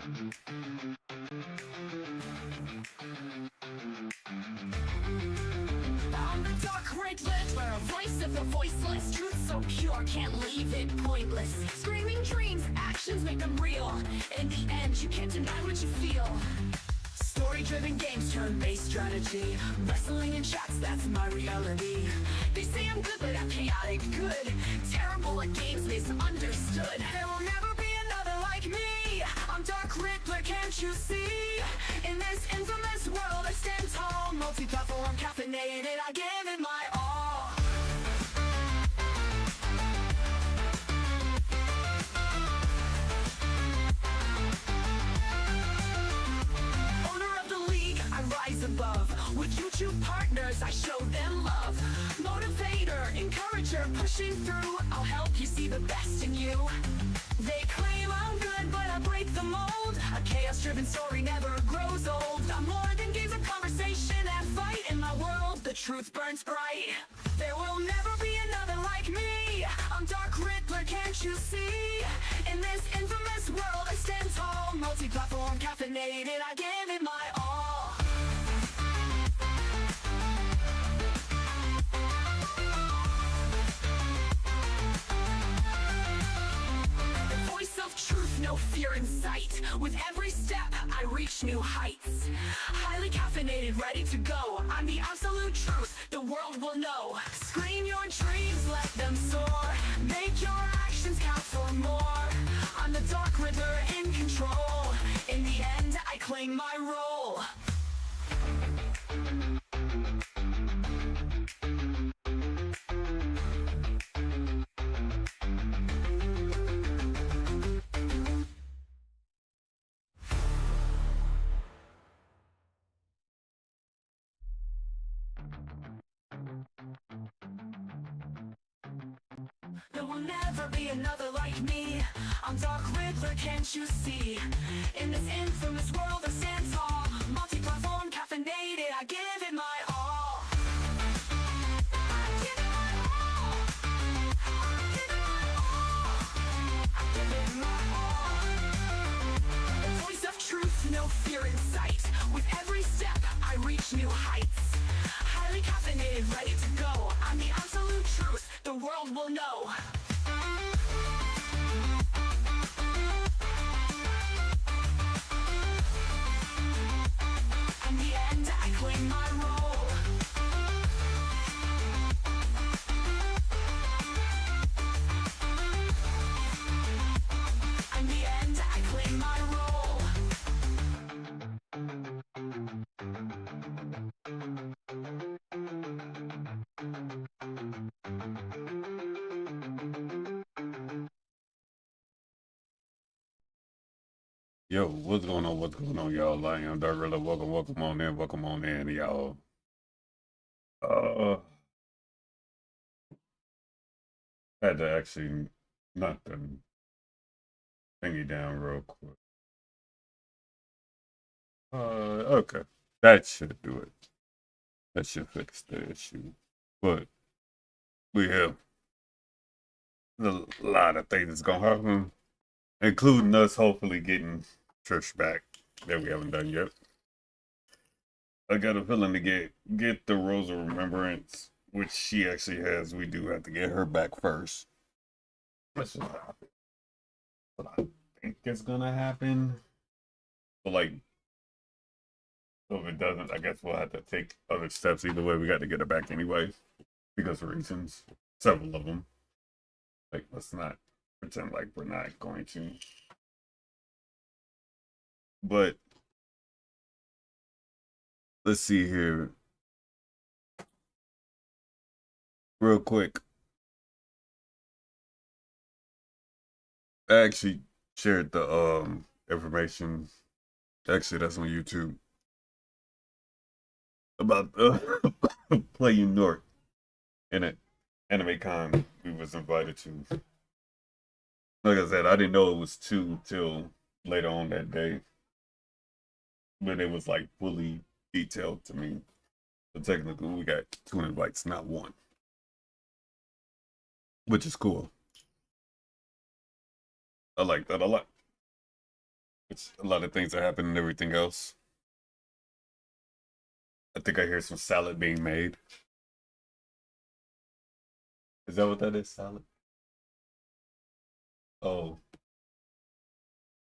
I'm the dark Riddler, a voice of the voiceless. Truth so pure, can't leave it pointless. Screaming dreams, actions make them real. In the end, you can't deny what you feel. Story-driven games, turn-based strategy. Wrestling in chats, that's my reality. They say I'm good, but I'm chaotic good. Terrible at games, misunderstood. There will never be another like me. I'm Dark Riddler, can't you see? In this infamous world, I stand tall. Multi-platform, caffeinated, I give it my all. Above. With YouTube partners, I show them love. Motivator, encourager, pushing through. I'll help you see the best in you. They claim I'm good, but I break the mold. A chaos-driven story never grows old. I'm more than games of conversation and fight. In my world, the truth burns bright. There will never be another like me. I'm Dark Riddler, can't you see? In this infamous world, I stand tall. Multi-platform, caffeinated, I give it my all. Of truth, no fear in sight. With every step, I reach new heights. Highly caffeinated, ready to go. I'm the absolute truth, the world will know. Scream your dreams, let them soar. Make your actions count for more. I'm the Dark Riddler in control. In the end, I claim my role. There will never be another like me. I'm Dark Riddler, can't you see? In this infamous world I stand tall. Multi-platform, caffeinated, I give it my all. I give it my all. I give it my all. I give it my all. The voice of truth, no fear in sight. With every step, I reach new heights. Highly caffeinated, ready to go. I'm the absolute truth, the world will know. In the end, I claim my role. In the end, I claim my role. Yo, what's going on? What's going on, y'all? I am Dark Riddler. Welcome on in, y'all. Had to actually knock the thingy down real quick. Okay. That should do it. That should fix the issue. But we have a lot of things that's gonna happen, including us hopefully getting Trish back that we haven't done yet. I got a feeling to get the Rose of Remembrance, which she actually has. We do have to get her back first. That's just what I think is gonna happen. But like, so if it doesn't, I guess we'll have to take other steps. Either way, we got to get her back anyway, because of reasons, several of them. Like, let's not pretend like we're not going to. But let's see here. Real quick. I actually shared the information. Actually, that's on YouTube. About playing North in an anime con we was invited to. Like I said, I didn't know it was 2 till later on that day. But it was like fully detailed to me. So technically we got 2 invites, not 1. Which is cool. I like that a lot. It's a lot of things that happen and everything else. I think I hear some salad being made. Is that what that is? Salad? Oh.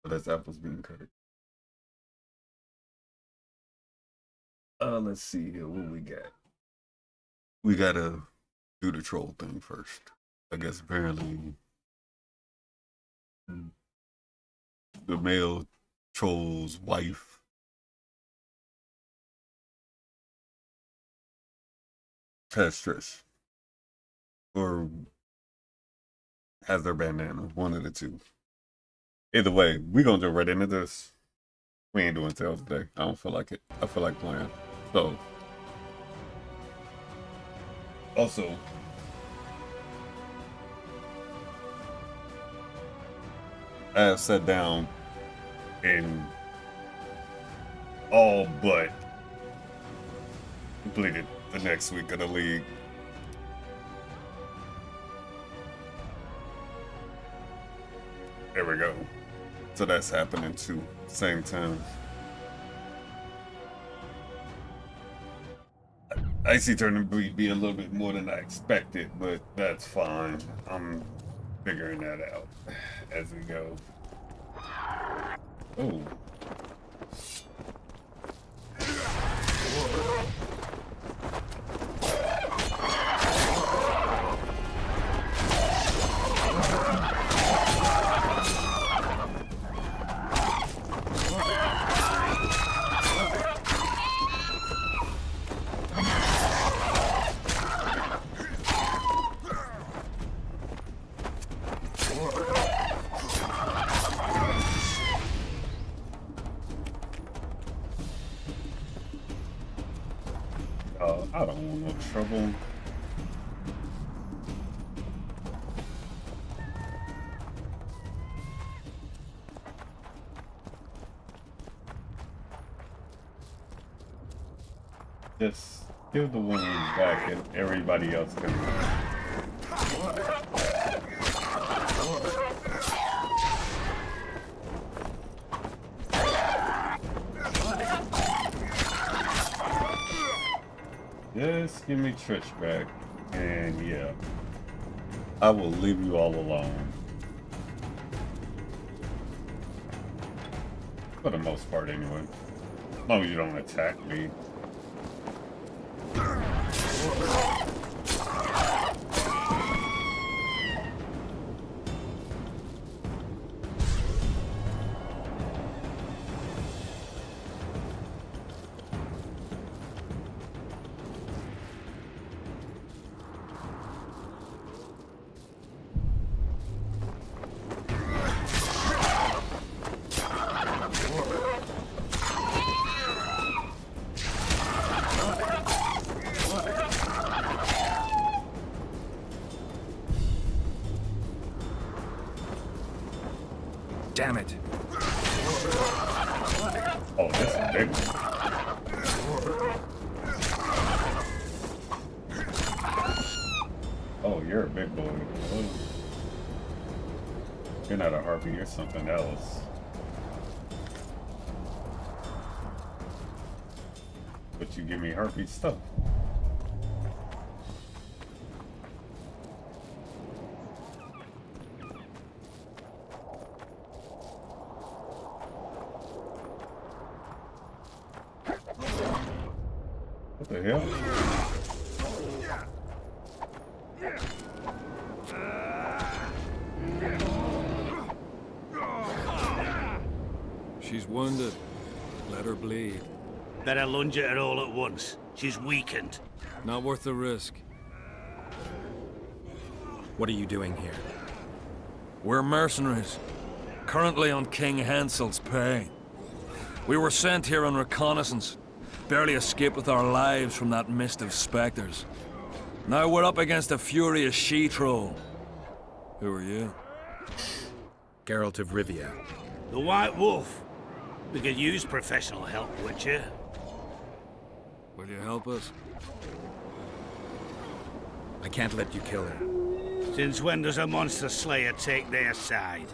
But that's apples being cut. Let's see here. What we got? We gotta do the troll thing first. I guess apparently the male troll's wife has Triss. Or has their bandana. One of the two. Either way, we gonna jump right into this. We ain't doing tails today. I don't feel like it. I feel like playing. So also I have sat down and all but completed the next week of the league. There we go. So that's happening too, same time. Icy turning be a little bit more than I expected, but that's fine. I'm figuring that out as we go. Oh. I don't want no trouble. Just give the woman back and everybody else can. Just give me Trish back, and yeah, I will leave you all alone. For the most part, anyway. As long as you don't attack me. Damn it. Oh, this is big. Oh, you're a big boy. Oh. You're not a harpy, you're something else. But you give me harpy stuff. What the hell? She's wounded. Let her bleed. Better lunge at her all at once. She's weakened. Not worth the risk. What are you doing here? We're mercenaries. Currently on King Hansel's pay. We were sent here on reconnaissance. Barely escaped with our lives from that mist of specters. Now we're up against a furious she-troll. Who are you? Geralt of Rivia. The White Wolf. We could use professional help, would you? Will you help us? I can't let you kill her. Since when does a monster slayer take their side?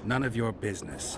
None of your business.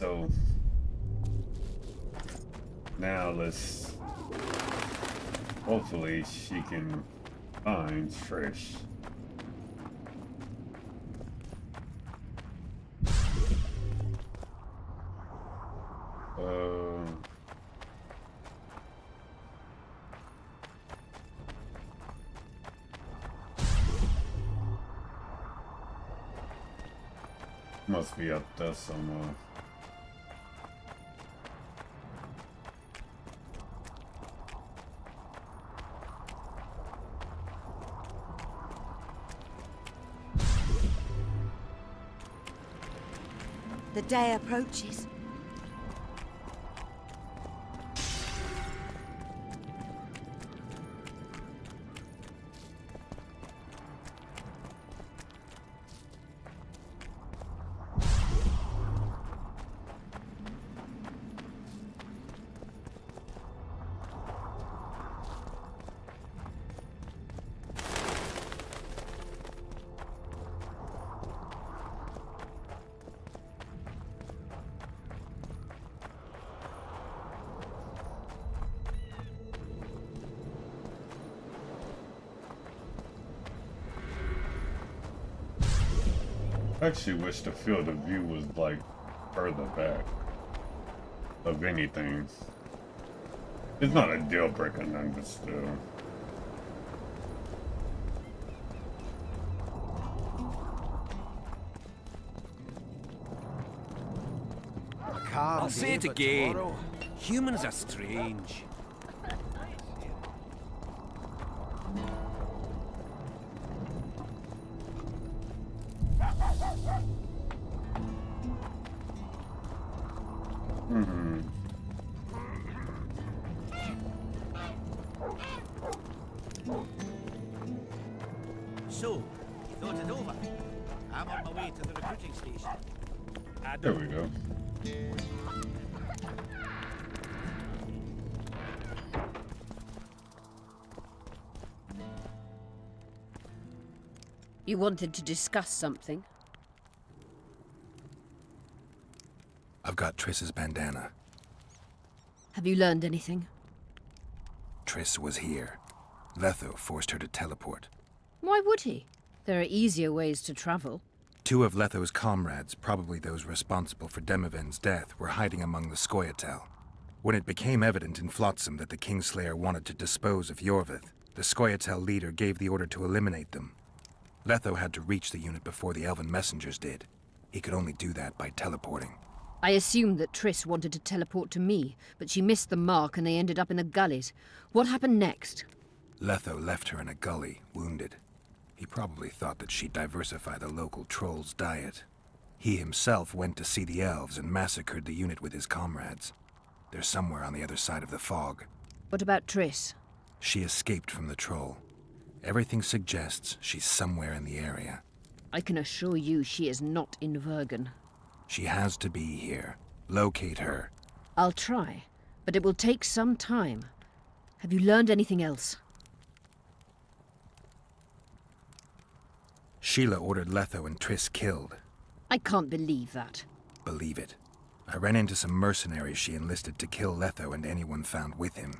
so now let's hopefully she can find Trish. Must be up there somewhere. The day approaches. I actually wish the field of view was like further back of anything. It's not a deal breaker, none, but still. I'll say it again. Humans are strange. So, you thought it over? I'm on my way to the recruiting station. There we go. You wanted to discuss something? I've got Triss's bandana. Have you learned anything? Triss was here. Letho forced her to teleport. Why would he? There are easier ways to travel. Two of Letho's comrades, probably those responsible for Demoven's death, were hiding among the Scoia'tael. When it became evident in Flotsam that the Kingslayer wanted to dispose of Yorvith, the Scoia'tael leader gave the order to eliminate them. Letho had to reach the unit before the Elven messengers did. He could only do that by teleporting. I assumed that Triss wanted to teleport to me, but she missed the mark and they ended up in the gullies. What happened next? Letho left her in a gully, wounded. He probably thought that she'd diversify the local trolls' diet. He himself went to see the elves and massacred the unit with his comrades. They're somewhere on the other side of the fog. What about Triss? She escaped from the troll. Everything suggests she's somewhere in the area. I can assure you she is not in Vergen. She has to be here. Locate her. I'll try, but it will take some time. Have you learned anything else? Sheila ordered Letho and Triss killed. I can't believe that. Believe it. I ran into some mercenaries she enlisted to kill Letho and anyone found with him.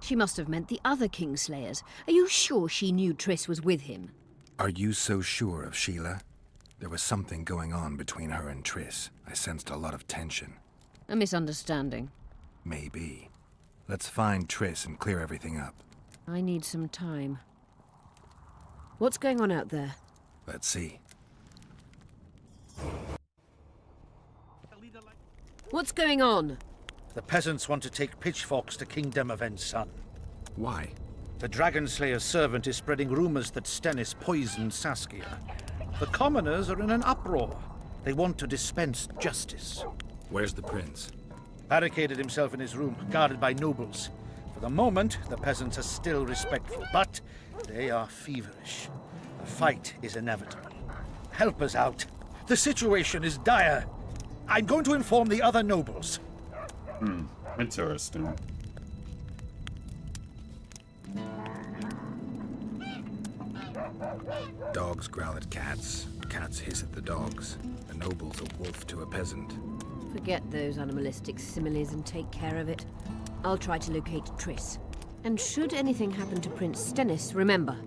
She must have meant the other Kingslayers. Are you sure she knew Triss was with him? Are you so sure of Sheila? There was something going on between her and Triss. I sensed a lot of tension. A misunderstanding. Maybe. Let's find Triss and clear everything up. I need some time. What's going on out there? Let's see. What's going on? The peasants want to take pitchforks to King Demoven's son. Why? The Dragonslayer's servant is spreading rumors that Stennis poisoned Saskia. The commoners are in an uproar. They want to dispense justice. Where's the prince? Barricaded himself in his room, guarded by nobles. For the moment, the peasants are still respectful, but they are feverish. A fight is inevitable. Help us out. The situation is dire. I'm going to inform the other nobles. Interesting. Dogs growl at cats. Cats hiss at the dogs. A noble's a wolf to a peasant. Forget those animalistic similes and take care of it. I'll try to locate Triss. And should anything happen to Prince Stennis, remember,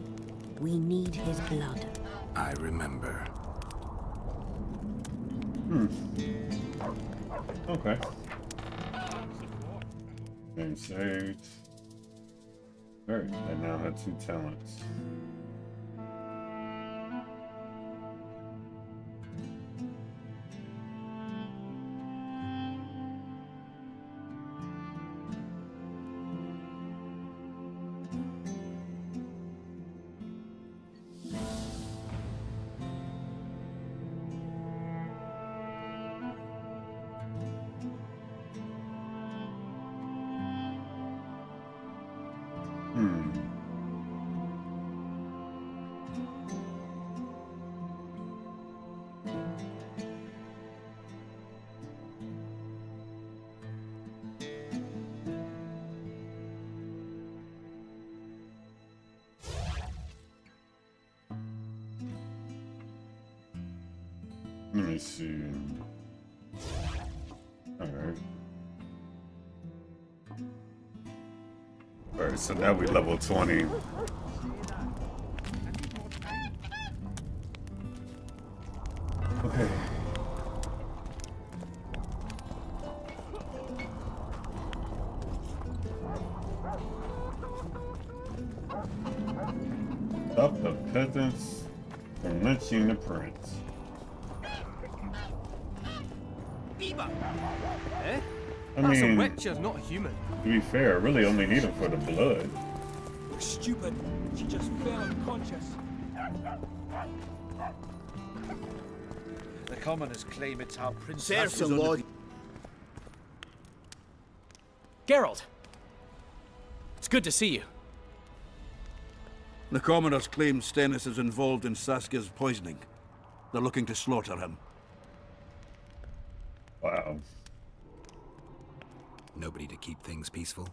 we need his blood. I remember. Okay. And saved. Alright, I now have 2 talents. Let me see. Alright. Alright, so now we level 20. Okay. Stop the peasants from lynching the prince. Eh? I That's mean, a witcher, not a human. to be fair, I really only need him for the blood. Stupid. She just fell unconscious. The commoners claim it's how Prince Serve Saskia some under lord. Geralt. It's good to see you. The commoners claim Stennis is involved in Saskia's poisoning. They're looking to slaughter him. Wow. Nobody to keep things peaceful?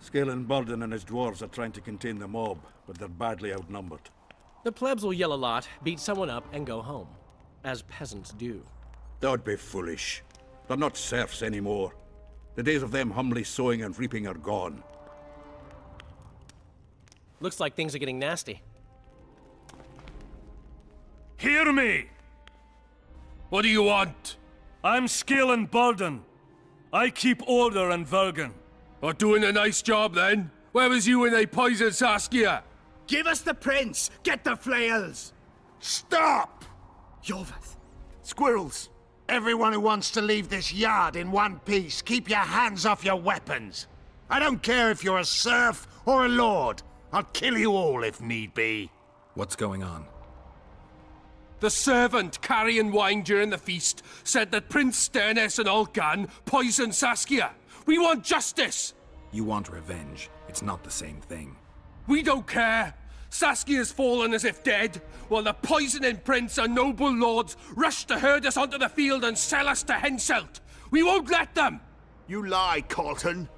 Scalen Burdon and his dwarves are trying to contain the mob, but they're badly outnumbered. The plebs will yell a lot, beat someone up, and go home. As peasants do. Don't be foolish. They're not serfs anymore. The days of them humbly sowing and reaping are gone. Looks like things are getting nasty. Hear me! What do you want? I'm Scalen Burdon. I keep order in Vergen. Or doing a nice job then? Where was you when they poisoned Saskia? Give us the prince! Get the flails! Stop! Yorvith. Squirrels! Everyone who wants to leave this yard in one piece, keep your hands off your weapons. I don't care if you're a serf or a lord. I'll kill you all if need be. What's going on? The servant carrying wine during the feast said that Prince Stennis and Olgan poisoned Saskia. We want justice! You want revenge. It's not the same thing. We don't care. Saskia's fallen as if dead, while the poisoning prince and noble lords rush to herd us onto the field and sell us to Henselt. We won't let them! You lie, Colton.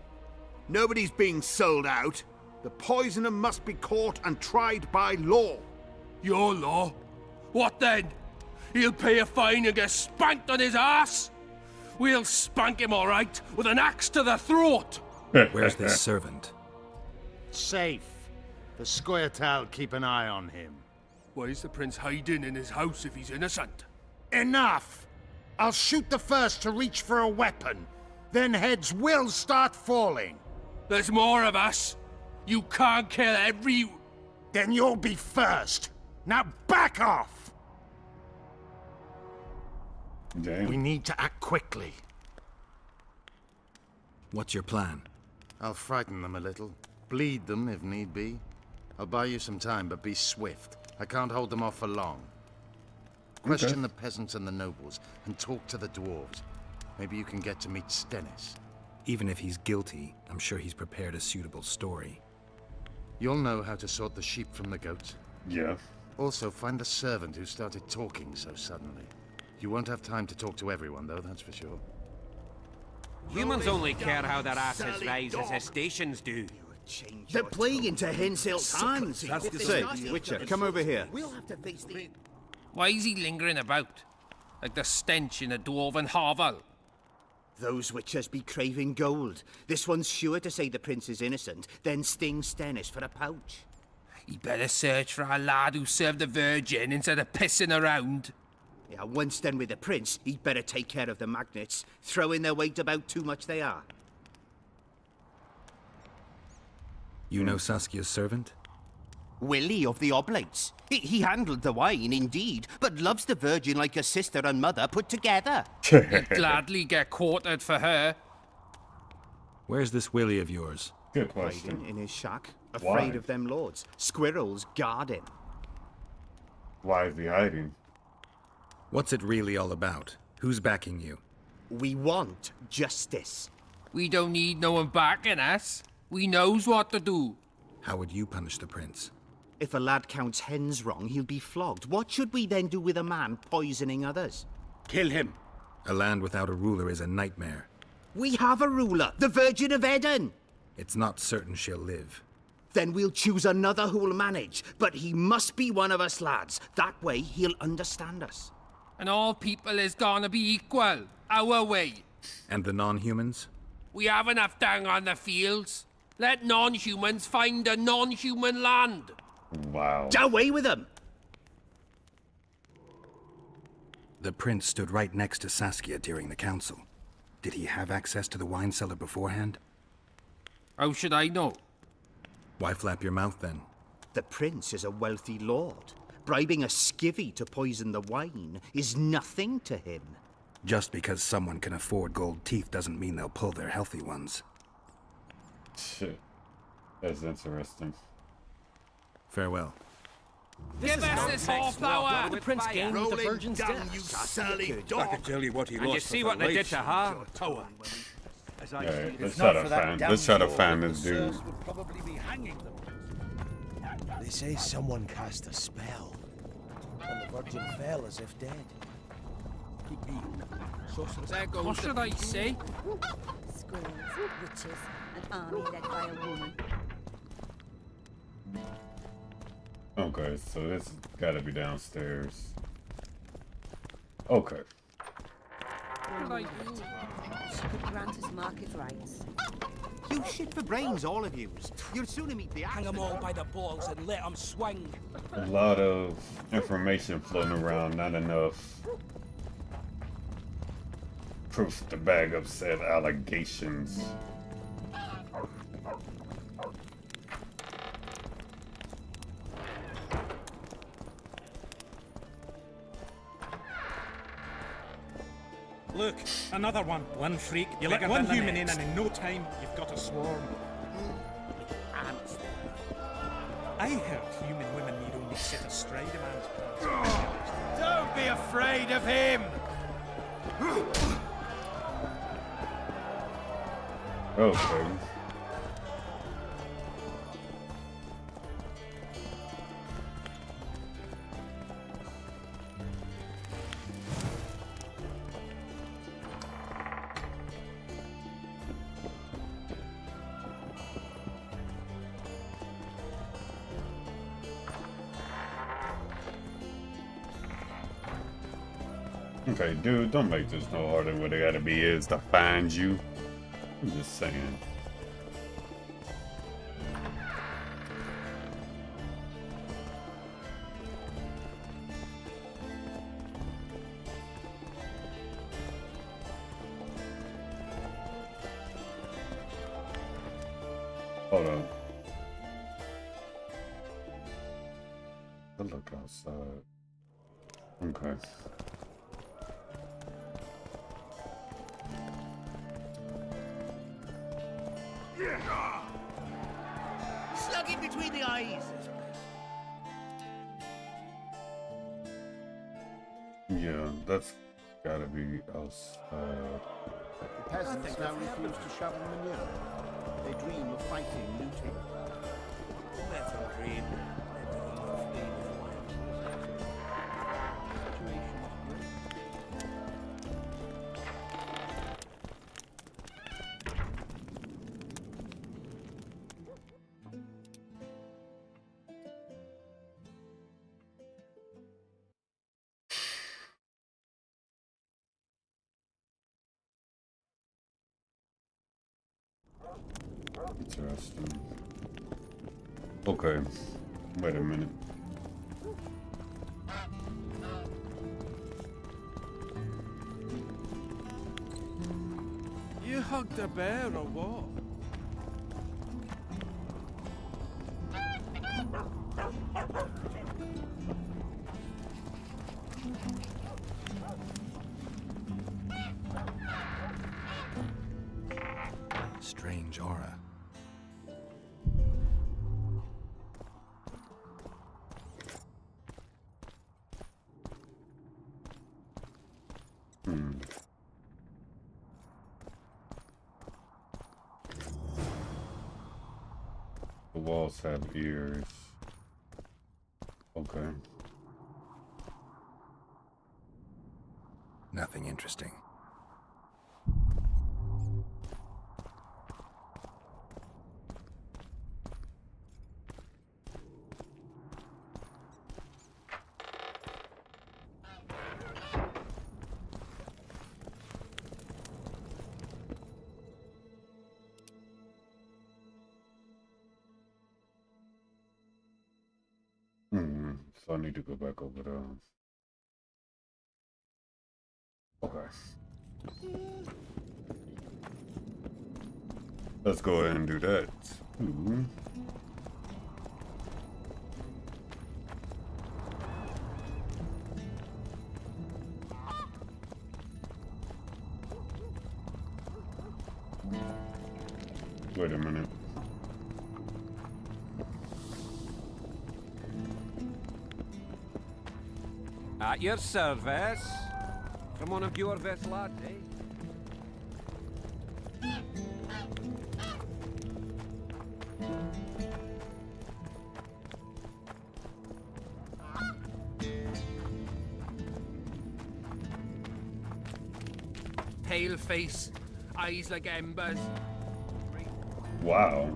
Nobody's being sold out. The poisoner must be caught and tried by law. Your law? What then? He'll pay a fine and get spanked on his ass? We'll spank him all right, with an axe to the throat. Where's this servant? Safe. The Scoia'tael keep an eye on him. Why is the prince hiding in his house if he's innocent? Enough! I'll shoot the first to reach for a weapon. Then heads will start falling. There's more of us. You can't kill every... Then you'll be first. Now back off! Damn. We need to act quickly. What's your plan? I'll frighten them a little. Bleed them if need be. I'll buy you some time, but be swift. I can't hold them off for long. Question the peasants and the nobles, and talk to the dwarves. Maybe you can get to meet Stennis. Even if he's guilty, I'm sure he's prepared a suitable story. You'll know how to sort the sheep from the goats. Yeah. Also, find the servant who started talking so suddenly. You won't have time to talk to everyone, though, that's for sure. Humans only care how their asses rise as their stations do. They're playing into Henselt's hands. Say, Witcher, come over here. We'll have to face the... Why is he lingering about? Like the stench in a dwarven hovel? Those witches be craving gold. This one's sure to say the prince is innocent, then sting Stennis for a pouch. He better search for a lad who served the Virgin instead of pissing around. Yeah, once done with the prince, he'd better take care of the magnets. Throwing their weight about too much they are. You know Saskia's servant? Willie of the Oblates. He handled the wine, indeed, but loves the Virgin like a sister and mother put together. He'd gladly get quartered for her. Where's this Willie of yours? Good question. Hiding in his shack, Why? afraid of them lords. Squirrels guard him. Why is he hiding? What's it really all about? Who's backing you? We want justice. We don't need no one backing us. We knows what to do. How would you punish the prince? If a lad counts hens wrong, he'll be flogged. What should we then do with a man poisoning others? Kill him. A land without a ruler is a nightmare. We have a ruler, the Virgin of Eden. It's not certain she'll live. Then we'll choose another who'll manage. But he must be one of us lads. That way he'll understand us. And all people is gonna be equal. Our way. And the non-humans? We have enough down on the fields. Let non-humans find a non-human land. Wow. Away with them! The prince stood right next to Saskia during the council. Did he have access to the wine cellar beforehand? How should I know? Why flap your mouth then? The prince is a wealthy lord. Bribing a skivvy to poison the wine is nothing to him. Just because someone can afford gold teeth doesn't mean they'll pull their healthy ones. Shit. That's interesting. Farewell. Give us this horsepower! The prince gained with the Rolling Virgin's down, death. you sally good. dog. I can tell you what he And lost. you see for what they did to her? Tower. Alright, let's If try not to for that find. damn Let's try to sword, find the this dude. sirs would probably be hanging them. They say someone cast a spell. And the Virgin fell as if dead. Keep me. There goes what should I say? Squirrels, witches, an army led by a woman. Okay, so this gotta be downstairs. Okay. She could grant us market rights. You shit for brains, all of yous. You'll soon meet the Hang them all by the balls and let them swing. A lot of information floating around, not enough proof to back up said allegations. Look, another one. One freak. You let one human in and in no time, you've got a swarm. I heard human women need only sit astride a man's pants. Don't be afraid of him! Okay. Okay, dude, don't make this no harder than what it gotta be is to find you. I'm just saying. Hold on. Look outside. Okay. Slug him between the eyes. Yeah, that's gotta be outside. The peasants now refuse to shovel manure. They dream of fighting, looting. Let them dream. Interesting. Okay. Wait a minute. You hugged a bear or what? Strange aura. The walls have ears. Okay. Nothing interesting. So I need to go back over there. Okay. Let's go ahead and do that. Wait a minute. At your service. From one of your vessels, eh? Pale face, eyes like embers. Wow.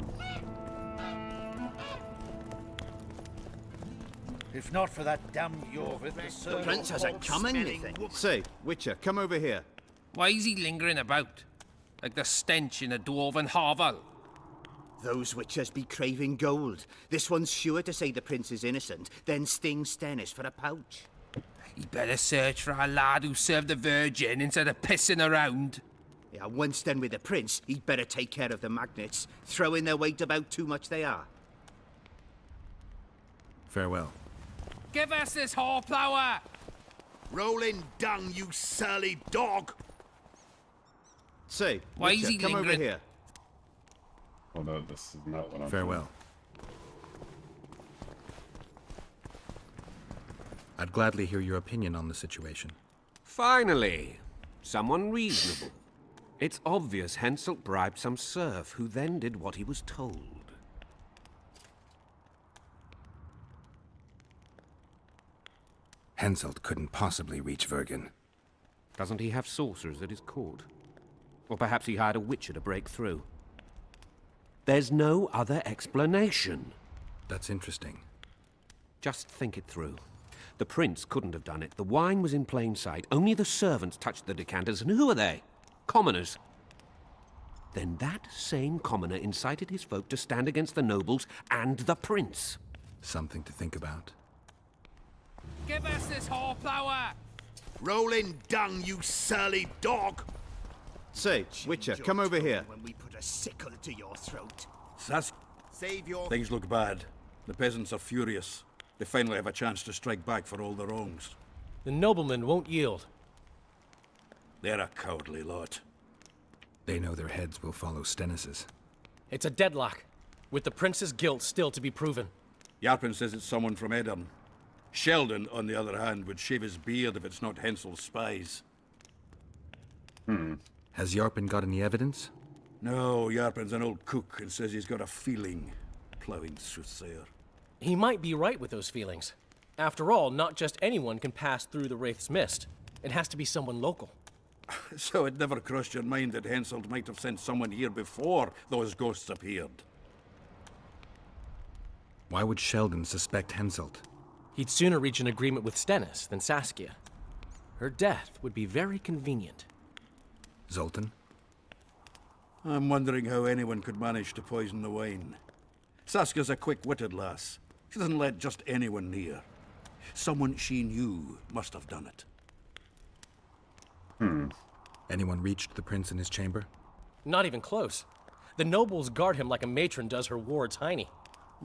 If not for that damned Yorvith, The prince hasn't come anything. Say, Witcher, come over here. Why is he lingering about? Like the stench in a dwarven hovel? Those witches be craving gold. This one's sure to say the prince is innocent, then sting Stennis for a pouch. He better search for a lad who served the Vergen instead of pissing around. Yeah, once done with the prince, he'd better take care of the magnets, throwing their weight about too much they are. Farewell. Give us this horplower! Rolling dung, you surly dog! Say, why is Witcher, he come over lingering? here. Oh no, this is not what I'm Farewell. I'd gladly hear your opinion on the situation. Finally, someone reasonable. It's obvious Henselt bribed some serf who then did what he was told. Henselt couldn't possibly reach Vergen. Doesn't he have sorcerers at his court? Or perhaps he hired a witcher to break through. There's no other explanation. That's interesting. Just think it through. The prince couldn't have done it. The wine was in plain sight. Only the servants touched the decanters, and who are they? Commoners. Then that same commoner incited his folk to stand against the nobles and the prince. Something to think about. Give us this horplower! Rolling dung, you surly dog! Say, Witcher, come over here. When we put a sickle to your throat. Save your... Things look bad. The peasants are furious. They finally have a chance to strike back for all the wrongs. The noblemen won't yield. They're a cowardly lot. They know their heads will follow Stennis's. It's a deadlock, with the prince's guilt still to be proven. Yarpen says it's someone from Edern. Sheldon, on the other hand, would shave his beard if it's not Hensel's spies. Has Yarpen got any evidence? No, Yarpen's an old cook and says he's got a feeling. Ploughing soothsayer. He might be right with those feelings. After all, not just anyone can pass through the Wraith's mist. It has to be someone local. So it never crossed your mind that Henselt might have sent someone here before those ghosts appeared? Why would Sheldon suspect Henselt? He'd sooner reach an agreement with Stennis than Saskia. Her death would be very convenient. Zoltan? I'm wondering how anyone could manage to poison the wine. Saskia's a quick-witted lass. She doesn't let just anyone near. Someone she knew must have done it. Anyone reached the prince in his chamber? Not even close. The nobles guard him like a matron does her ward's hiney.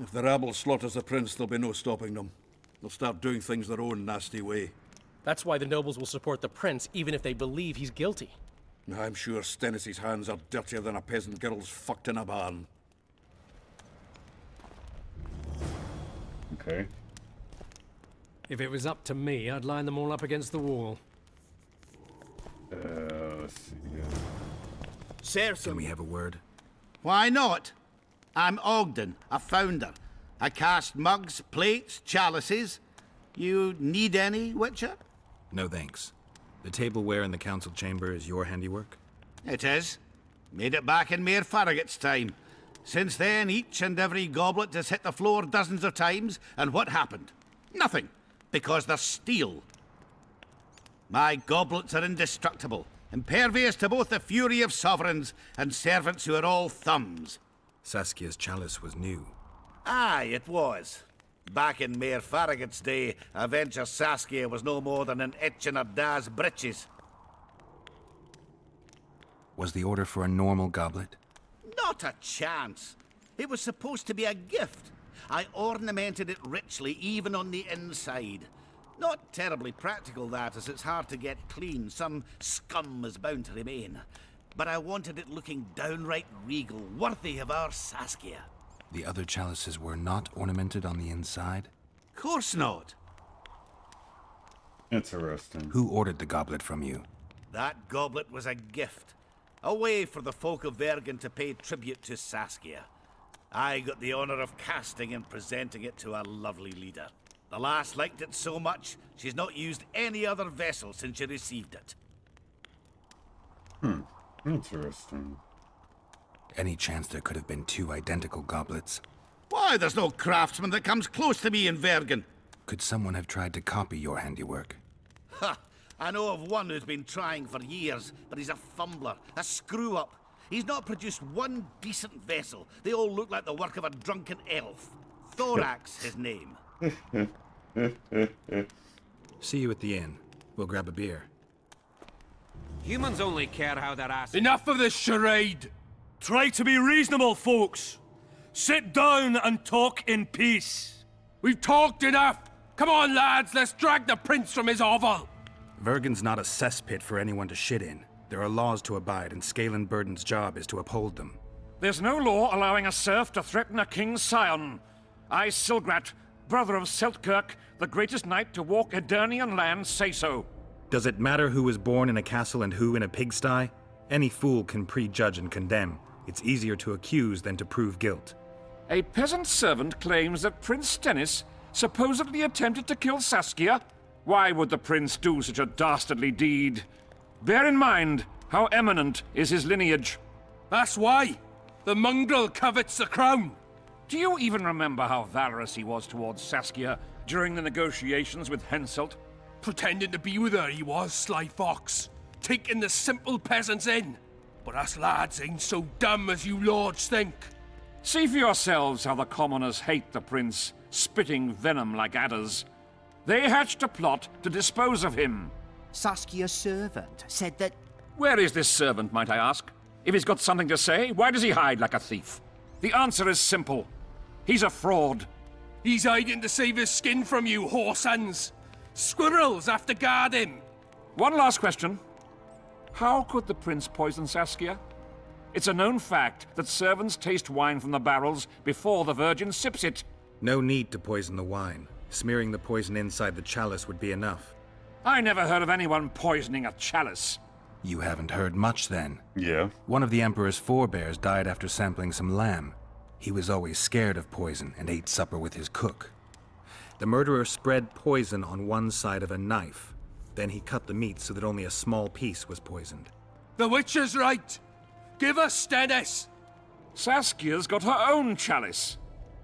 If the rabble slaughters the prince, there'll be no stopping them. They'll start doing things their own nasty way. That's why the nobles will support the prince, even if they believe he's guilty. I'm sure Stennis's hands are dirtier than a peasant girl's fucked in a barn. Okay. If it was up to me, I'd line them all up against the wall. Let's see. Can we have a word? Why not? I'm Ogden, a founder. I cast mugs, plates, chalices. You need any, Witcher? No thanks. The tableware in the council chamber is your handiwork? It is. Made it back in Mayor Farragut's time. Since then, each and every goblet has hit the floor dozens of times, and what happened? Nothing, because they're steel. My goblets are indestructible, impervious to both the fury of sovereigns and servants who are all thumbs. Saskia's chalice was new. Aye, it was. Back in Mayor Farragut's day, a venture Saskia was no more than an itch in her da's breeches. Was the order for a normal goblet? Not a chance. It was supposed to be a gift. I ornamented it richly, even on the inside. Not terribly practical, that, as it's hard to get clean. Some scum is bound to remain. But I wanted it looking downright regal, worthy of our Saskia. The other chalices were not ornamented on the inside? Course not. Interesting. Who ordered the goblet from you? That goblet was a gift. A way for the folk of Vergen to pay tribute to Saskia. I got the honor of casting and presenting it to our lovely leader. The lass liked it so much, she's not used any other vessel since she received it. Interesting. Any chance there could have been two identical goblets? Why, there's no craftsman that comes close to me in Vergen. Could someone have tried to copy your handiwork? Ha! I know of one who's been trying for years, but he's a fumbler, a screw-up. He's not produced one decent vessel. They all look like the work of a drunken elf. Thorax, his name. See you at the inn. We'll grab a beer. Humans only care how their ass... Enough of this charade! Try to be reasonable, folks. Sit down and talk in peace. We've talked enough! Come on, lads, let's drag the prince from his hovel! Vergen's not a cesspit for anyone to shit in. There are laws to abide, and Scalen Burdon's job is to uphold them. There's no law allowing a serf to threaten a king's scion. I, Silgrat, brother of Seltkirk, the greatest knight to walk Edirnian land, say so. Does it matter who was born in a castle and who in a pigsty? Any fool can prejudge and condemn. It's easier to accuse than to prove guilt. A peasant servant claims that Prince Stennis supposedly attempted to kill Saskia. Why would the prince do such a dastardly deed? Bear in mind how eminent is his lineage. That's why. The mongrel covets the crown. Do you even remember how valorous he was towards Saskia during the negotiations with Henselt? Pretending to be with her, he was, sly fox. Taking the simple peasants in. But us lads ain't so dumb as you lords think. See for yourselves how the commoners hate the prince, spitting venom like adders. They hatched a plot to dispose of him. Saskia's servant said that... Where is this servant, might I ask? If he's got something to say, why does he hide like a thief? The answer is simple. He's a fraud. He's hiding to save his skin from you, whoresons. Squirrels have to guard him. One last question. How could the prince poison Saskia? It's a known fact that servants taste wine from the barrels before the Vergen sips it. No need to poison the wine. Smearing the poison inside the chalice would be enough. I never heard of anyone poisoning a chalice. You haven't heard much, then. Yeah. One of the Emperor's forebears died after sampling some lamb. He was always scared of poison and ate supper with his cook. The murderer spread poison on one side of a knife. Then he cut the meat so that only a small piece was poisoned. The witcher's right. Give us Stennis. Saskia's got her own chalice.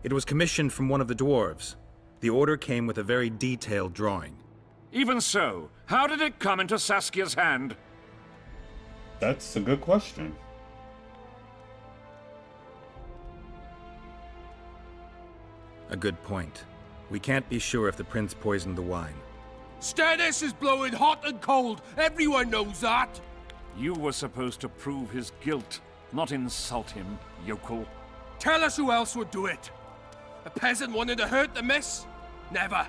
It was commissioned from one of the dwarves. The order came with a very detailed drawing. Even so, how did it come into Saskia's hand? That's a good question. A good point. We can't be sure if the prince poisoned the wine. Stennis is blowing hot and cold. Everyone knows that. You were supposed to prove his guilt, not insult him, yokel. Tell us who else would do it. A peasant wanting to hurt the miss? Never.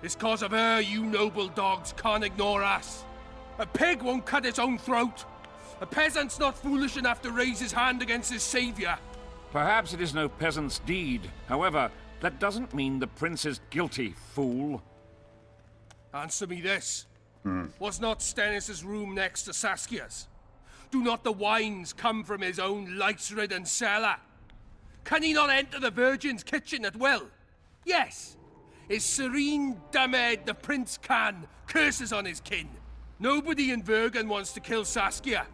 It's cause of her you noble dogs can't ignore us. A pig won't cut its own throat. A peasant's not foolish enough to raise his hand against his savior. Perhaps it is no peasant's deed. However, that doesn't mean the prince is guilty, fool. Answer me this. Was not Stennis' room next to Saskia's? Do not the wines come from his own lice-ridden cellar? Can he not enter the Vergen's kitchen at will? Yes. His serene dumbhead the prince can, curses on his kin. Nobody in Vergen wants to kill Saskia.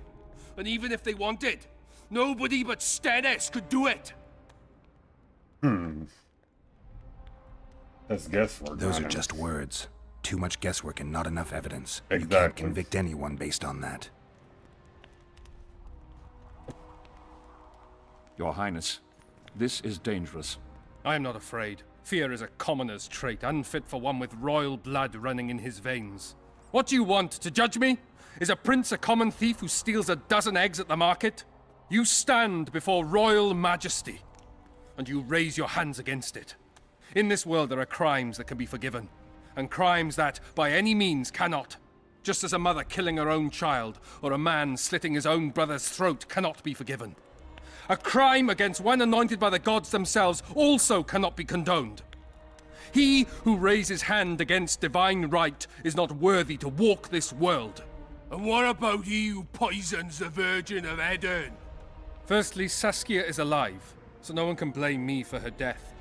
And even if they wanted, nobody but Stennis could do it. That's guesswork. Those are just words. Too much guesswork and not enough evidence. Exactly. You can't convict anyone based on that. Your Highness, this is dangerous. I am not afraid. Fear is a commoner's trait, unfit for one with royal blood running in his veins. What do you want, to judge me? Is a prince a common thief who steals a dozen eggs at the market? You stand before royal majesty, and you raise your hands against it. In this world there are crimes that can be forgiven, and crimes that, by any means, cannot. Just as a mother killing her own child, or a man slitting his own brother's throat cannot be forgiven. A crime against one anointed by the gods themselves also cannot be condoned. He who raises hand against divine right is not worthy to walk this world. And what about he who poisons the Virgin of Eden? Firstly, Saskia is alive, so no one can blame me for her death.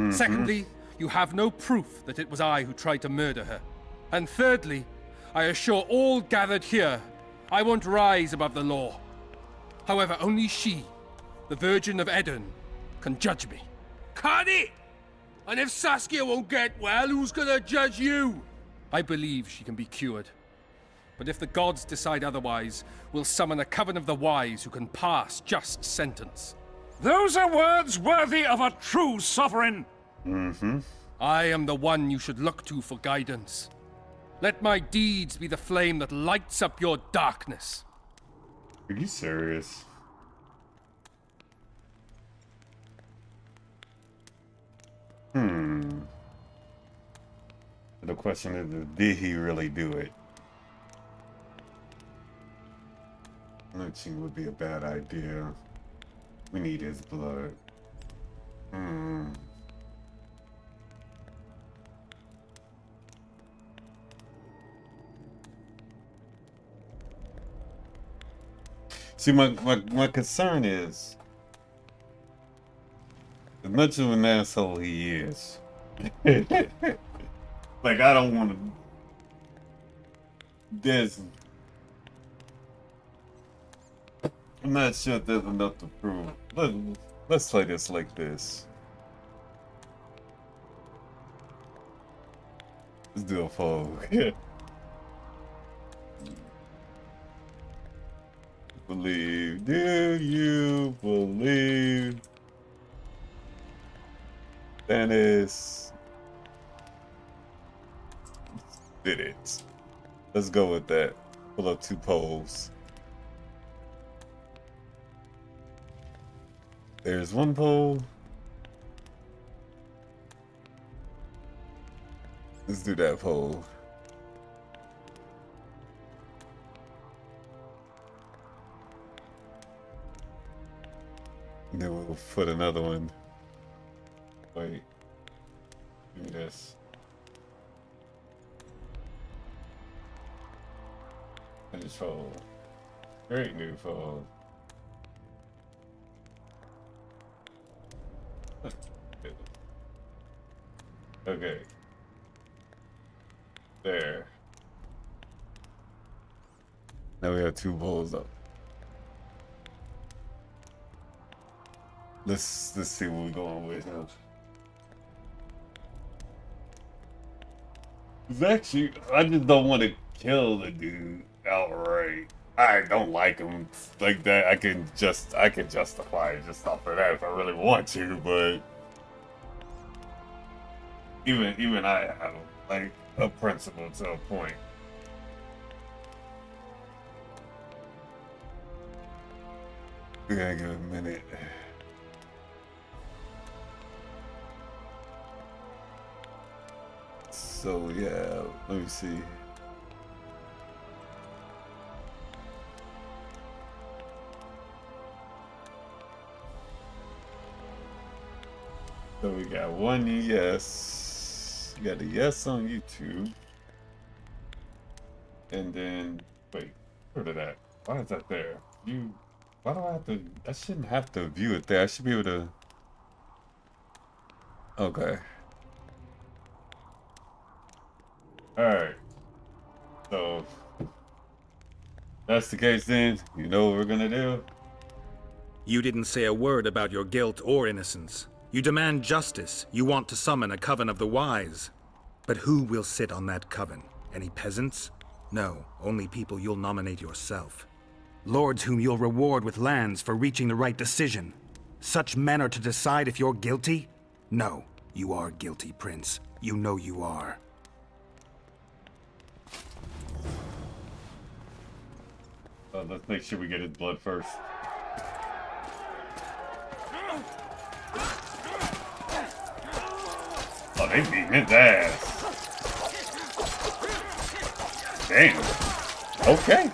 Secondly, you have no proof that it was I who tried to murder her. And thirdly, I assure all gathered here, I won't rise above the law. However, only she, the Virgin of Eden, can judge me. Can it? And if Saskia won't get well, who's gonna judge you? I believe she can be cured. But if the gods decide otherwise, we'll summon a coven of the wise who can pass just sentence. Those are words worthy of a true sovereign. I am the one you should look to for guidance. Let my deeds be the flame that lights up your darkness. Are you serious? The question is, did he really do it? Lynching would be a bad idea. We need his blood. See, my concern is, as much of an asshole he is, like, I don't want to. I'm not sure if there's enough to prove. Let's play this like this. Let's do a poll. Believe? Do you believe Stennis did it? Let's go with that. Pull up 2 polls. There's 1 poll. Let's do that poll. And then we'll put another one. Wait. Do this. Finish poll. Great new poll. Okay. There. Now we have 2 polls up. Let's see what we're going with now. It's actually, I just don't want to kill the dude outright. I don't like him like that. I can justify it just off of that if I really want to, but Even I have like a principle to a point. We gotta give it a minute. So yeah, let me see. So we got one yes. You got a yes on YouTube. And then wait, where did that? Why is that there? Why do I have to? I shouldn't have to view it there. I should be able to. Okay. Alright. So, that's the case then. You know what we're gonna do? You didn't say a word about your guilt or innocence. You demand justice. You want to summon a coven of the wise. But who will sit on that coven? Any peasants? No, only people you'll nominate yourself. Lords whom you'll reward with lands for reaching the right decision. Such men are to decide if you're guilty? No, you are guilty, Prince. You know you are. Let's make sure we get his blood first. Oh, they beating his ass. Damn. Okay.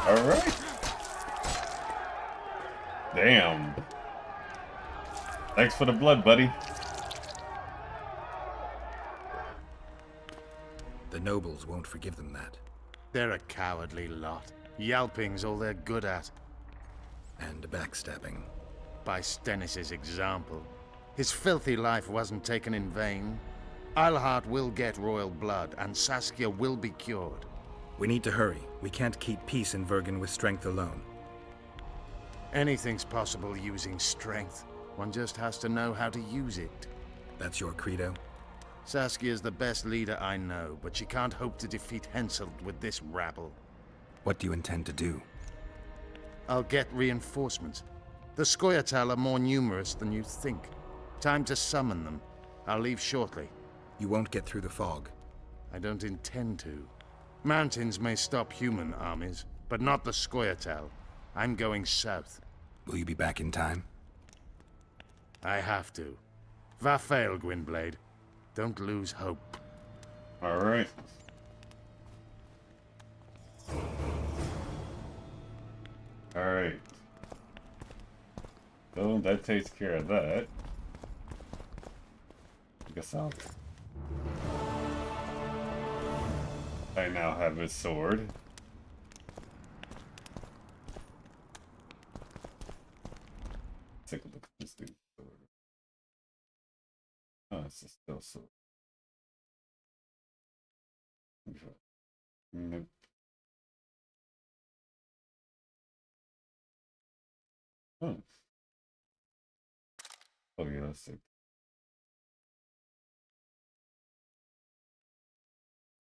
Alright. Damn. Thanks for the blood, buddy. The nobles won't forgive them that. They're a cowardly lot. Yelping's all they're good at. And backstabbing. By Stennis's example. His filthy life wasn't taken in vain. Eilhart will get royal blood, and Saskia will be cured. We need to hurry. We can't keep peace in Vergen with strength alone. Anything's possible using strength. One just has to know how to use it. That's your credo? Saskia's the best leader I know, but she can't hope to defeat Henselt with this rabble. What do you intend to do? I'll get reinforcements. The Scoia'tael are more numerous than you think. Time to summon them. I'll leave shortly. You won't get through the fog. I don't intend to. Mountains may stop human armies, but not the Scoia'tael. I'm going south. Will you be back in time? I have to. Vafail, Gwynblade. Don't lose hope. Alright. Alright. So that takes care of that. I guess I now have his sword. Take a look at this dude's sword. Oh, it's a still sword. Nope. Oh. Oh yeah, let's see.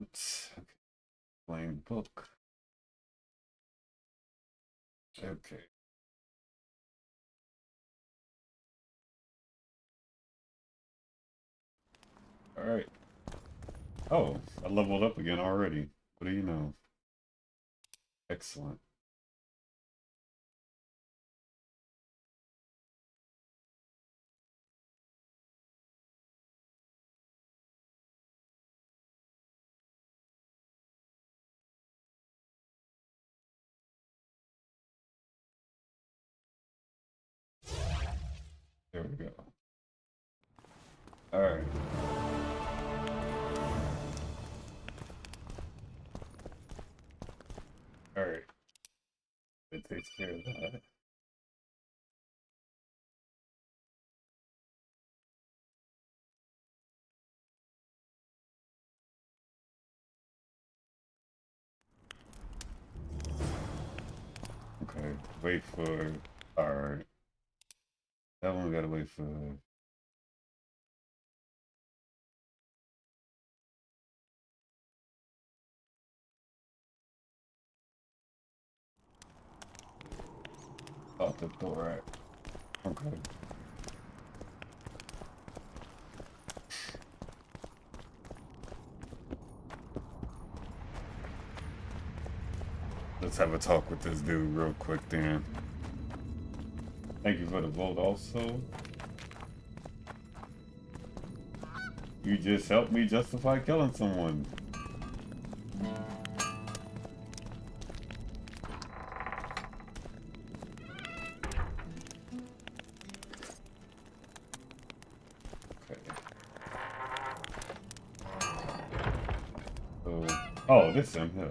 Oops. Okay. Plain book. Okay. Alright. Oh, I leveled up again already. What do you know? Excellent. There we go. Alright. Alright. That takes care of that. Okay, wait for... Alright. That one we gotta wait for... Out the door, right? Okay. Let's have a talk with this dude real quick then. Thank you for the vote also. You just helped me justify killing someone. Okay. Oh, this in here.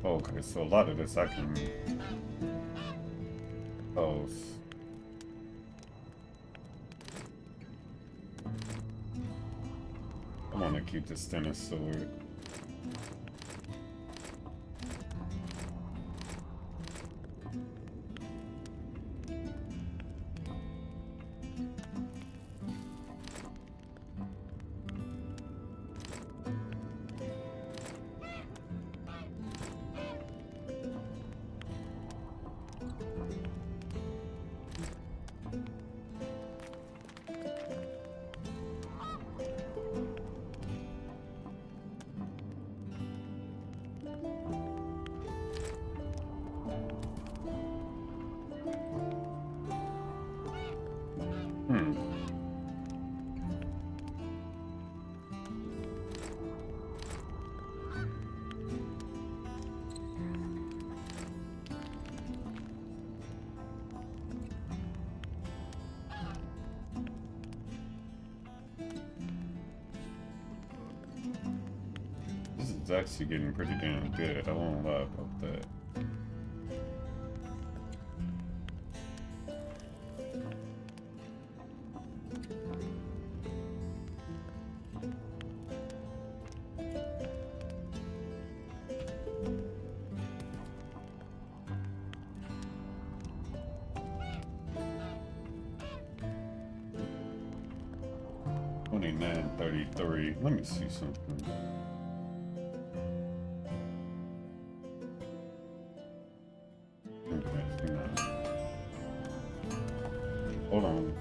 Okay, so a lot of this I can pose. I want to keep this tennis sword. It's actually getting pretty damn good. I won't lie about that. $29.33. Let me see something. Hold on.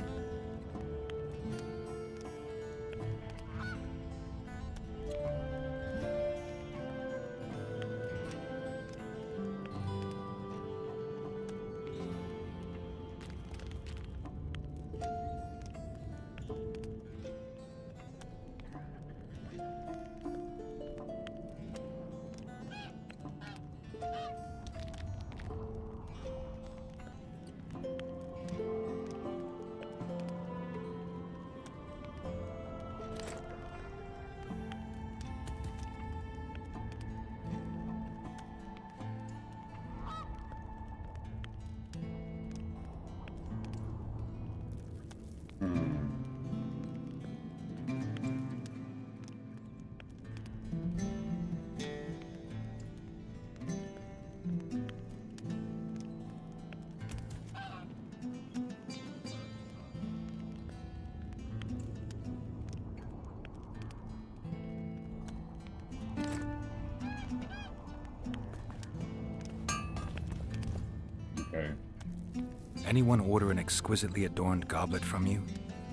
Anyone order an exquisitely adorned goblet from you?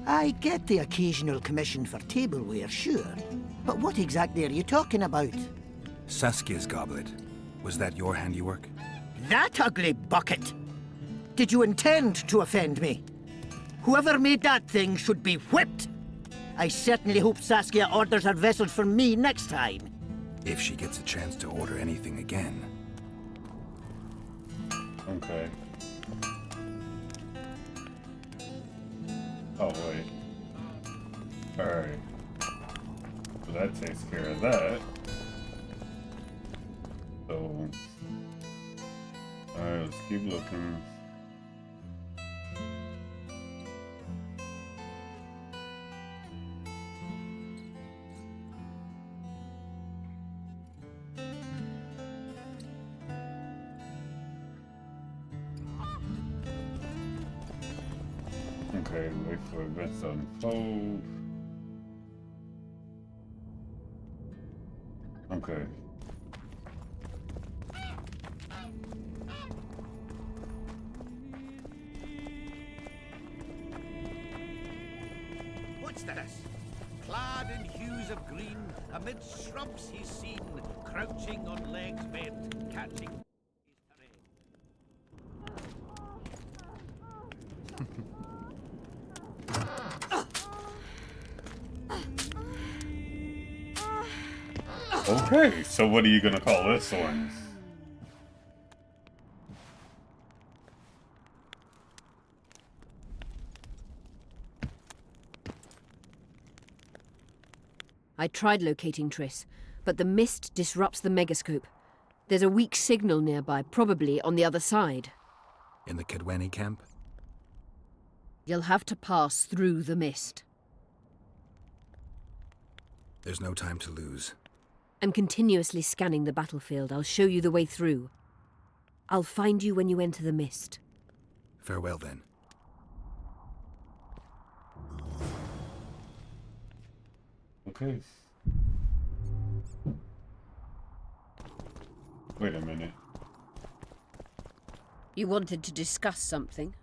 I get the occasional commission for tableware, sure. But what exactly are you talking about? Saskia's goblet. Was that your handiwork? That ugly bucket! Did you intend to offend me? Whoever made that thing should be whipped. I certainly hope Saskia orders her vessels for me next time. If she gets a chance to order anything again. Okay. Oh, wait. Alright. So that takes care of that. So... Alright, let's keep looking. Okay, wait for events to unfold. Okay. What's this? Clad in hues of green, amid shrubs he's seen, crouching on legs bent, catching Okay, so what are you gonna call this one? I tried locating Triss, but the mist disrupts the megascope. There's a weak signal nearby, probably on the other side. In the Kedweni camp? You'll have to pass through the mist. There's no time to lose. I'm continuously scanning the battlefield. I'll show you the way through. I'll find you when you enter the mist. Farewell, then. Okay. Wait a minute. You wanted to discuss something?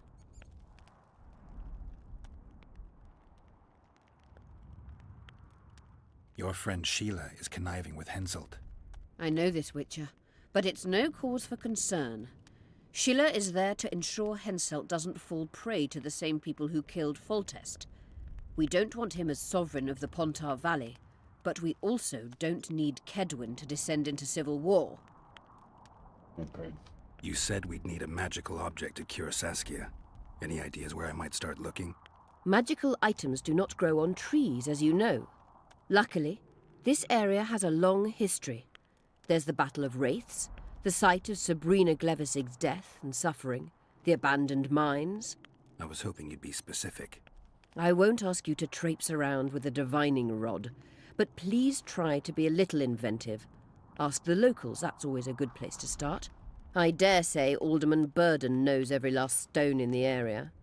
Your friend Sheila is conniving with Henselt. I know this, Witcher, but it's no cause for concern. Sheila is there to ensure Henselt doesn't fall prey to the same people who killed Foltest. We don't want him as sovereign of the Pontar Valley, but we also don't need Kedwen to descend into civil war. Okay. You said we'd need a magical object to cure Saskia. Any ideas where I might start looking? Magical items do not grow on trees, as you know. Luckily, this area has a long history. There's the Battle of Wraiths, the site of Sabrina Glevisig's death and suffering, the abandoned mines. I was hoping you'd be specific. I won't ask you to traipse around with a divining rod, but please try to be a little inventive. Ask the locals, that's always a good place to start. I dare say Alderman Burdon knows every last stone in the area.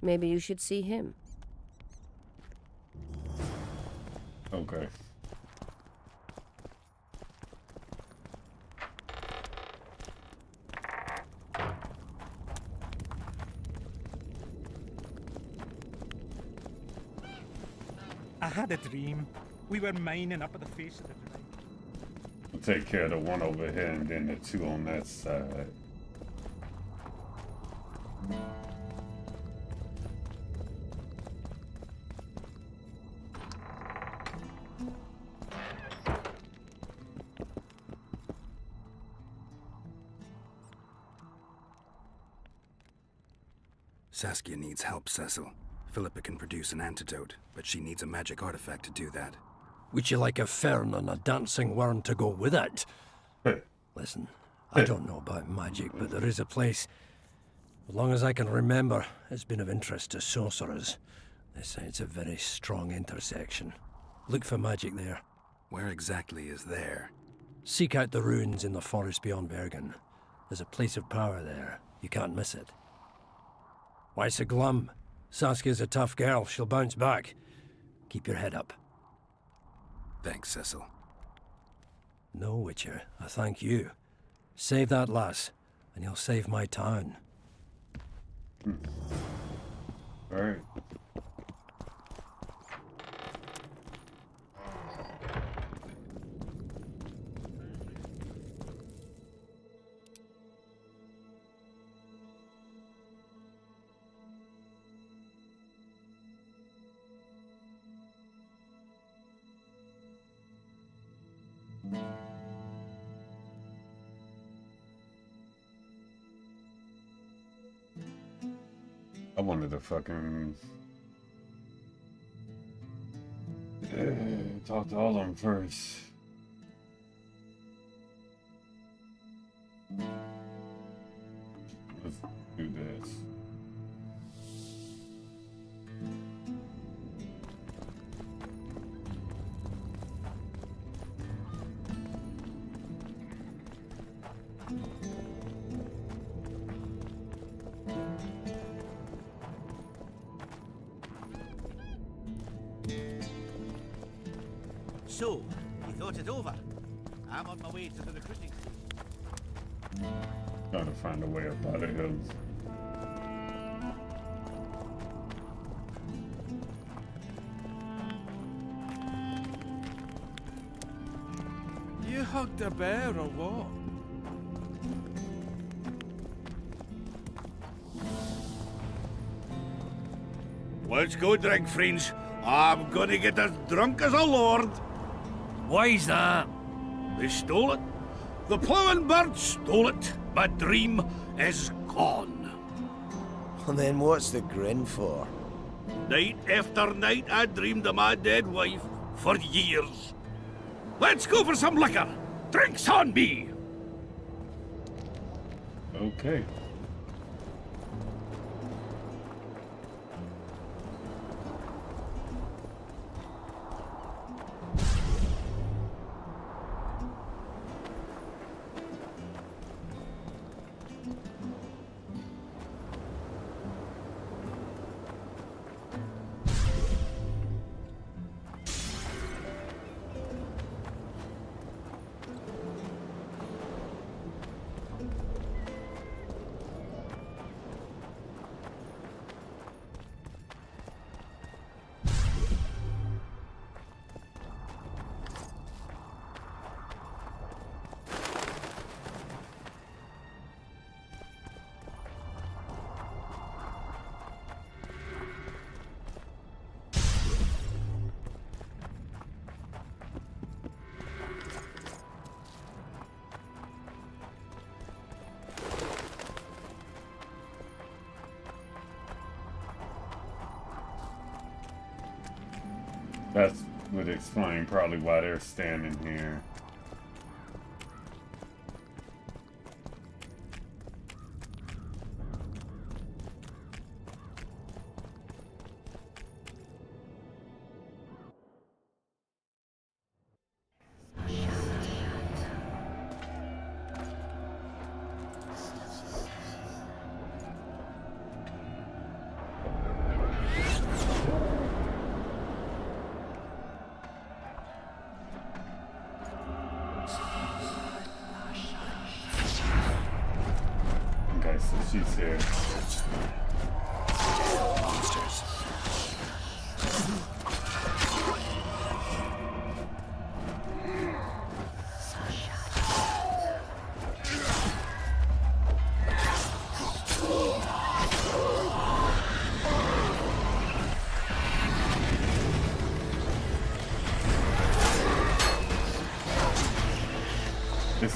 Maybe you should see him. Okay. I had a dream. We were mining up at the face of the valley. We'll take care of the one over here and then the two on that side. Saskia needs help, Cecil. Philippa can produce an antidote, but she needs a magic artifact to do that. Would you like a fern and a dancing worm to go with it? Listen, I don't know about magic, but there is a place, as long as I can remember, it's been of interest to sorcerers. They say it's a very strong intersection. Look for magic there. Where exactly is there? Seek out the ruins in the forest beyond Vergen. There's a place of power there. You can't miss it. Why so glum? Saskia's a tough girl. She'll bounce back. Keep your head up. Thanks, Cecil. No, Witcher. I thank you. Save that lass, and you'll save my town. All right. wanted to fucking talk to all of them first. Let's do this. So, you thought it over? I'm on my way to the recruiting. Trying to find a way up out of hills. You hugged a bear or what? Let's go drink, friends. I'm gonna get as drunk as a lord. Why's that? They stole it. The plowing bird stole it. My dream is gone. And then what's the grin for? Night after night, I dreamed of my dead wife for years. Let's go for some liquor. Drinks on me. Okay. That would explain probably why they're standing here. Okay, so she's here. Monsters. This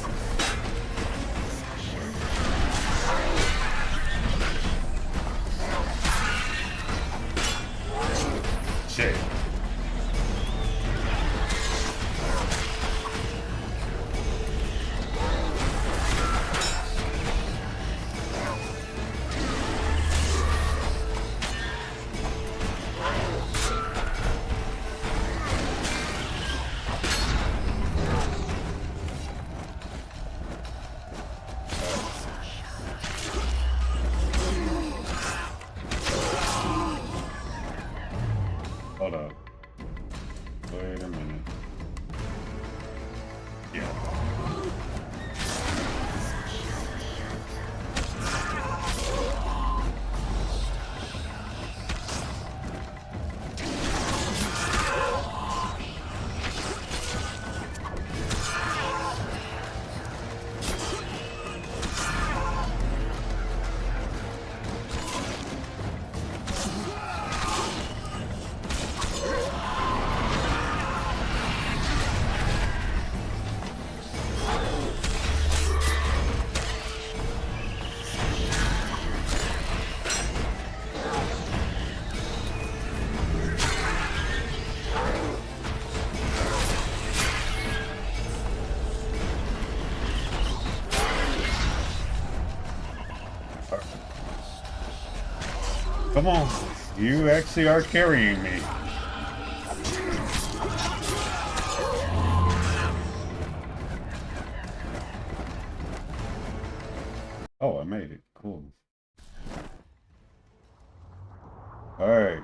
Come on. You actually are carrying me. Oh, I made it. Cool. Alright.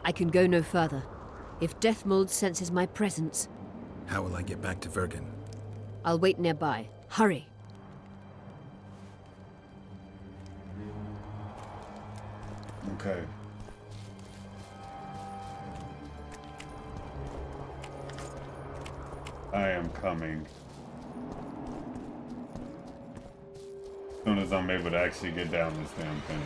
I can go no further. If Deathmold senses my presence... How will I get back to Vergen? I'll wait nearby. Hurry. Okay. I am coming. As soon as I'm able to actually get down this damn thing.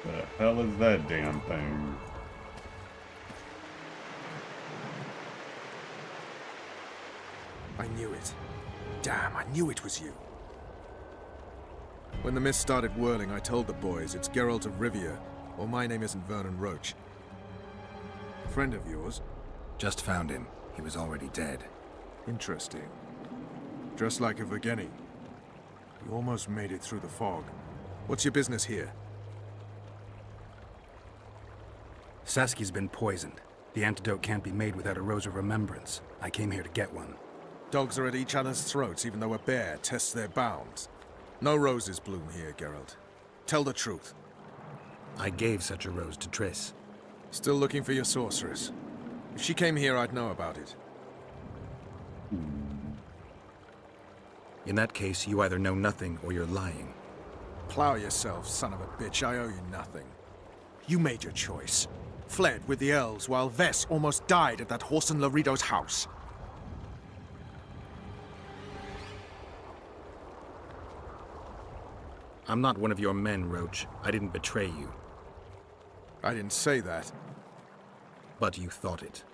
The hell is that damn thing? I knew it. Damn, I knew it was you. When the mist started whirling, I told the boys it's Geralt of Rivia, or my name isn't Vernon Roach. Friend of yours? Just found him. He was already dead. Interesting. Dressed like a Vergeni. You almost made it through the fog. What's your business here? Saskia's been poisoned. The antidote can't be made without a rose of remembrance. I came here to get one. Dogs are at each other's throats even though a bear tests their bounds. No roses bloom here, Geralt. Tell the truth. I gave such a rose to Triss. Still looking for your sorceress. If she came here, I'd know about it. In that case, you either know nothing or you're lying. Plow yourself, son of a bitch. I owe you nothing. You made your choice. Fled with the elves while Vess almost died at that Horson Laredo's house. I'm not one of your men, Roach. I didn't betray you. I didn't say that. But you thought it.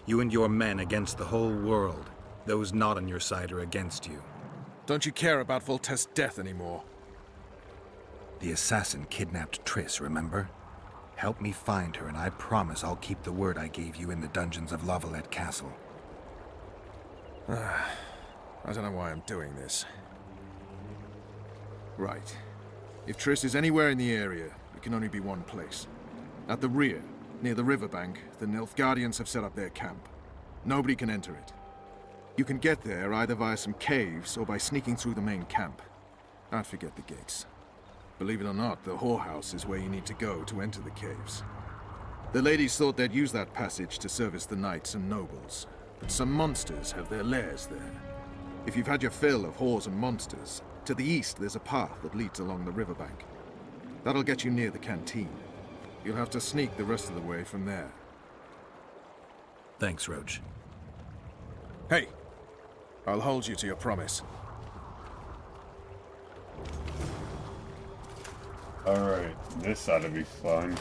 You and your men against the whole world. Those not on your side are against you. Don't you care about Voltest's death anymore? The assassin kidnapped Triss, remember? Help me find her, and I promise I'll keep the word I gave you in the dungeons of Lavalette Castle. I don't know why I'm doing this. Right. If Triss is anywhere in the area, it can only be one place. At the rear, near the riverbank, the Nilfgaardians have set up their camp. Nobody can enter it. You can get there either via some caves or by sneaking through the main camp. I'd forget the gates. Believe it or not, the whorehouse is where you need to go to enter the caves. The ladies thought they'd use that passage to service the knights and nobles, but some monsters have their lairs there. If you've had your fill of whores and monsters, to the east there's a path that leads along the riverbank. That'll get you near the canteen. You'll have to sneak the rest of the way from there. Thanks, Roach. Hey! I'll hold you to your promise. Alright, this ought to be fun.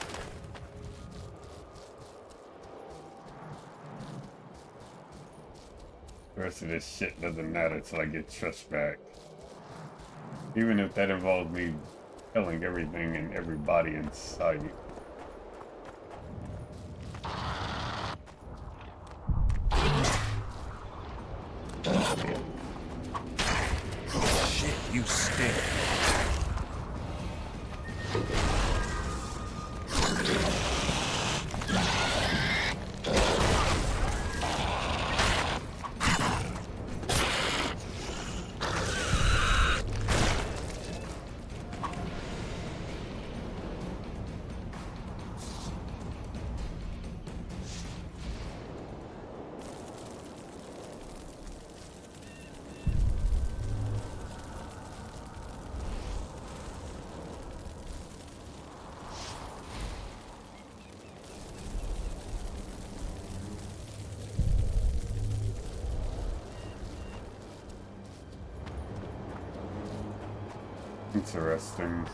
The rest of this shit doesn't matter till I get trust back. Even if that involves me killing everything and everybody in sight. Shit, you stink. Interesting.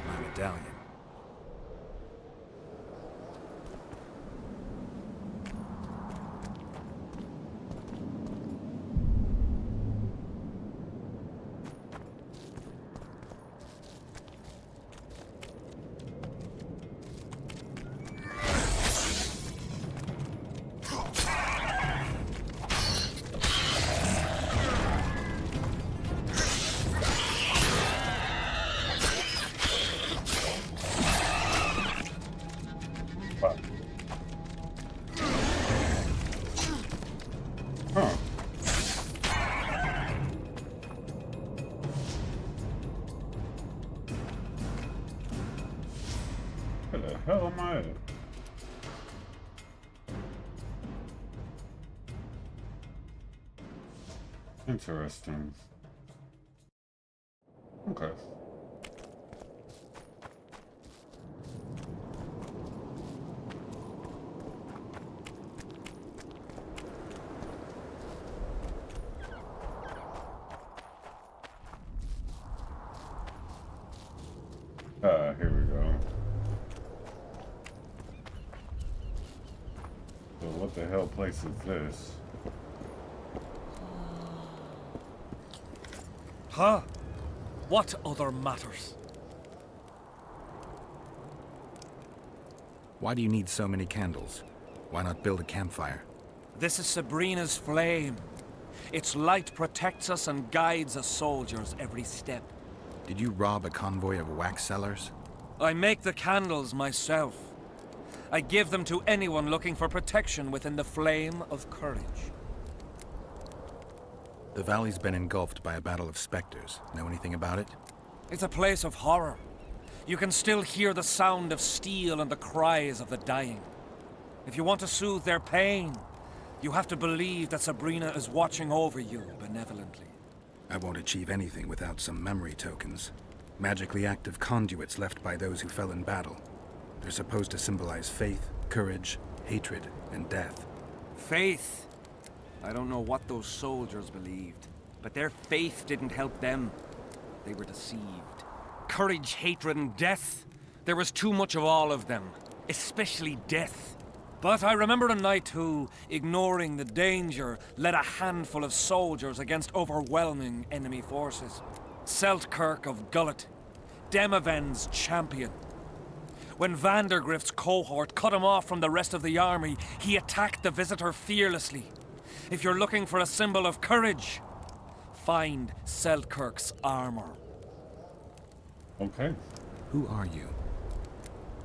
My medallion. Where the hell am I at? Interesting. Okay. Here we go. So what the hell place is this? Huh? What other matters? Why do you need so many candles? Why not build a campfire? This is Sabrina's flame. Its light protects us and guides us soldiers every step. Did you rob a convoy of wax sellers? I make the candles myself. I give them to anyone looking for protection within the flame of courage. The valley's been engulfed by a battle of specters. Know anything about it? It's a place of horror. You can still hear the sound of steel and the cries of the dying. If you want to soothe their pain, you have to believe that Sabrina is watching over you benevolently. I won't achieve anything without some memory tokens. Magically active conduits left by those who fell in battle. They're supposed to symbolize faith, courage, hatred, and death. Faith? I don't know what those soldiers believed, but their faith didn't help them. They were deceived. Courage, hatred, and death? There was too much of all of them, especially death. But I remember a knight who, ignoring the danger, led a handful of soldiers against overwhelming enemy forces. Seltkirk of Gullet, Demaven's champion. When Vandergrift's cohort cut him off from the rest of the army, he attacked the visitor fearlessly. If you're looking for a symbol of courage, find Seltkirk's armor. Okay. Who are you?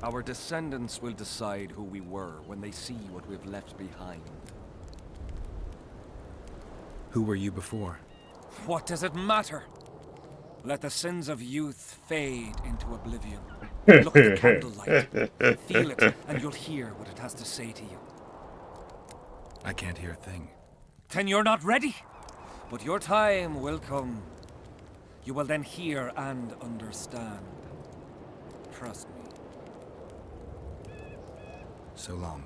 Our descendants will decide who we were when they see what we've left behind. Who were you before? What does it matter? Let the sins of youth fade into oblivion. Look at the candlelight. Feel it, and you'll hear what it has to say to you. I can't hear a thing. Then you're not ready. But your time will come. You will then hear and understand. Trust me. So long.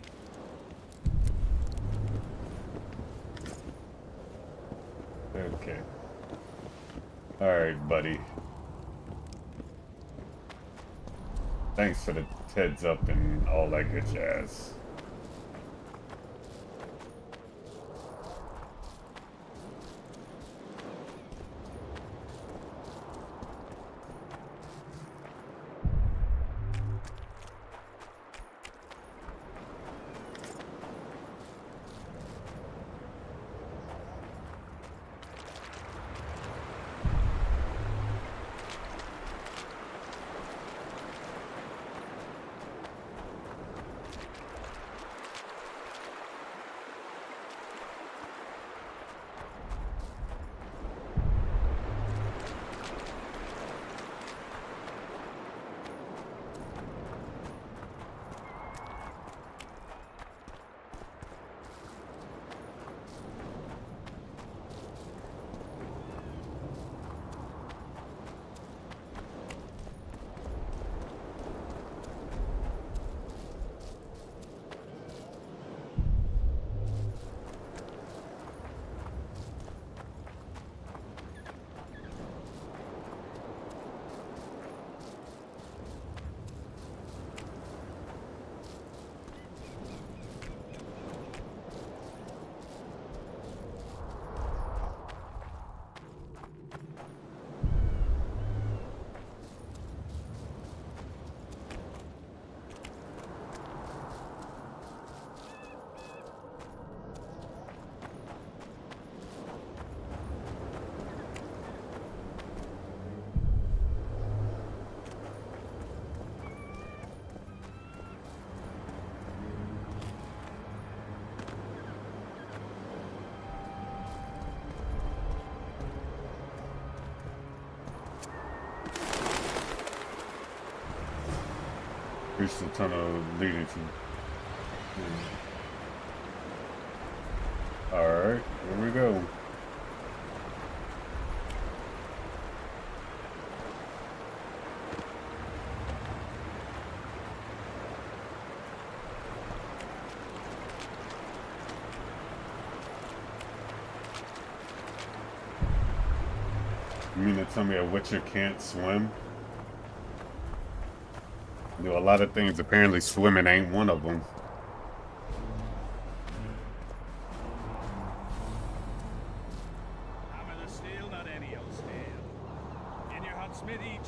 Okay. Alright, buddy. Thanks for the heads up and all that good jazz. reach the tunnel leading to. Alright, here we go. You mean to tell me a Witcher can't swim? Do a lot of things, apparently swimming ain't one of them.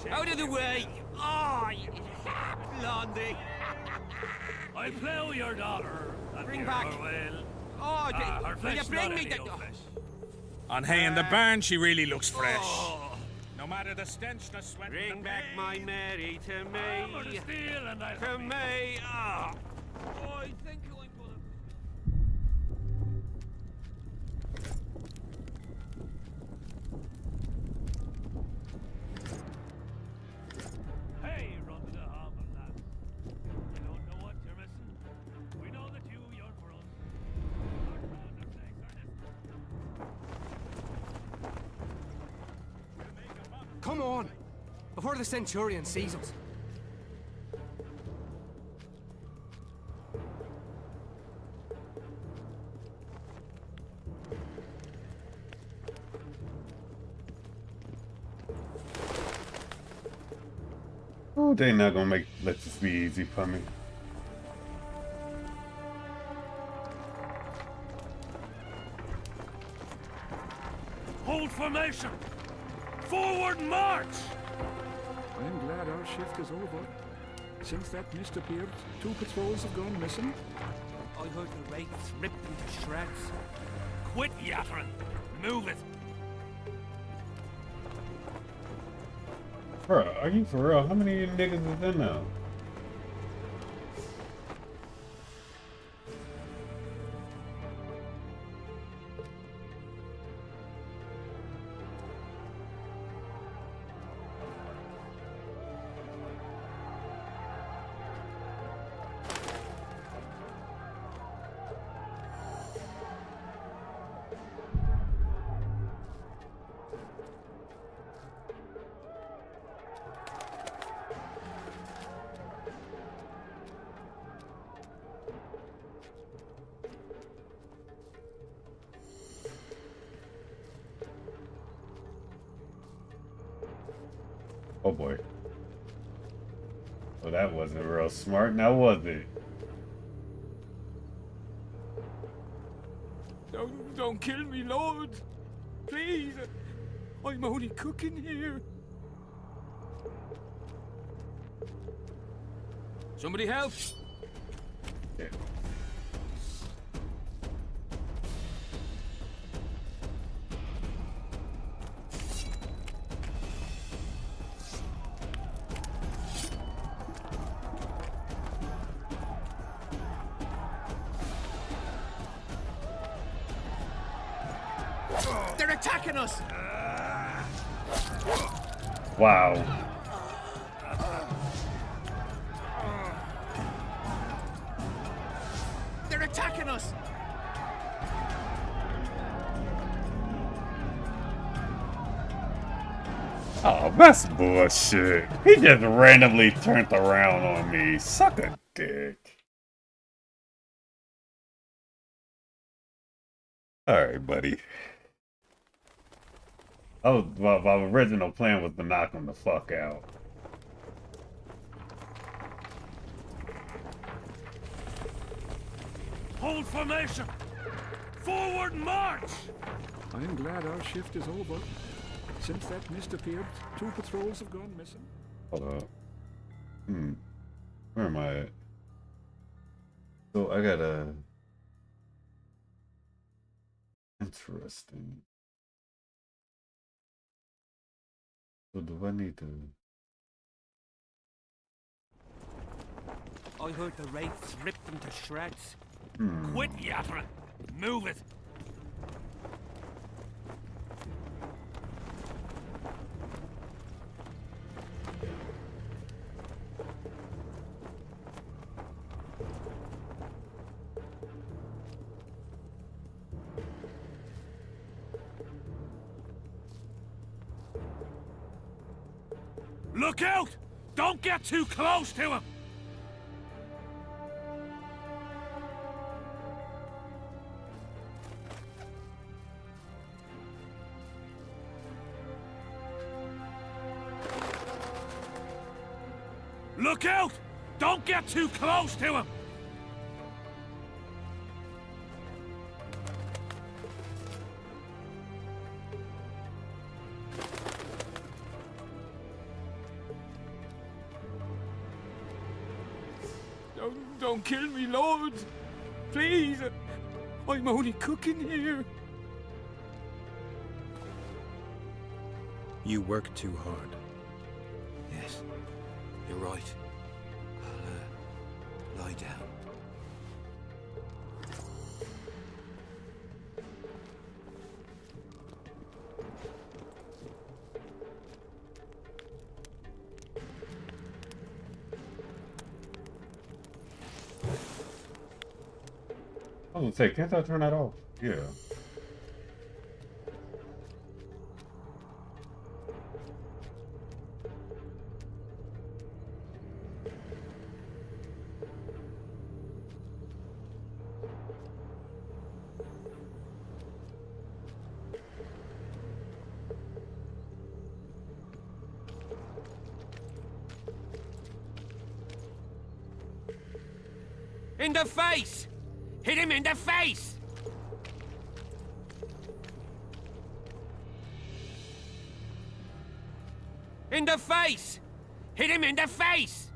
Out of the way! Oh, Blondie! I plough your daughter. Bring back. Oh, will you bring me the... On hay in the barn, she really looks fresh. No matter the stench, the sweat. Bring back my Mary to me. To me. Ah. Oh, I think I'm gonna... Hey, run to the harbour, lads. We don't know what you're missing. We know that you yearn for us. Come on! Before the Centurion sees us. Oh, they not gonna let this be easy for me. Hold formation! Forward march! I'm glad our shift is over. Since that mist appeared, 2 patrols have gone missing. I heard the wraiths ripped into shreds. Quit yattering! Move it! Bro, are you for real? How many of you niggas is in now? Oh boy. Well, that wasn't real smart, now was it? Don't kill me, Lord. Please. I'm only cooking here. Somebody help! Yeah. They're attacking us! Wow. They're attacking us! Oh, that's bullshit. He just randomly turned around on me. Suck a dick. Alright, buddy. Oh, well, my original plan was to knock him the fuck out. Hold formation! Forward march! I'm glad our shift is over. Since that mist appeared, 2 patrols have gone missing. Hold up. Where am I at? So I gotta... Interesting. So do I need to... I heard the wraiths ripped them to shreds. Quit yattering! Move it! Look out! Don't get too close to him! Look out! Don't get too close to him! Don't kill me, Lord! Please! I'm only cooking here. You work too hard. Yes, you're right. I'll lie down. I was gonna say, can't I turn that off? Yeah. In the face! Hit him in the face! In the face! Hit him in the face!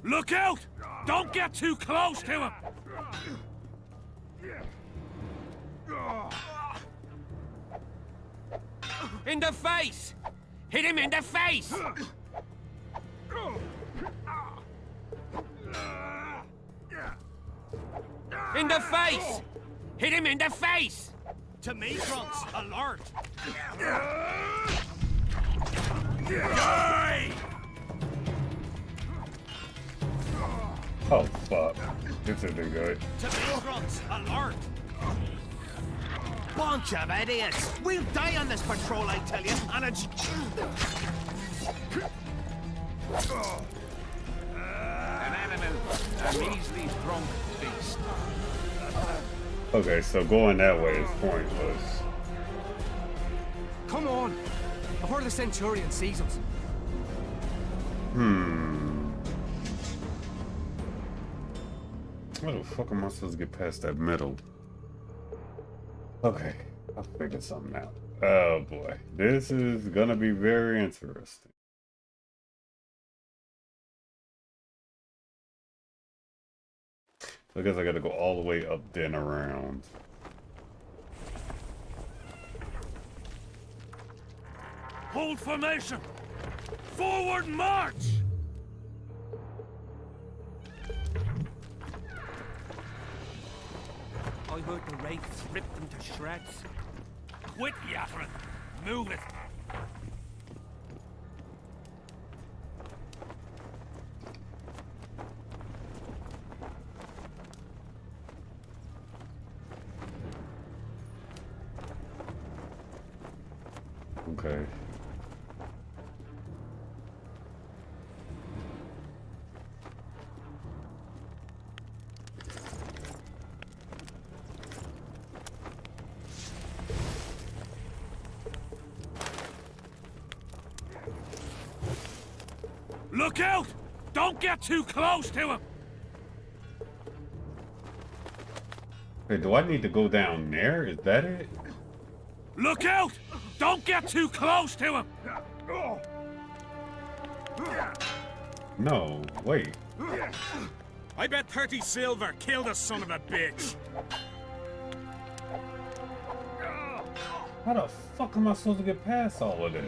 Look out! Don't get too close to him! In the face! Hit him in the face! In the face! Hit him in the face! To me, grunts, alert! Oh fuck. This isn't good. To me, grunts, alert! Bunch of idiots! We'll die on this patrol, I tell you, and it's... An animal, a measly drunk beast. Okay, so going that way is pointless. Come on! Before the Centurion sees us. How the fuck am I supposed to get past that middle? Okay, I'll figure something out. Oh boy, this is gonna be very interesting. I guess I gotta go all the way up then around. Hold formation! Forward march! I heard the wraiths ripped them to shreds. Quit yappering! Move it! Okay. Look out! Don't get too close to him! Hey, do I need to go down there? Is that it? Look out! Don't get too close to him! No, wait. I bet 30 silver killed the son of a bitch. How the fuck am I supposed to get past all of this?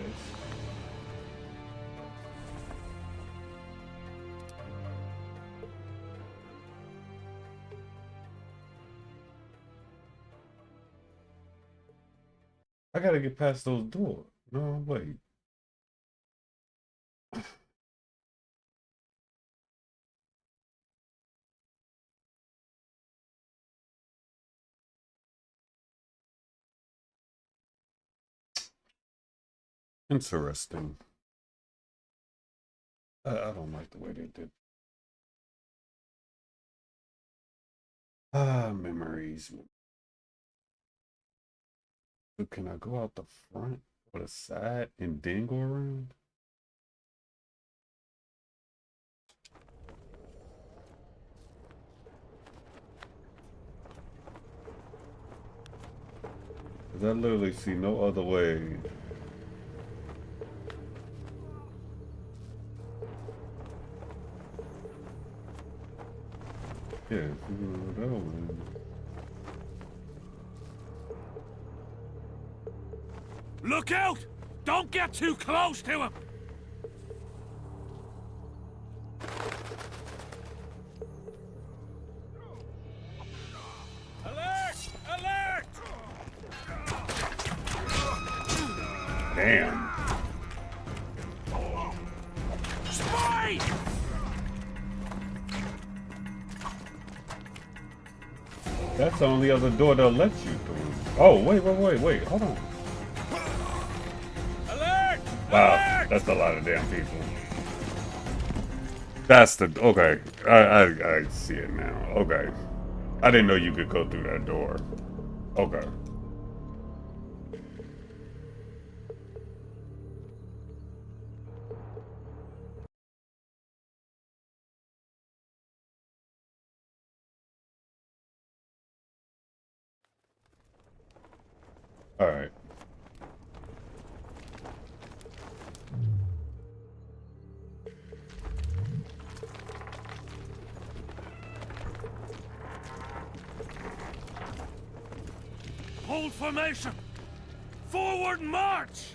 I gotta get past those doors. No, wait. Interesting. I don't like the way they did. Memories. So can I go out the front or the side and then go around? Because I literally see no other way. Yeah, that one. Look out! Don't get too close to him! Alert! Alert! Damn. Spy! That's the only other door they'll let you through. Oh, wait, hold on. Alert! Wow, that's a lot of damn people. That's the, okay, I see it now, okay. I didn't know you could go through that door. Okay. All right. Hold formation! Forward march!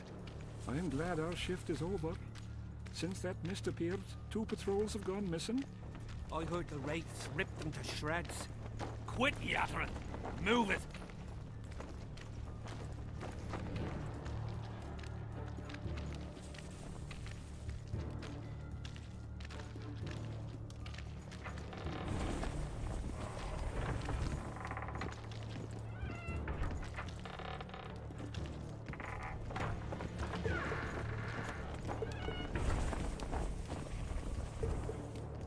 I am glad our shift is over. Since that mist appeared, 2 patrols have gone missing. I heard the wraiths ripped them to shreds. Quit yattering! Move it!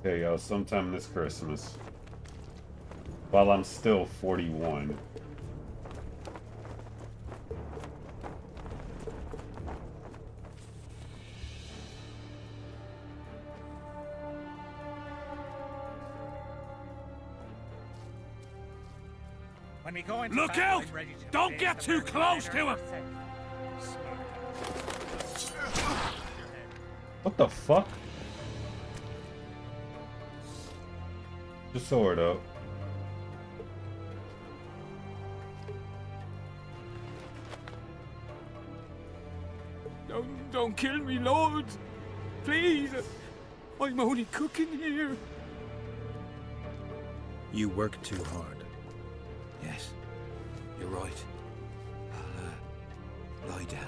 Hey, yo, sometime this Christmas, while I'm still 41. When we go into Look battle, out! I'm ready to Don't face get the too Vergen close to him! What the fuck? The sword up. Don't kill me, Lord. Please. I'm only cooking here. You work too hard. Yes, you're right. I'll lie down.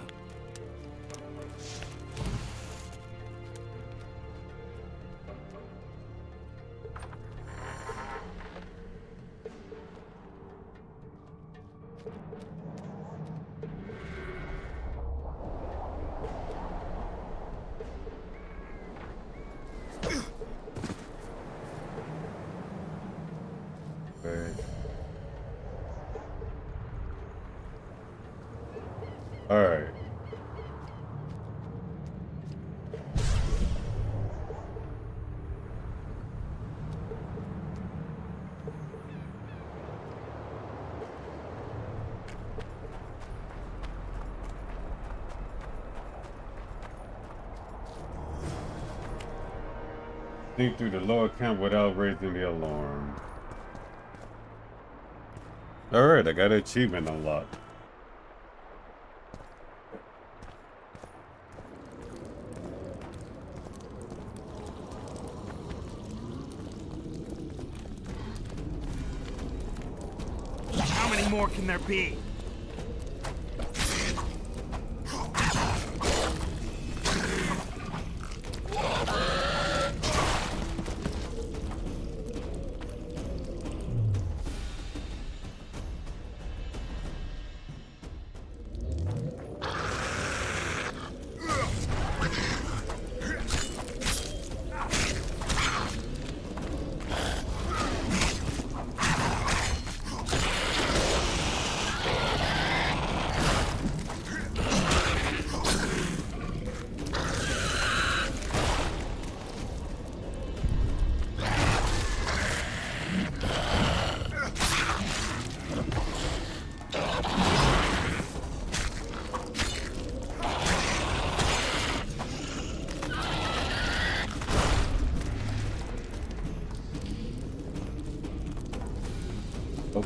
Alright. Sneak through the lower camp without raising the alarm. Alright, I got an achievement unlocked. How many more can there be?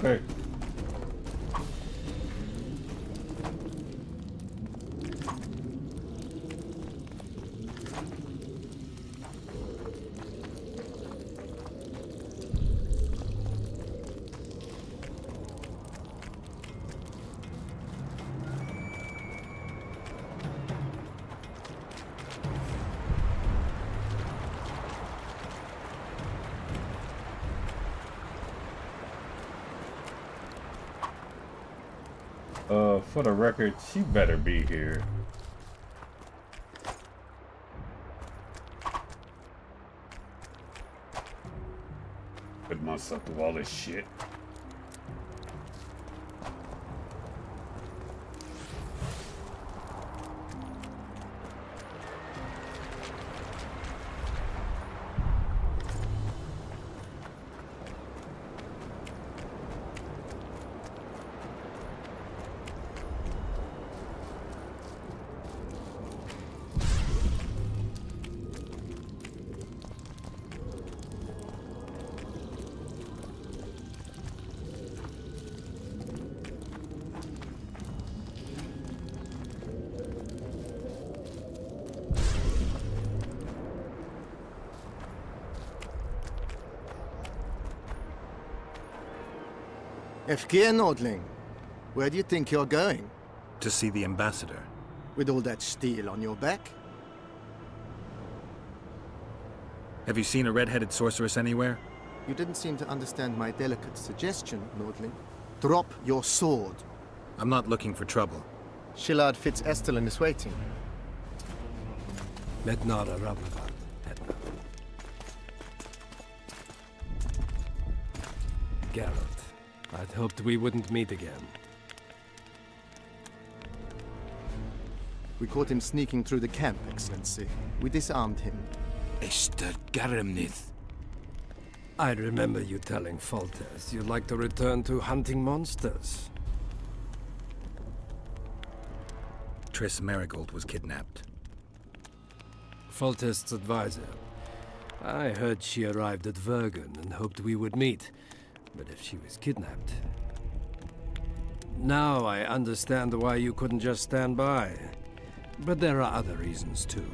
Okay. For the record, she better be here. Put myself through all this shit. Efkir, Nordling. Where do you think you're going? To see the ambassador. With all that steel on your back? Have you seen a red-headed sorceress anywhere? You didn't seem to understand my delicate suggestion, Nordling. Drop your sword. I'm not looking for trouble. Shillard Fitz-Estelin is waiting. Mednara Rabnava. Geralt. I'd hoped we wouldn't meet again. We caught him sneaking through the camp, Excellency. We disarmed him. Esther Garamnith. I remember you telling Foltest you'd like to return to hunting monsters. Triss Merigold was kidnapped. Foltest's advisor. I heard she arrived at Vergen and hoped we would meet. But if she was kidnapped... Now I understand why you couldn't just stand by. But there are other reasons too.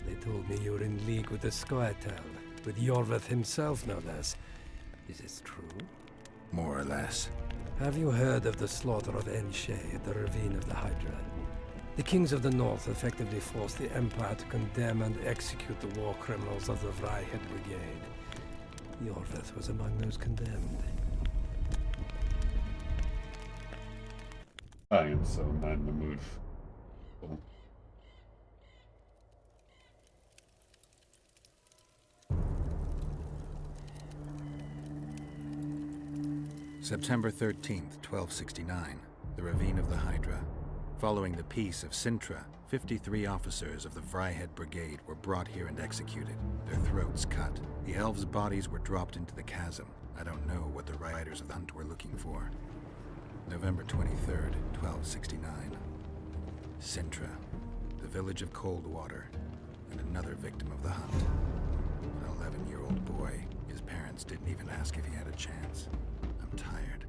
They told me you were in league with the Scoia'tael, with Iorveth himself no less. Is this true? More or less. Have you heard of the slaughter of Enshe at the Ravine of the Hydra? The kings of the North effectively forced the Empire to condemn and execute the war criminals of the Vryhed Brigade. Iorveth was among those condemned. I am so not in the mood. Oh. September 13th, 1269. The Ravine of the Hydra. Following the Peace of Sintra, 53 officers of the Vryhed Brigade were brought here and executed, their throats cut. The elves' bodies were dropped into the chasm. I don't know what the riders of the hunt were looking for. November 23rd, 1269. Sintra, the village of Coldwater, and another victim of the hunt. An 11-year-old boy. His parents didn't even ask if he had a chance. I'm tired.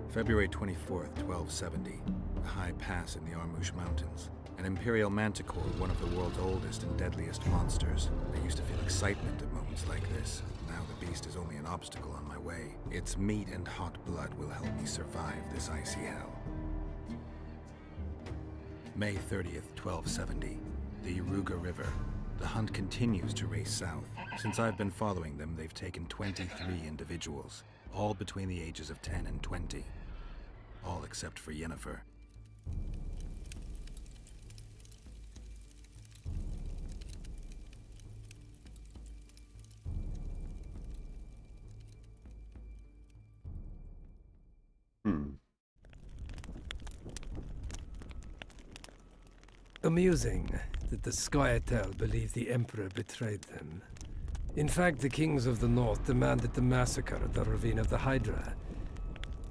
February 24th, 1270. A high pass in the Armouche Mountains. An imperial manticore, one of the world's oldest and deadliest monsters. I used to feel excitement at moments like this. Now the beast is only an obstacle on my way. Its meat and hot blood will help me survive this icy hell. May 30th, 1270. The Iruga River. The hunt continues to race south. Since I've been following them, they've taken 23 individuals, all between the ages of 10 and 20. All except for Yennefer. Amusing that the Scoia'tael believe the Emperor betrayed them. In fact, the kings of the North demanded the massacre at the Ravine of the Hydra.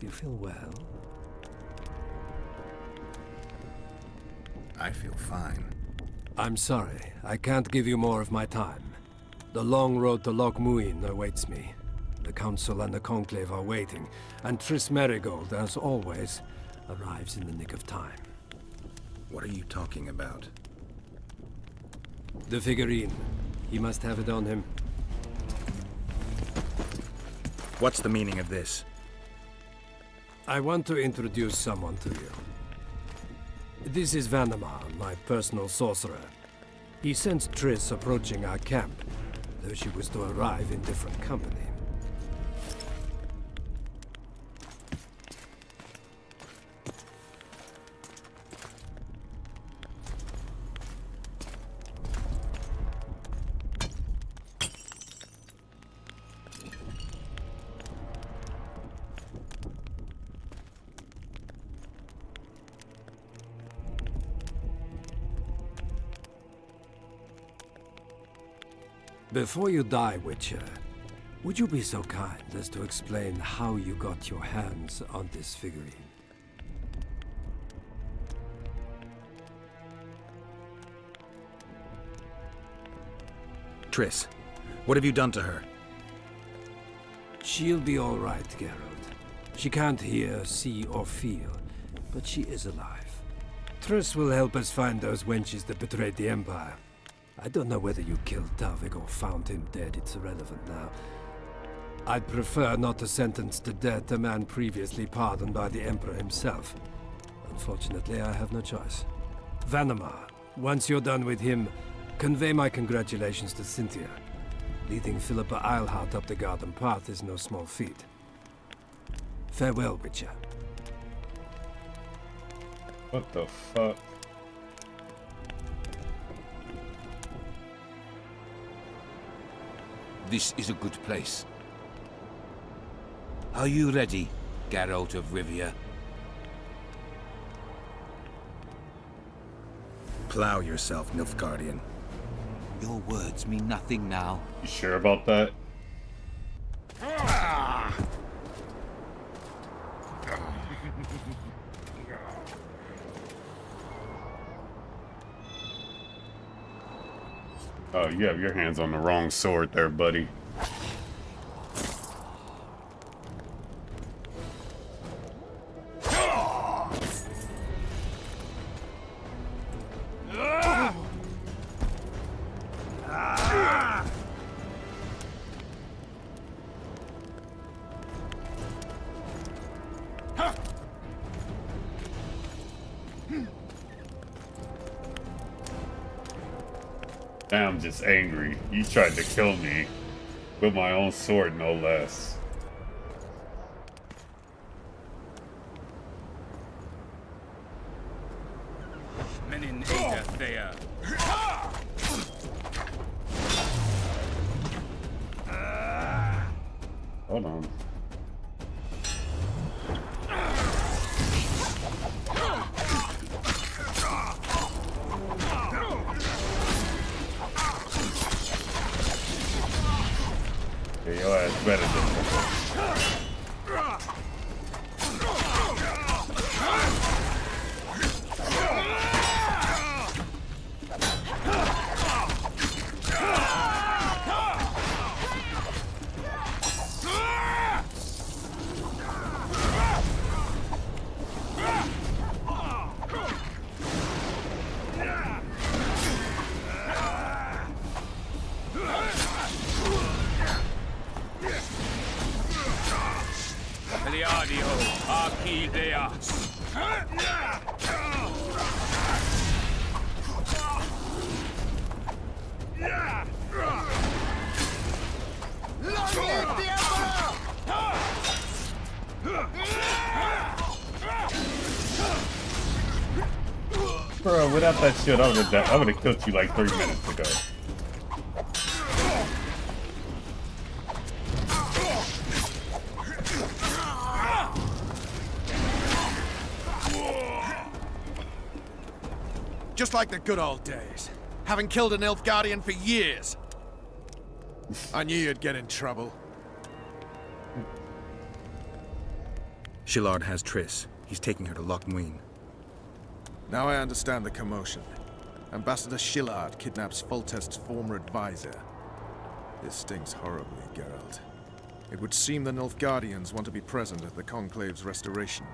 You feel well? I feel fine. I'm sorry. I can't give you more of my time. The long road to Loch Muin awaits me. The Council and the Conclave are waiting, and Triss Merigold, as always, arrives in the nick of time. What are you talking about? The figurine. He must have it on him. What's the meaning of this? I want to introduce someone to you. This is Vanamar, my personal sorcerer. He sensed Triss approaching our camp, though she was to arrive in different company. Before you die, Witcher, would you be so kind as to explain how you got your hands on this figurine? Triss, what have you done to her? She'll be all right, Geralt. She can't hear, see, or feel, but she is alive. Triss will help us find those wenches that betrayed the Empire. I don't know whether you killed Talvik or found him dead. It's irrelevant now. I'd prefer not to sentence to death a man previously pardoned by the Emperor himself. Unfortunately, I have no choice. Vanamar, once you're done with him, convey my congratulations to Cynthia. Leading Philippa Eilhart up the garden path is no small feat. Farewell, Witcher. What the fuck? This is a good place. Are you ready, Geralt of Rivia? Plow yourself, Nilfgaardian. Your words mean nothing now. You sure about that? Oh, you have your hands on the wrong sword there, buddy. I'm just angry. You tried to kill me with my own sword, no less. Menin Ada there. Hold on. Yeah, your ass better than Bro, without that shit, I would have killed you like 3 minutes ago. Just like the good old days. Having killed an Nilfgaardian for years. I knew you'd get in trouble. Shillard has Triss. He's taking her to Loch Muin. Now I understand the commotion. Ambassador Shillard kidnaps Foltest's former advisor. This stings horribly, Geralt. It would seem the Nilfgaardians want to be present at the Conclave's restoration.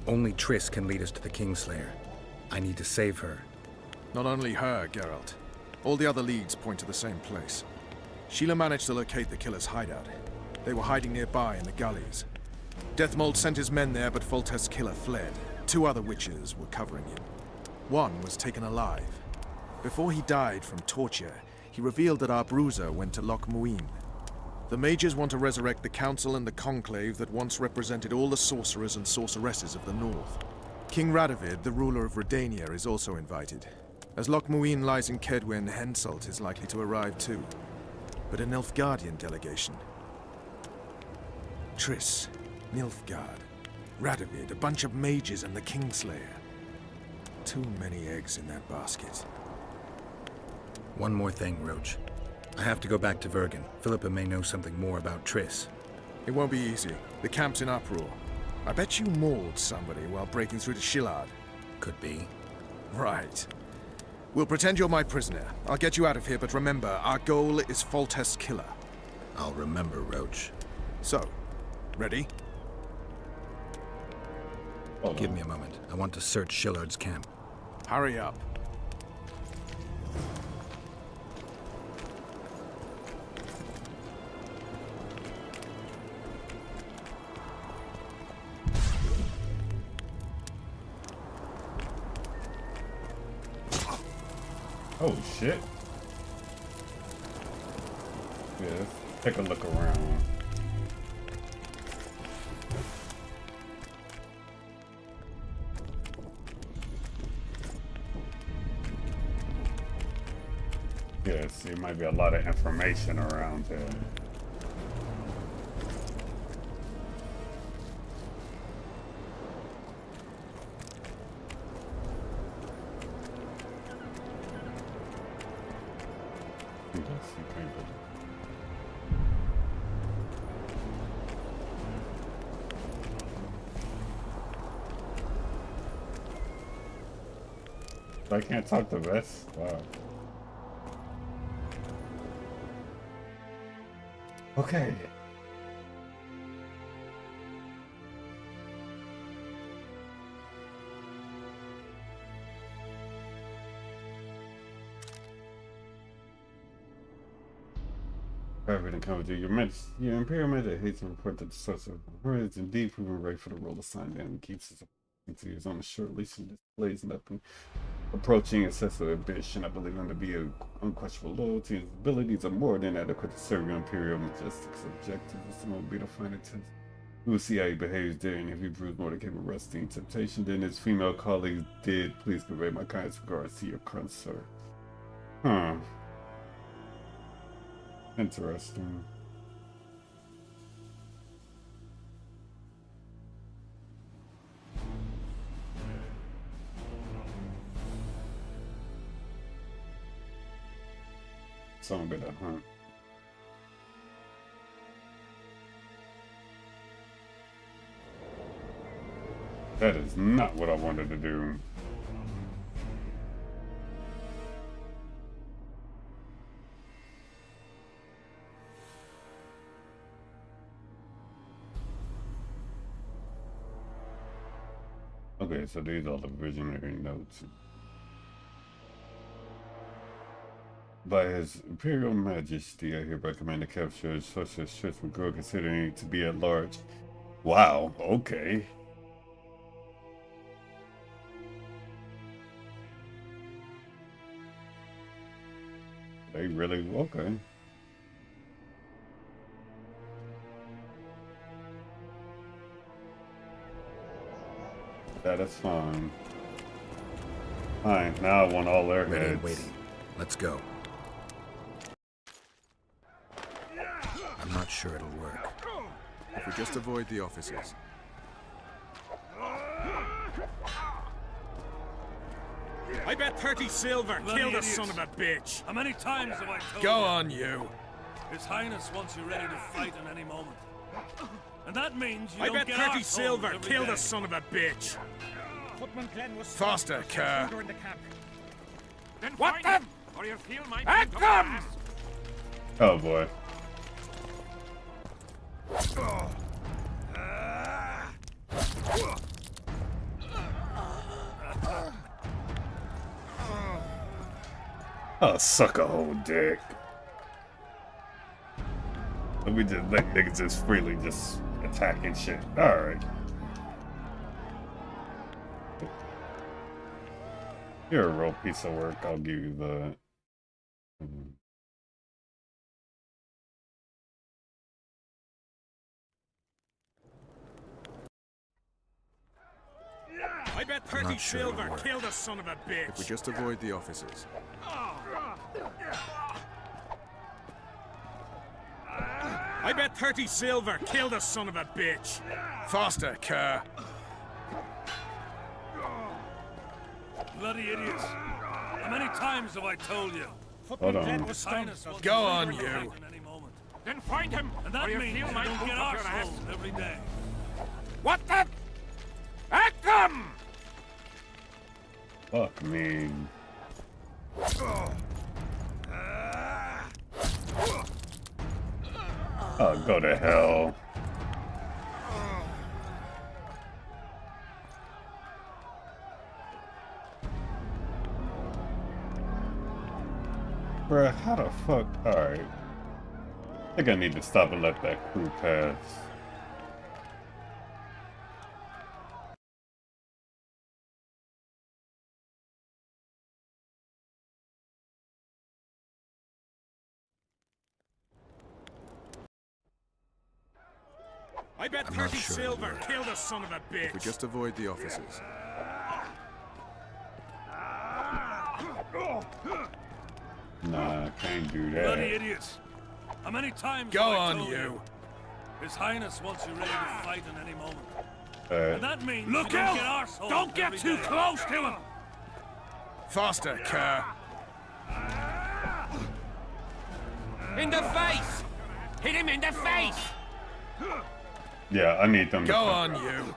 Only Triss can lead us to the Kingslayer. I need to save her. Not only her, Geralt. All the other leads point to the same place. Sheila managed to locate the killer's hideout. They were hiding nearby in the gullies. Deathmold sent his men there, but Foltest's killer fled. 2 other witches were covering him. One was taken alive. Before he died from torture, he revealed that our bruiser went to Loch Muin. The mages want to resurrect the council and the conclave that once represented all the sorcerers and sorceresses of the north. King Radovid, the ruler of Redania, is also invited. As Loch Muin lies in Kedwen, Henselt is likely to arrive too. But a Nilfgaardian delegation. Triss, Nilfgaard, Radovid, a bunch of mages, and the Kingslayer. Too many eggs in that basket. One more thing, Roach. I have to go back to Vergen. Philippa may know something more about Triss. It won't be easy. The camp's in uproar. I bet you mauled somebody while breaking through to Shillard. Could be. Right. We'll pretend you're my prisoner. I'll get you out of here, but remember, our goal is Foltest's killer. I'll remember, Roach. So, ready? Give me a moment. I want to search Shillard's camp. Hurry up. Oh shit. Yeah, let's take a look around. Yeah, see, there might be a lot of information around here. I can't talk to Vess? Wow. Okay. Everything comes to your Imperial Magic hates to report that the source of her is indeed proven right for the role assigned and keeps his years on a short leash and displays nothing approaching excessive ambition. I believe him to be an unquestionable loyalty, and his abilities are more than adequate to serve your Imperial Majestic's objectives. This will be the final test. We'll see how he behaves there, and if he proves more capable of resting temptation than his female colleagues did, please convey my kindest regards to your consort. Huh. Interesting. Some bit of hunt. That is not what I wanted to do. Okay, so these are the visionary notes. By His Imperial Majesty, I hereby command the capture of Sorceress Triss Merigold, considering it to be at large. Wow, okay. They really, okay. That is fine. Fine, now I want all their heads. Waiting. Let's go. I'm not sure it'll work. If we just avoid the officers. I bet 30 silver. Kill the son of a bitch. How many times have I told you? Go on, you. His Highness wants you ready to fight at any moment. And that means you I don't bet get 30 arseholes silver. every Kill day. the son of a bitch. Footman Glenn was Faster, Kerr. in the camp. Then What find the? him, or you'll feel my At bent come! ass. Oh boy. Oh, suck a whole dick. Let me just let niggas just freely just attacking shit. Alright. You're a real piece of work, I'll give you that. I bet 30 silver kill the son of a bitch. If we just avoid the officers. I bet 30 silver kill the son of a bitch. Faster, Kerr. Bloody idiots. How many times have I told you? Hold on. His Highness wants Go to on, leave you. at any moment. Then find him, And or that you'll means feel you my don't boot get up your ass. arseholes every day. What the? At come! Fuck me. Oh, go to hell. Bruh, how the fuck? Alright. I think I need to stop and let that crew pass. I bet I'm not 30 sure silver it'll work. kill the son of a bitch. If we just avoid the officers. Nah, can't do Bloody that. idiots. How many times Go have I on, told you. His Highness wants you ready to fight in any moment. Uh, And that means Look you don't out! get arseholes Don't get every too day. close to him! Faster, Kerr. In the face! Hit him in the face! yeah, I need them to Go fuck on, up. you.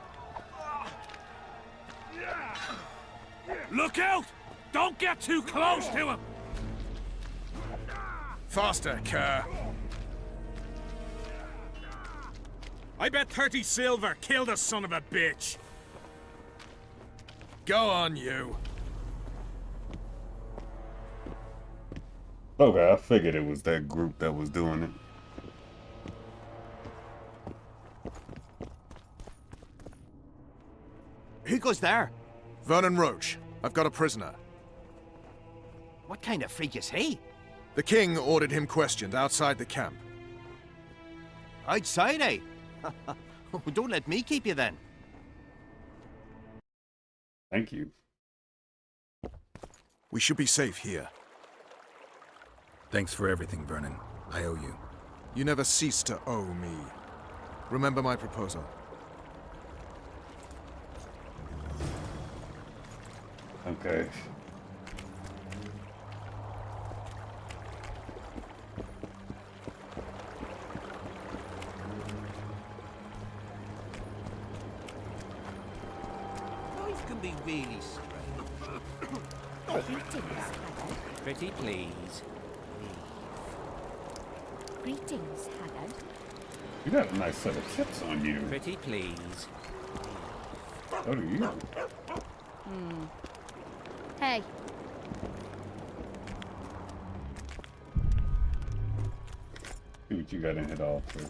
Look out! Don't get too close to him! Faster, Kerr. I bet 30 silver kill the son of a bitch. Go on, you. Okay, I figured it was that group that was doing it. Who goes there? Vernon Roche. I've got a prisoner. What kind of freak is he? The king ordered him questioned outside the camp. Outside, eh? Don't let me keep you then. Thank you. We should be safe here. Thanks for everything, Vernon. I owe you. You never cease to owe me. Remember my proposal. Okay. Life can be really strange. Pretty please. Greetings, Haggard. You got a nice set of tips on you. Pretty please. So do you. Hey, See what you got in it all for.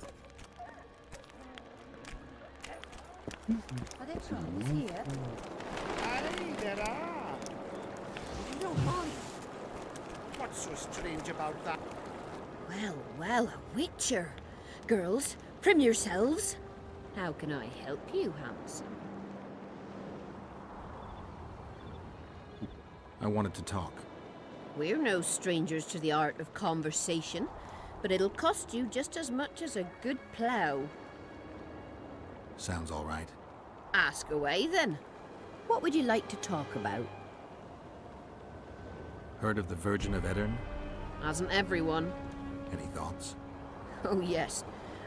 are there trolls here? Aye, there are. No mind. What's so strange about that? Well, well, a witcher. Girls, prim yourselves. How can I help you, handsome? I wanted to talk. We're no strangers to the art of conversation, but it'll cost you just as much as a good plough. Sounds all right. Ask away, then. What would you like to talk about? Heard of the Virgin of Eddern? Hasn't everyone? Any thoughts? Oh, yes.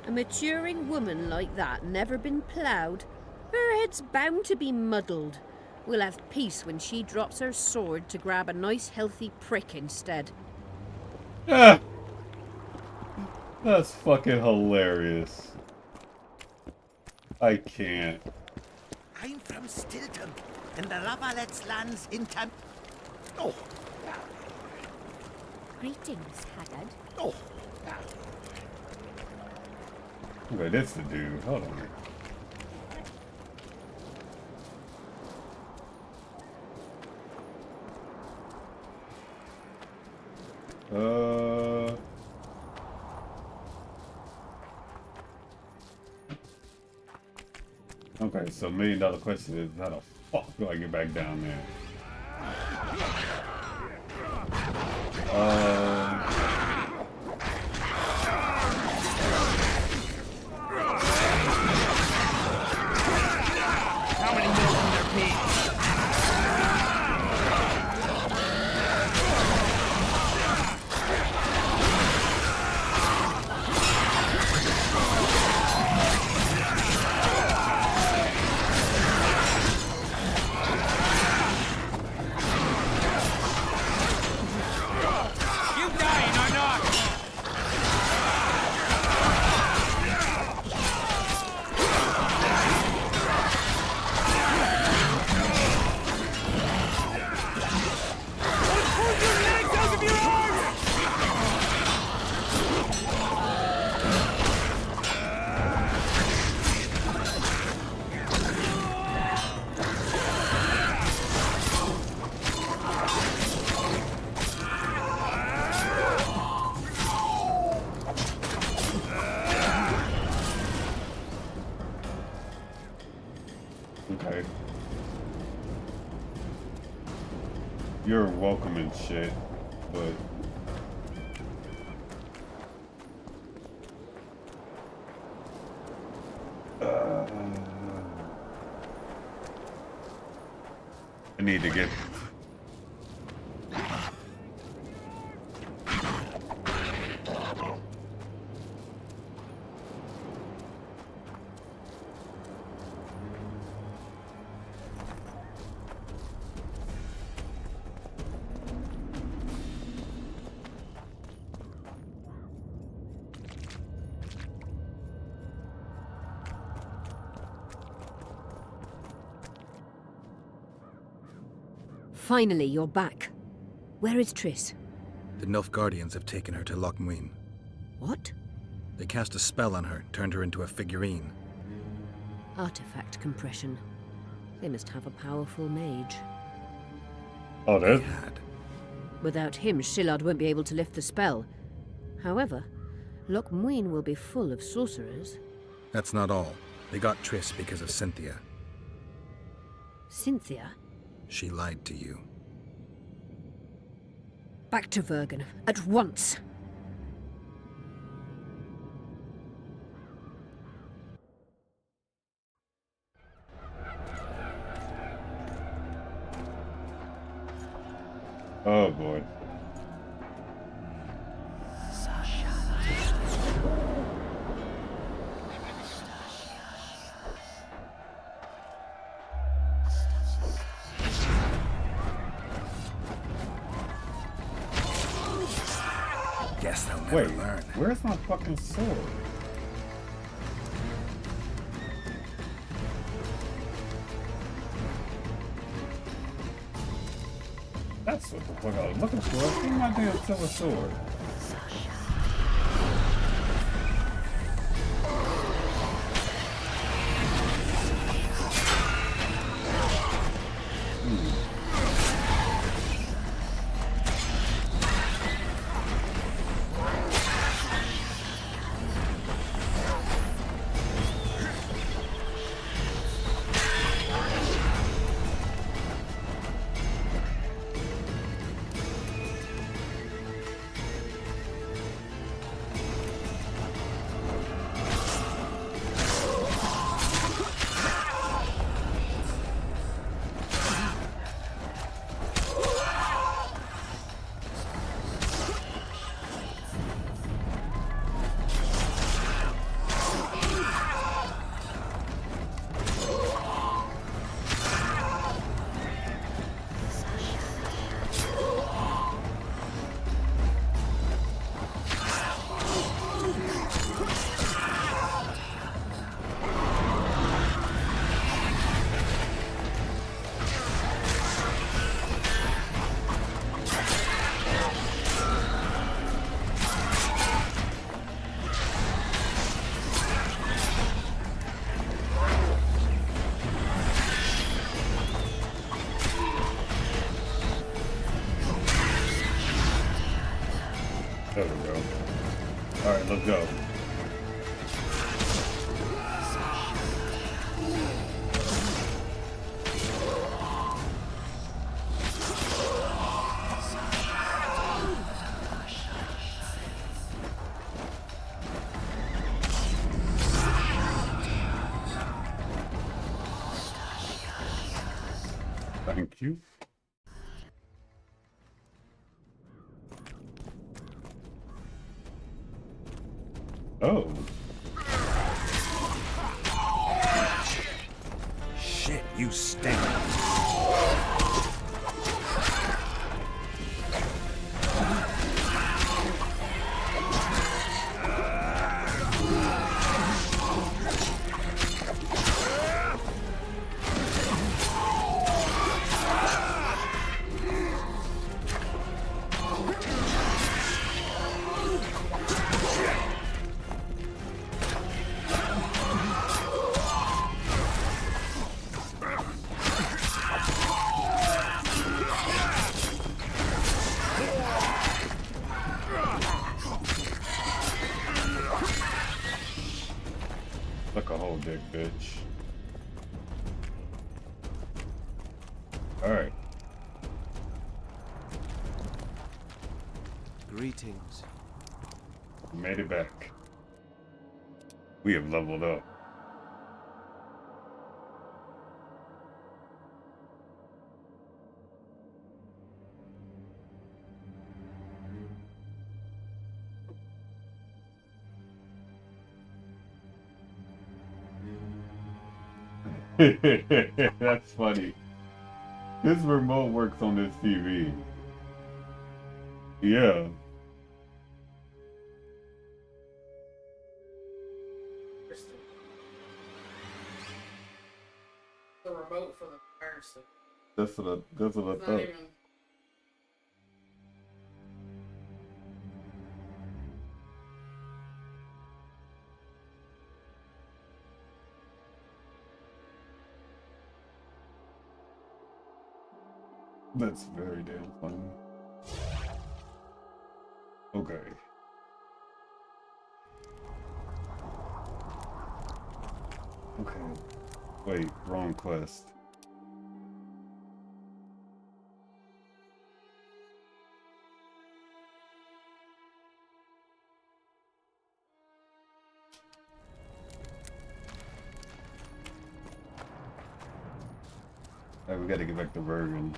A maturing woman like that never been ploughed. Her head's bound to be muddled. We'll have peace when she drops her sword to grab a nice healthy prick instead. Ah! That's fucking hilarious. I can't. I'm from Stilton, and the Lavalettes lands in Tam... Oh! Greetings, Haggard. Oh! Wait, that's the dude. Hold on. Okay, so $1 million question is how the fuck do I get back down there? How many milk in their pigs? Okay. You're welcome and shit, but... I need to get... Finally, you're back. Where is Triss? The Nilfgaardians have taken her to Loch Muin. What? They cast a spell on her, turned her into a figurine. Artifact compression. They must have a powerful mage. Oh, that's... Without him, Shillard won't be able to lift the spell. However, Loch Muin will be full of sorcerers. That's not all. They got Triss because of Cynthia. Cynthia? She lied to you. Back to Vergen, at once! Oh boy. Guess they'll never Wait, learn. Where's my fucking sword? That's what the fuck I was looking for. Where's my damn silver sword? let's go. Thank you. Oh. Shit, you stink. Suck a whole dick, bitch. Alright. Greetings. We made it back. We have leveled up. That's funny. This remote works on this TV. Yeah. The remote for the fire stick. That's what I It's thought. not even. That's very damn funny. Okay. Okay. Wait, wrong quest. Alright, we gotta get back to Vergen.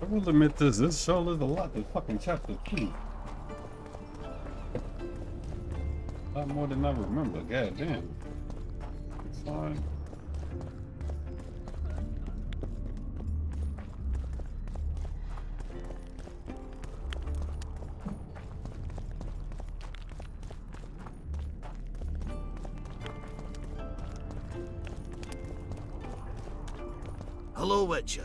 I will admit this show is a lot to fucking chapter 2. A lot more than I remember, god damn. It's fine. Hello, Witcher.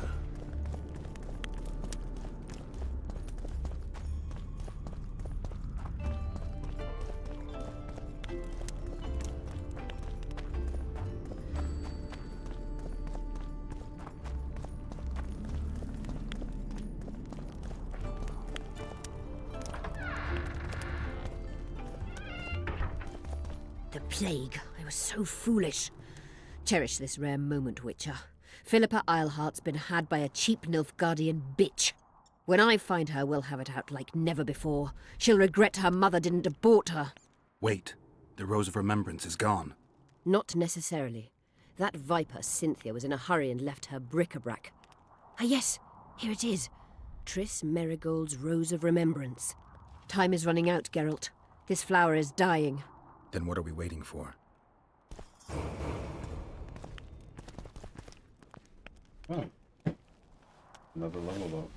The plague. I was so foolish. Cherish this rare moment, Witcher. Philippa Eilhart's been had by a cheap Nilfgaardian bitch. When I find her, we'll have it out like never before. She'll regret her mother didn't abort her. Wait. The Rose of Remembrance is gone. Not necessarily. That viper, Cynthia, was in a hurry and left her bric-a-brac. Ah yes, here it is. Triss Merigold's Rose of Remembrance. Time is running out, Geralt. This flower is dying. Then what are we waiting for? Oh. Another level up.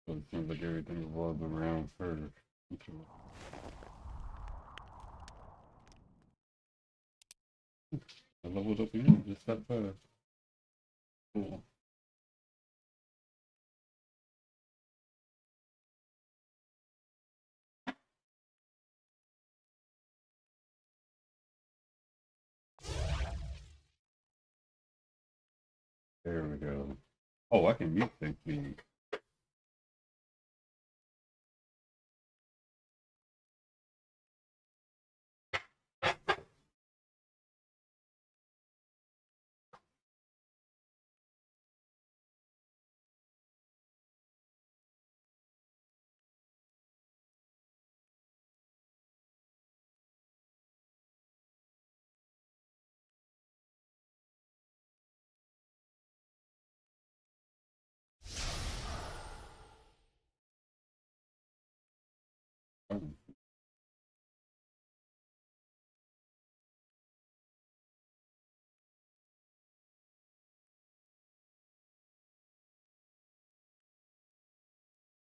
So it seems like everything revolves around her. I leveled up again, just that fast. Cool. There we go. Oh, I can mute things.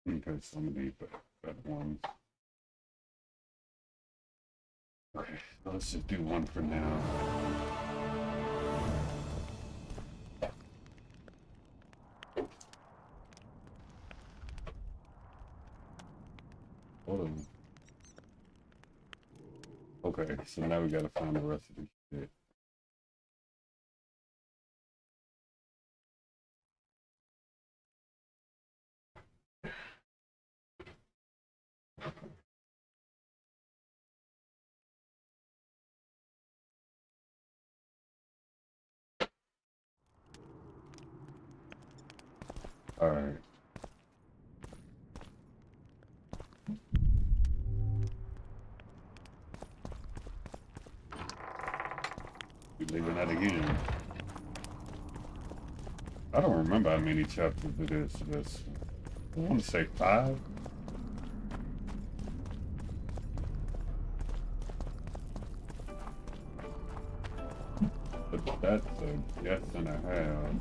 Okay, some of these better ones. Okay, so let's just do one for now. Hold on. Okay, so now we gotta find the rest of this shit. All right. We're leaving that again. I don't remember how many chapters it is. This, I want to say 5. But that's a guess and a half.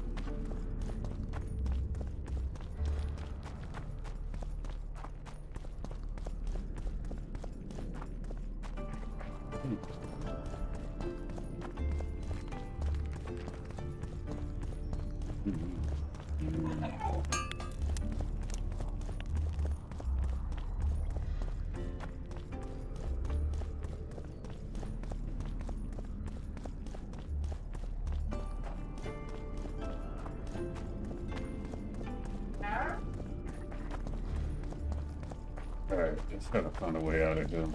Alright, just gotta find a way out of here.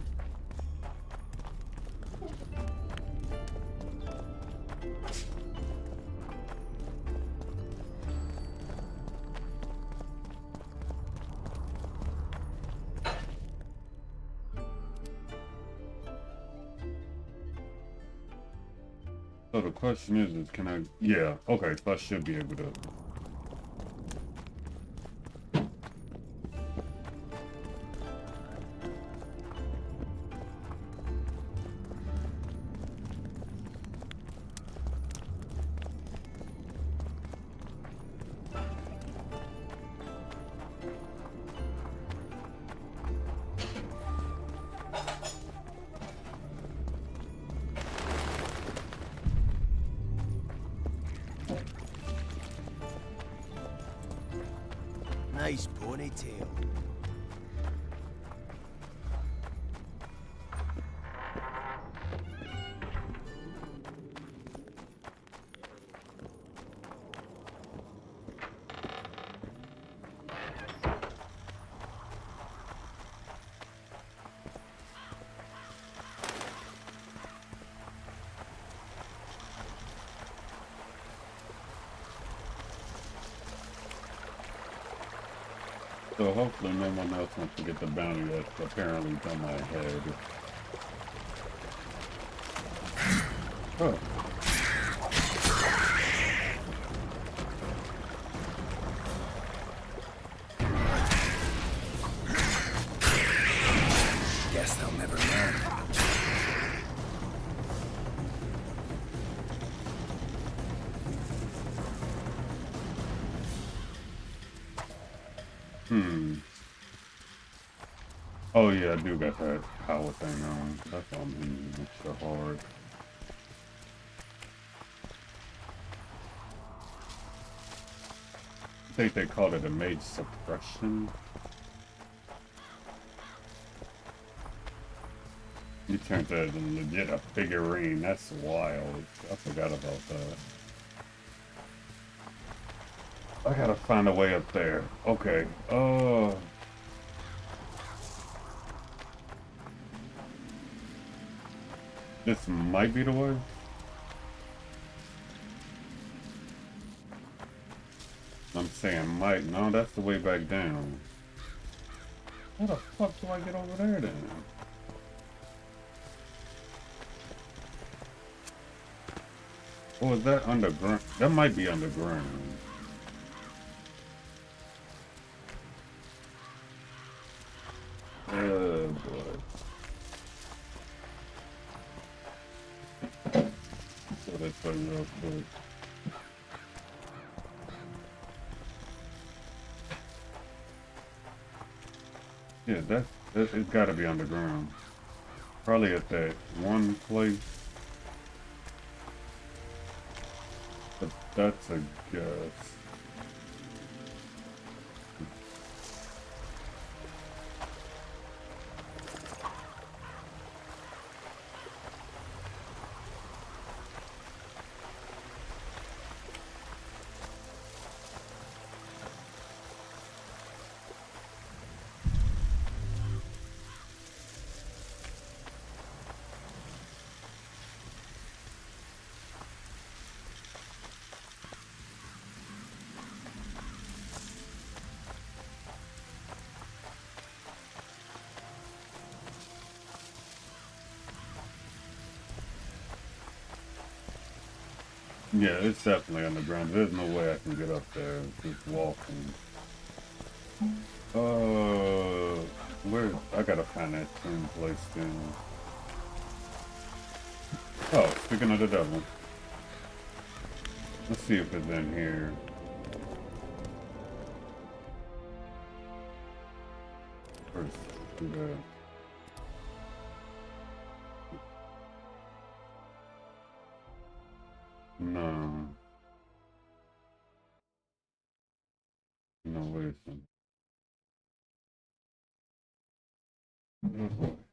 So the question is can I, yeah, okay, so I should be able to. Nice ponytail. So hopefully no one else wants to get the bounty that's apparently on my head. Oh. Guess they'll never learn. Oh yeah, I do got that power thing on. That's why I'm using it so hard. I think they called it a mage suppression. You turned that legit a figurine. That's wild. I forgot about that. I gotta find a way up there. Okay. This might be the way. I'm saying might. No, that's the way back down. How the fuck do I get over there then? Oh, is that underground? That might be underground. Oh boy. So that's way real quick. Yeah, it's gotta be underground. Probably at that one place. But that's a guess. Yeah, it's definitely underground. There's no way I can get up there just walking. Where? I gotta find that same place then. Oh, speaking of the devil. Let's see if it's in here. First, do that. No. No, wait a second.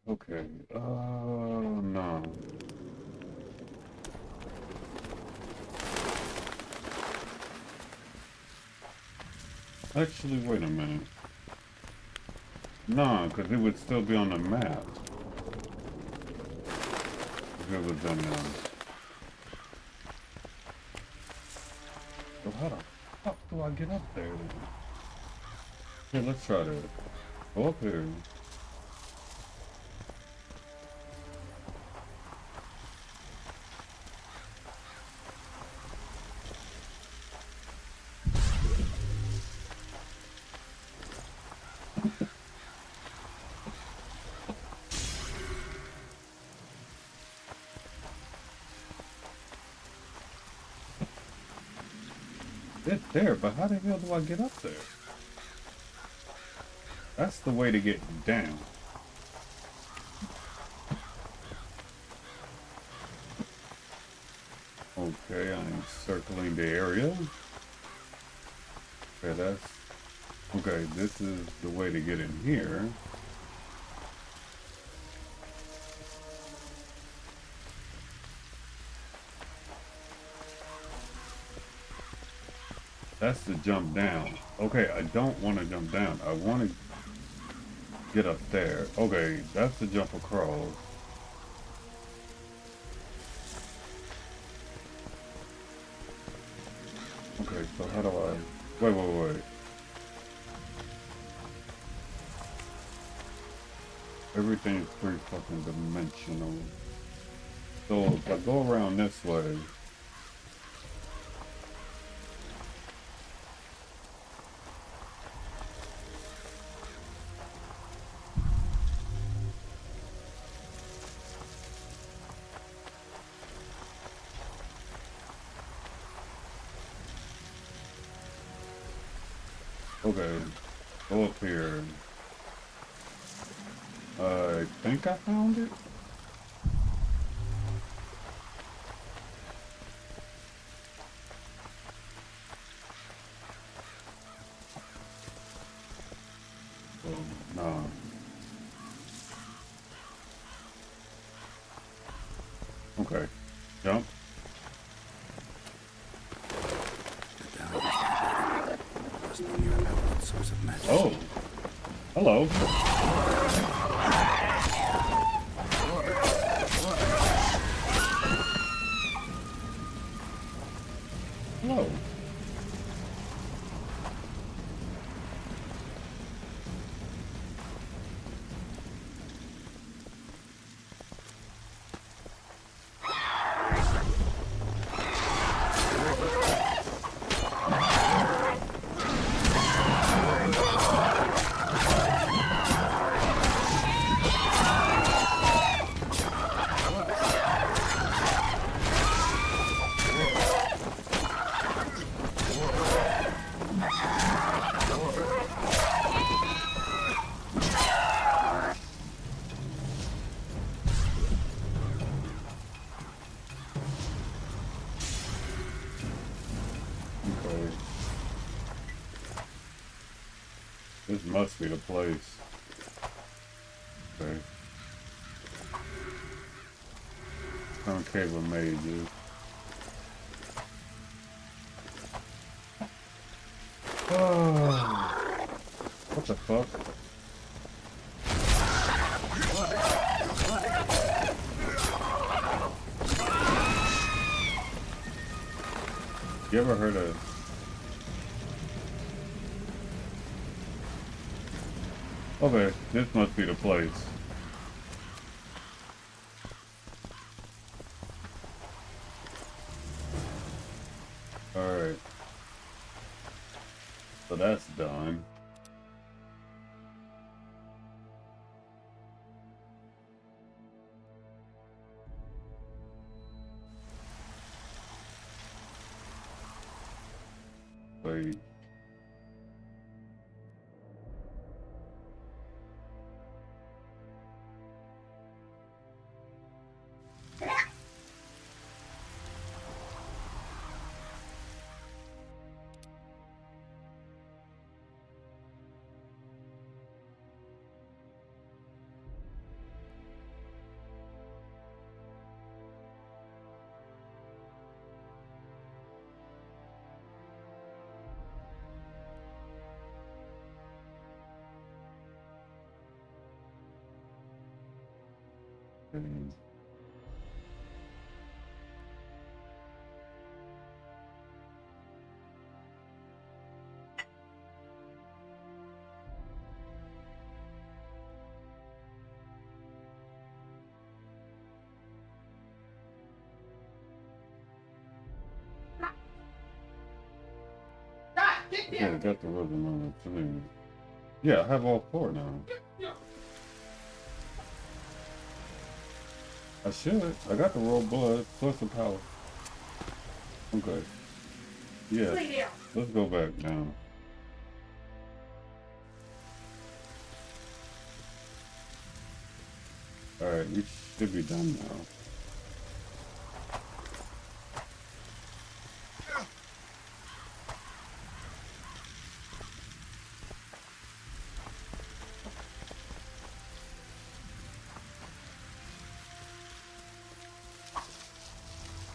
Okay. No. Actually, wait a minute. No, because it would still be on the map. If it was in there. So how the fuck do I get up there? Here, let's try to go up here. It's there, but how the hell do I get up there? That's the way to get down. Okay, I'm circling the area. Okay, that's... Okay, this is the way to get in here. That's the jump down. Okay, I don't want to jump down. I want to get up there. Okay, that's the jump across. Okay, so how do I... Wait. Everything's pretty fucking dimensional. So if I go around this way. Okay, go up here. I think I found it. No. Okay, jump. Oh, hello. Hello. This must be the place. Okay. Concave of mages. Oh, what the fuck? You ever heard of... Okay, this must be the place. Alright. So that's done. Wait. Yeah, I got the rhythm on it too. Yeah, I have all four now. I should. I got the raw blood plus the power. Okay. Yeah. Let's go back now. Alright, we should be done now.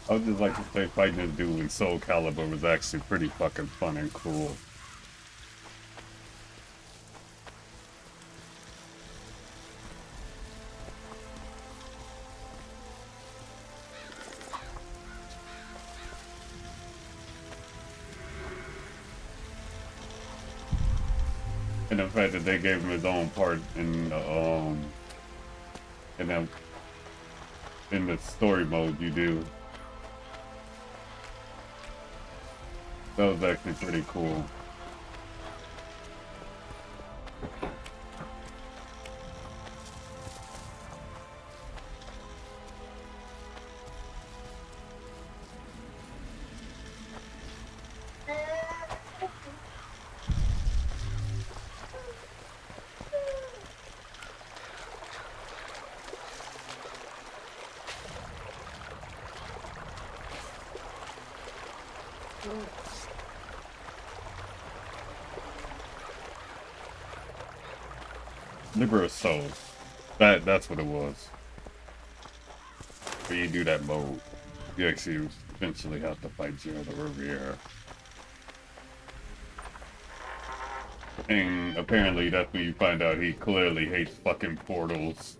I would just like to say fighting this dude in Soul Calibur was actually pretty fucking fun and cool. And the fact that they gave him his own part in the in the story mode you do. That was actually pretty cool. Libra of Souls. That's what it was. When you do that mode, you actually eventually have to fight Geralt of Rivia. And apparently that's when you find out he clearly hates fucking portals.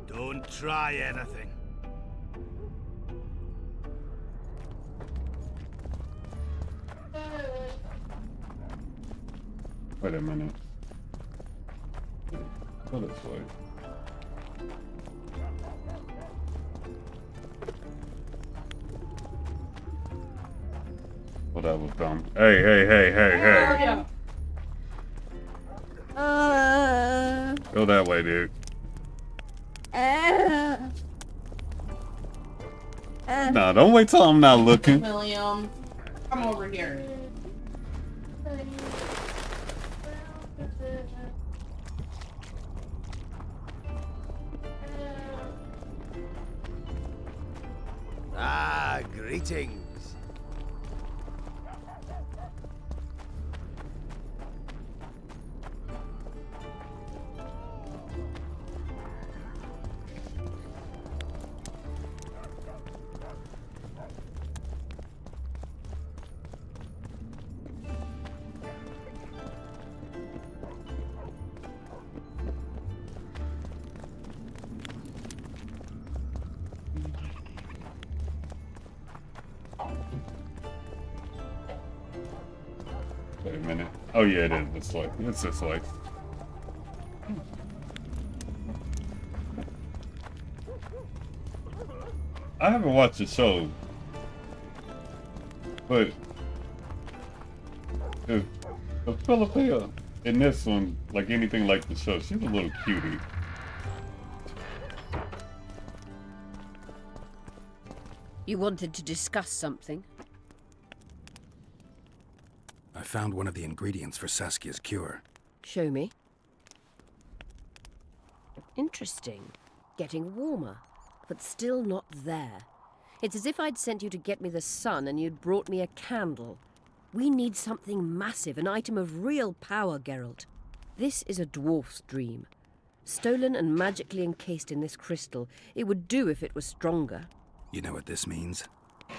Don't try anything. Wait a minute. Go this way. Well, that was dumb. Hey, hey, hey, hey, hey. Go that way, dude. Nah, don't wait till I'm not looking. William, come over here. Ah, greetings. Wait a minute. Oh yeah, it is this way. It's this way. I haven't watched the show, but if Philippa in this one, like anything like the show, she's a little cutie. You wanted to discuss something? I found one of the ingredients for Saskia's cure. Show me. Interesting. Getting warmer, but still not there. It's as if I'd sent you to get me the sun and you'd brought me a candle. We need something massive, an item of real power, Geralt. This is a dwarf's dream. Stolen and magically encased in this crystal. It would do if it was stronger. You know what this means?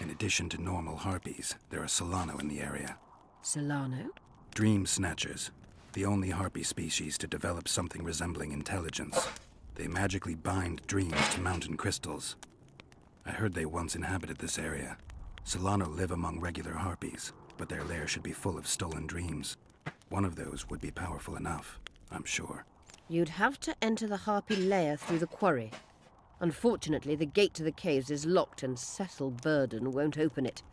In addition to normal harpies, there are Solano in the area. Solano? Dream snatchers. The only harpy species to develop something resembling intelligence. They magically bind dreams to mountain crystals. I heard they once inhabited this area. Solano live among regular harpies, but their lair should be full of stolen dreams. One of those would be powerful enough, I'm sure. You'd have to enter the harpy lair through the quarry. Unfortunately, the gate to the caves is locked and Cecil Burdon won't open it.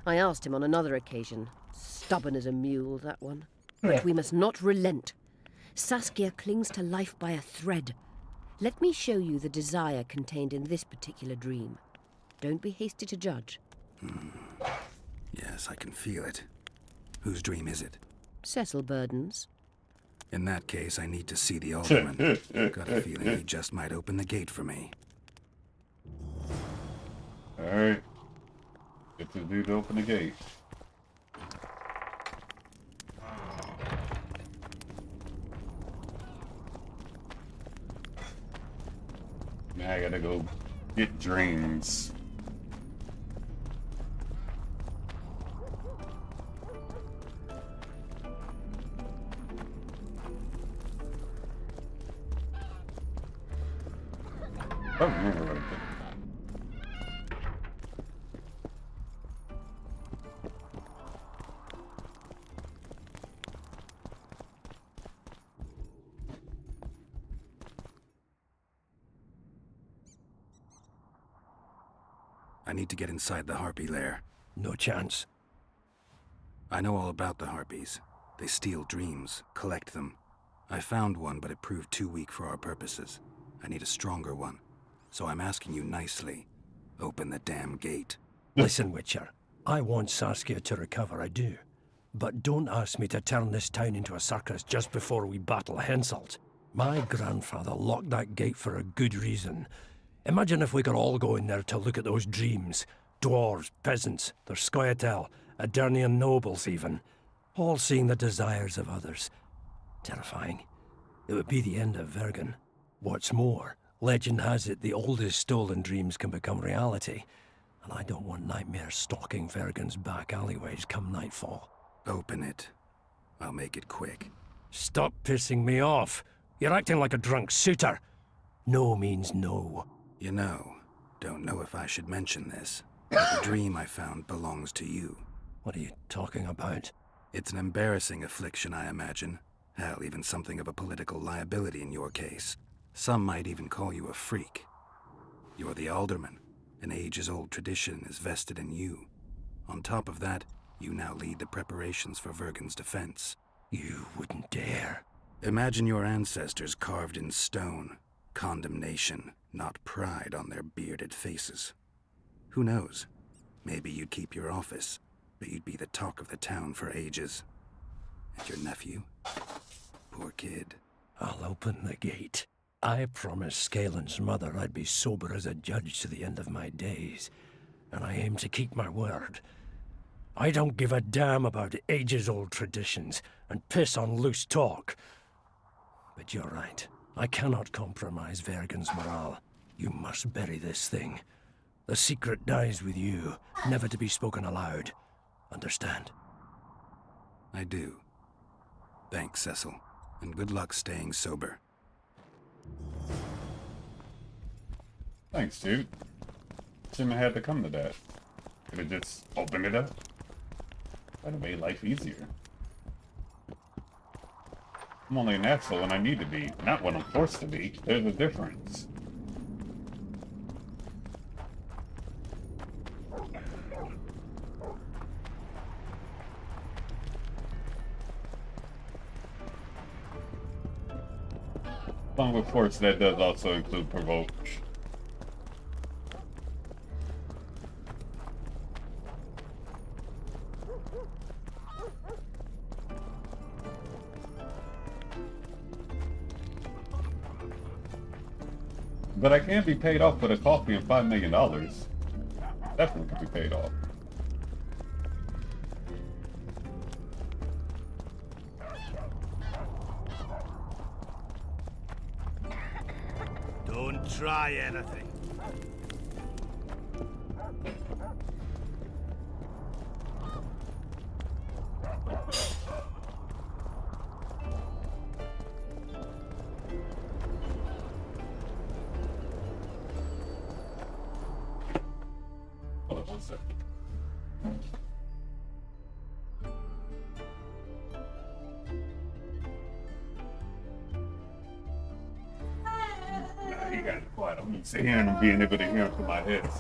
I asked him on another occasion. Stubborn as a mule, that one. But we must not relent. Saskia clings to life by a thread. Let me show you the desire contained in this particular dream. Don't be hasty to judge. Yes, I can feel it. Whose dream is it? Cecil Burdon's. In that case, I need to see the alderman. Got a feeling he just might open the gate for me. Alright. Get this dude to open the gate. Now I gotta go get dreams. I remember right there. I need to get inside the harpy lair. No chance. I know all about the harpies. They steal dreams, collect them. I found one, but it proved too weak for our purposes. I need a stronger one. So I'm asking you nicely, open the damn gate. Listen, Witcher. I want Saskia to recover, I do. But don't ask me to turn this town into a circus just before we battle Henselt. My grandfather locked that gate for a good reason. Imagine if we could all go in there to look at those dreams. Dwarves, peasants, their scoia'tael, Adernian nobles even. All seeing the desires of others. Terrifying. It would be the end of Vergen. What's more, legend has it the oldest stolen dreams can become reality. And I don't want nightmares stalking Vergen's back alleyways come nightfall. Open it. I'll make it quick. Stop pissing me off. You're acting like a drunk suitor. No means no. You know, don't know if I should mention this, but the dream I found belongs to you. What are you talking about? It's an embarrassing affliction, I imagine. Hell, even something of a political liability in your case. Some might even call you a freak. You're the alderman. An ages-old tradition is vested in you. On top of that, you now lead the preparations for Vergen's defense. You wouldn't dare. Imagine your ancestors carved in stone. Condemnation, not pride on their bearded faces. Who knows? Maybe you'd keep your office, but you'd be the talk of the town for ages. And your nephew? Poor kid. I'll open the gate. I promised Scalen's mother I'd be sober as a judge to the end of my days, and I aim to keep my word. I don't give a damn about ages-old traditions and piss on loose talk. But you're right. I cannot compromise Vergen's morale. You must bury this thing. The secret dies with you, never to be spoken aloud. Understand? I do. Thanks, Cecil, and good luck staying sober. Thanks, dude. Shouldn't have had to come to that. Could have just opened it up. That'd have made life easier. I'm only an asshole when I need to be, not when I'm forced to be. There's a difference. Along with force, that does also include provoke. But I can't be paid off with a coffee and $5 million. Definitely could be paid off. Don't try anything. Hold on one second. Nah, you got it quiet. I'm used to hearing them being able to hear them through my head.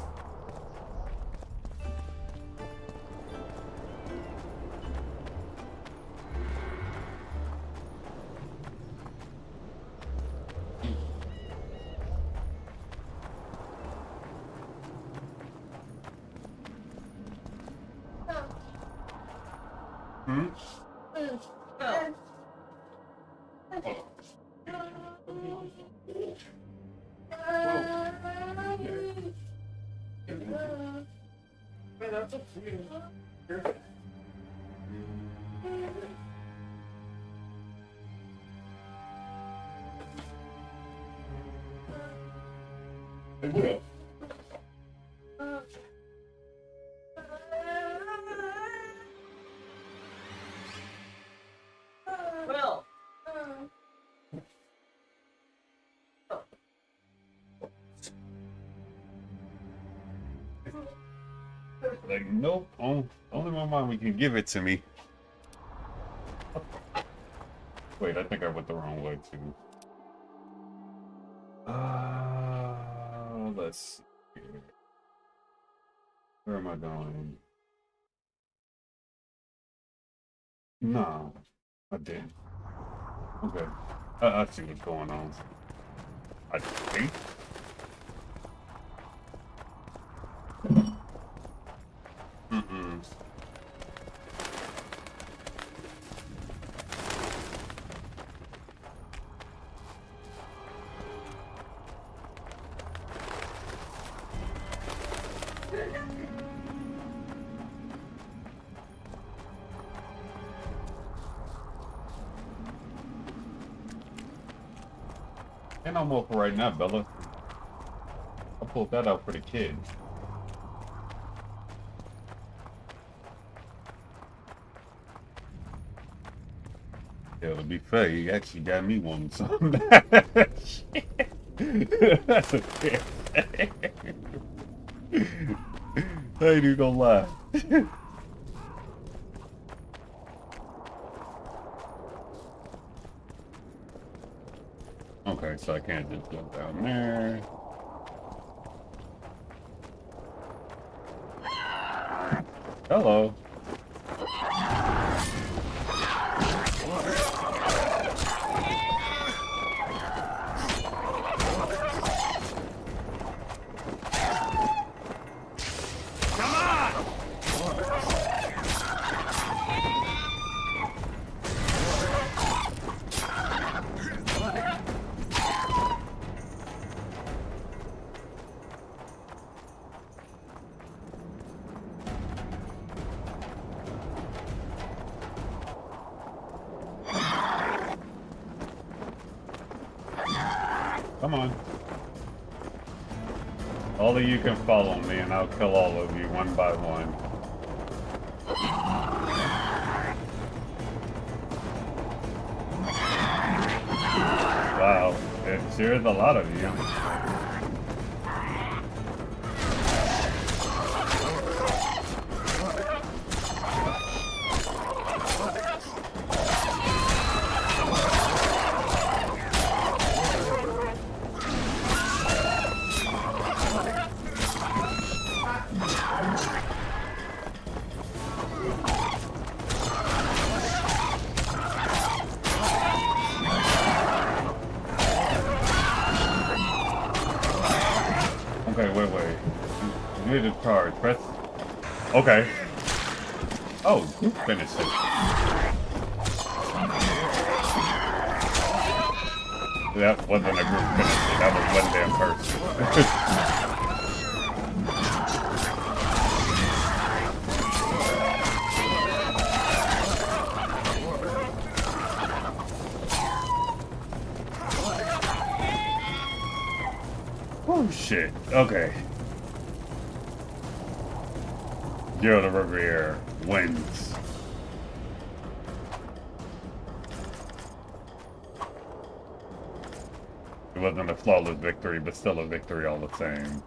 They will. Will. Like, nope. Only my mommy can give it to me. Wait, I think I went the wrong way too. Let's see here. Where am I going? No, I didn't. Okay. I see what's going on. I think. Mm-mm. And I'm over right now, Bella. I pulled that out for the kids. Yeah, to be fair, you actually got me wanting something. I ain't even gonna lie. Okay, so I can't just jump down there. Hello. Come on. All of you can follow me and I'll kill all of you one by one. Wow, it sure is a lot of you. Wait. You need to charge. Press. Okay. Oh, you finished it. That wasn't a group finish. That was one damn person. Oh shit. Okay. Geralt of Rivia wins. It wasn't a flawless victory, but still a victory all the same.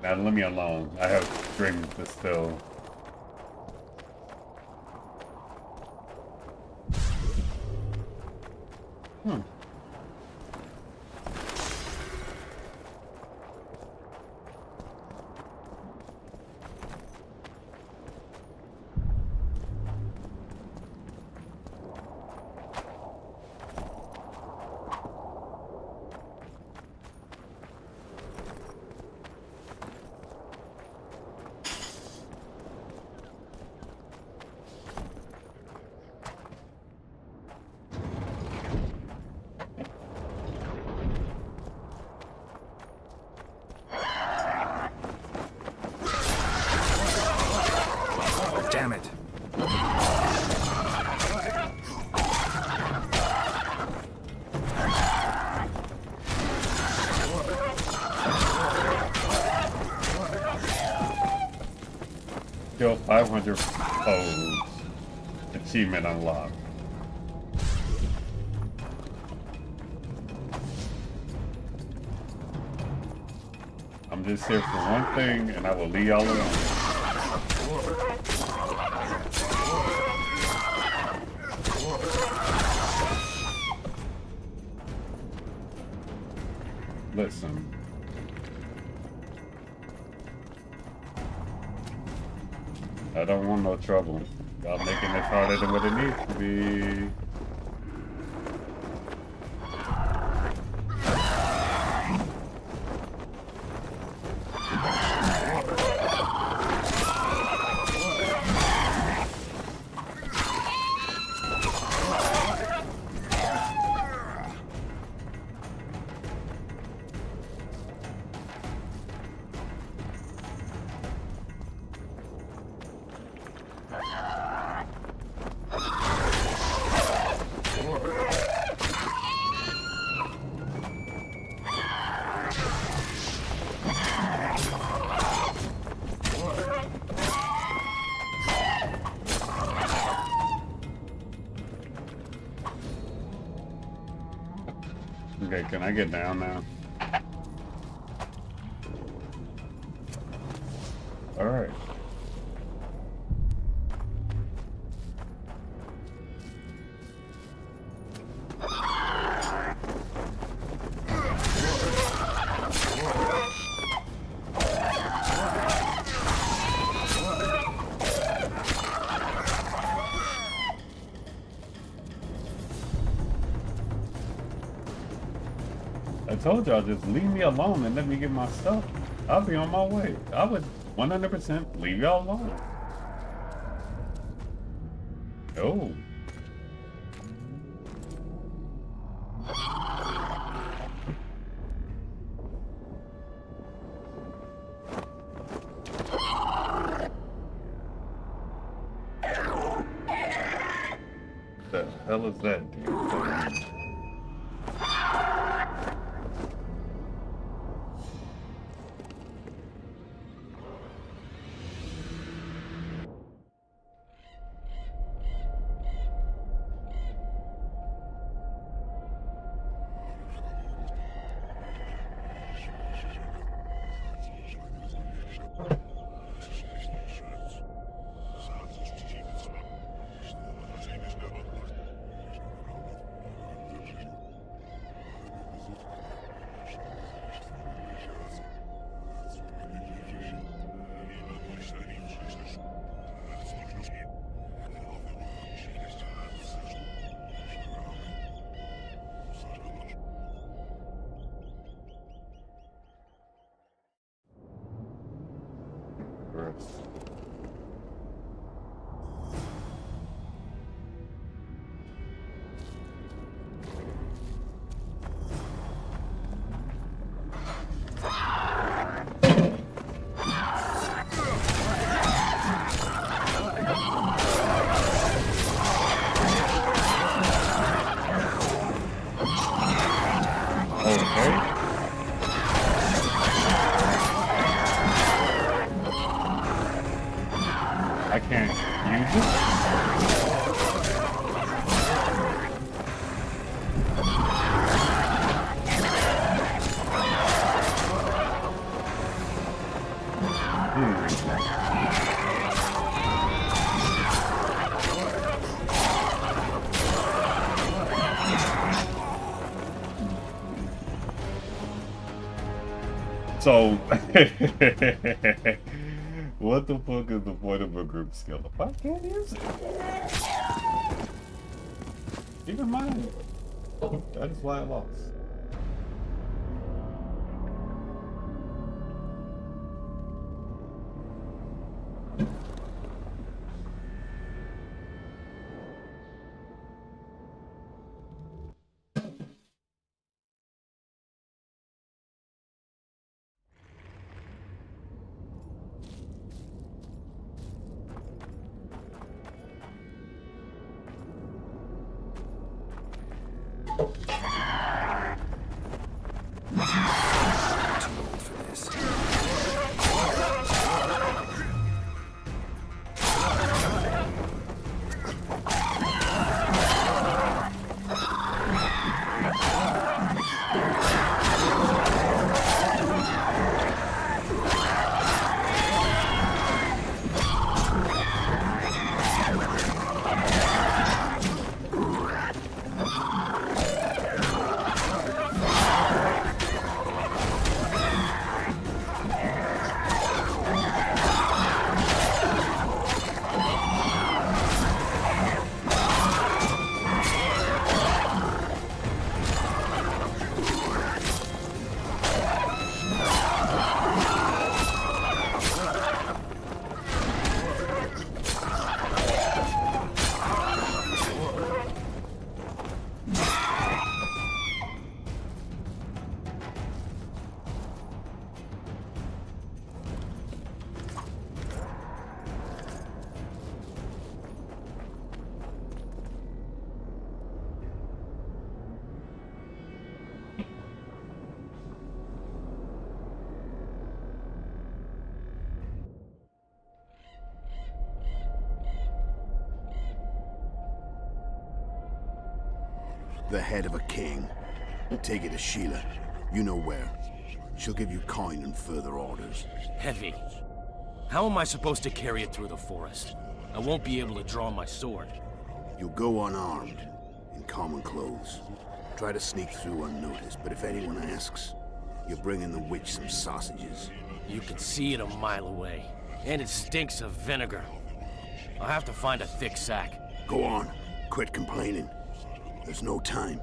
Now leave me alone. I have strings to still. Damn it. Kill 500 foes. Achievement unlocked. I'm just here for one thing, and I will leave y'all alone. Listen. I don't want no trouble. Y'all making this harder than what it needs to be. Okay, can I get down now? All right. I told y'all, just leave me alone and let me get my stuff. I'll be on my way. I would 100% leave y'all alone. Oh. The hell is that, dude? I can't use it? So, what the fuck is the point of a group skill if I can't use it? Keep in mind, that is why I lost. The head of a king. Take it to Sheila. You know where. She'll give you coin and further orders. Heavy. How am I supposed to carry it through the forest? I won't be able to draw my sword. You'll go unarmed, in common clothes. Try to sneak through unnoticed, but if anyone asks, you're bringing the witch some sausages. You can see it a mile away, and it stinks of vinegar. I'll have to find a thick sack. Go on. Quit complaining. There's no time.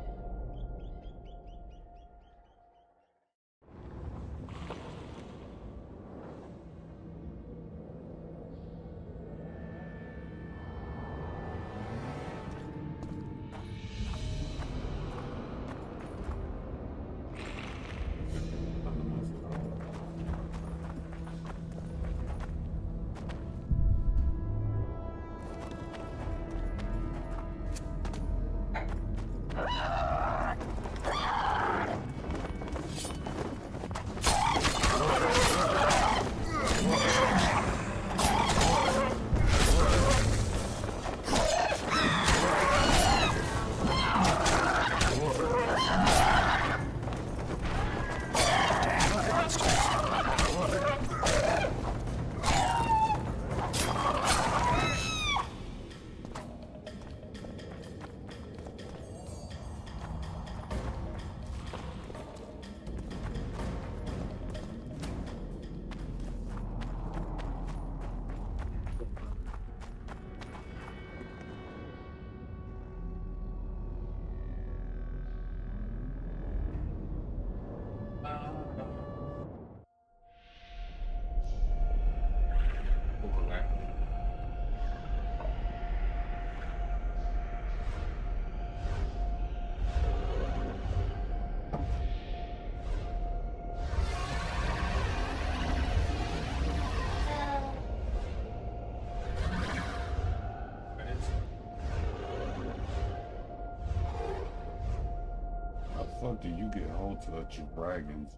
How do you get hold to the dragons?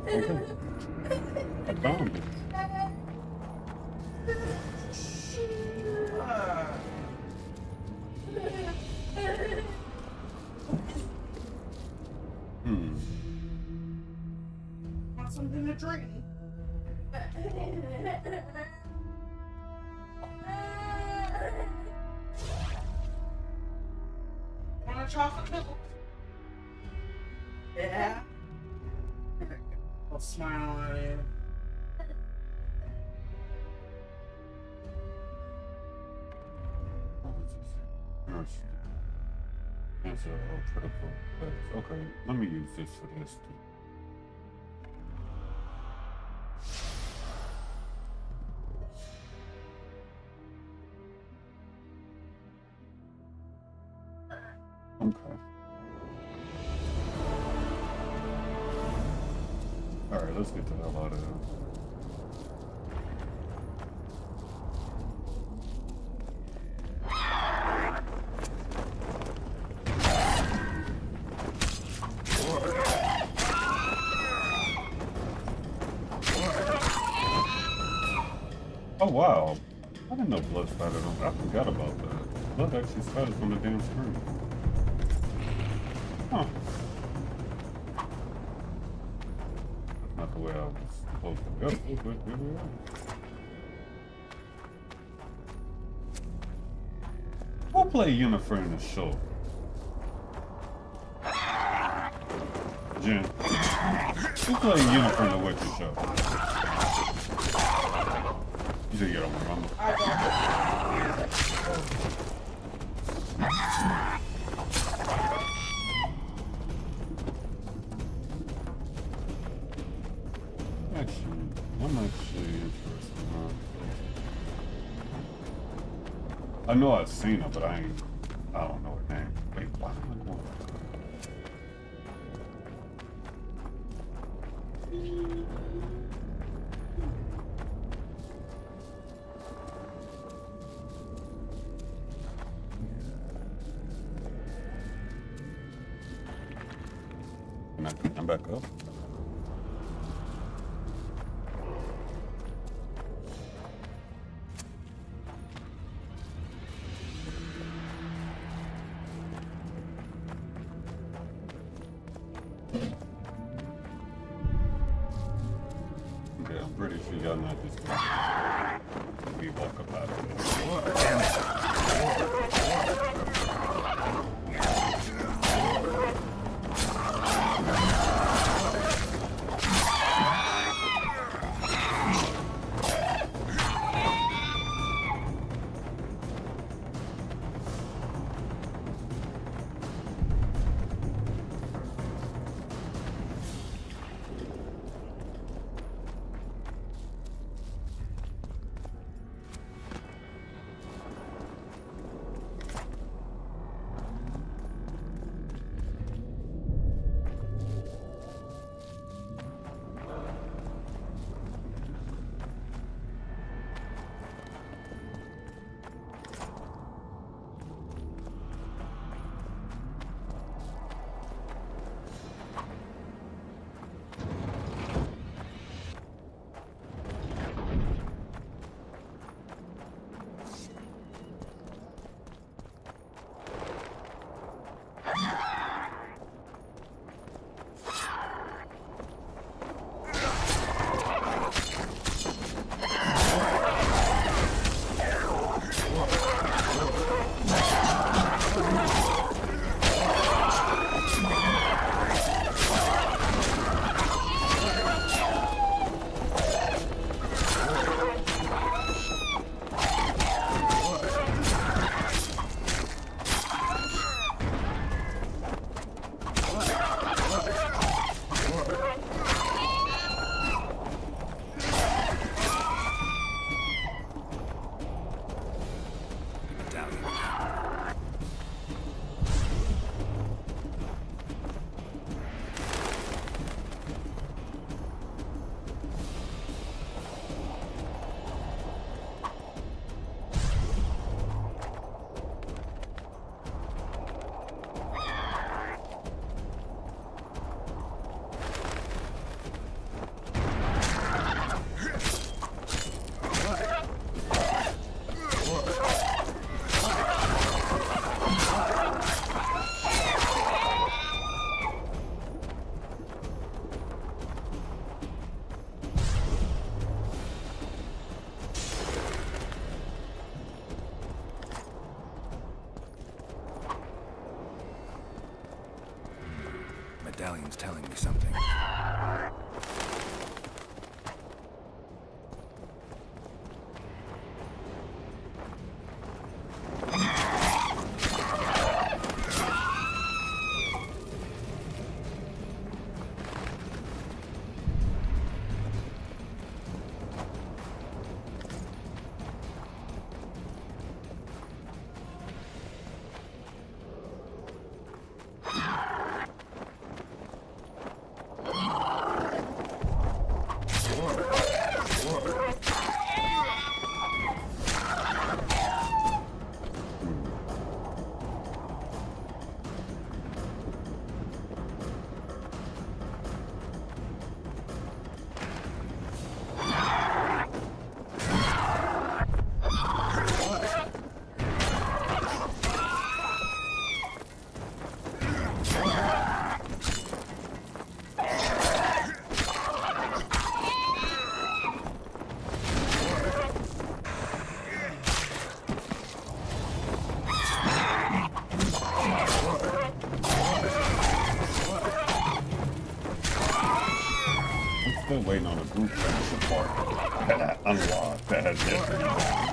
Okay. I found it. Want something to drink? Want a chocolate milk? Yeah. I'll smile at you. That's a critical place. Okay, let me use this for this too. Okay. Alright, let's get the hell out of here. Oh wow, I didn't know blood spattered on. I forgot about that. Blood actually spattered from the damn screen. Huh. That's not the way I was supposed to go, but here we are. We'll play Yennefer in the show. Jen. We'll play Yennefer in the Witcher show. You didn't get on my mama. Actually, I'm actually interested. I know I've seen her, but I don't know her name. Wait, why am I going? I'm back up. I'm pretty sure y'all not just gonna we walk up out of there. Damn it. Medallion's telling me something. Still waiting on a group support that I unlocked that has yet to be done.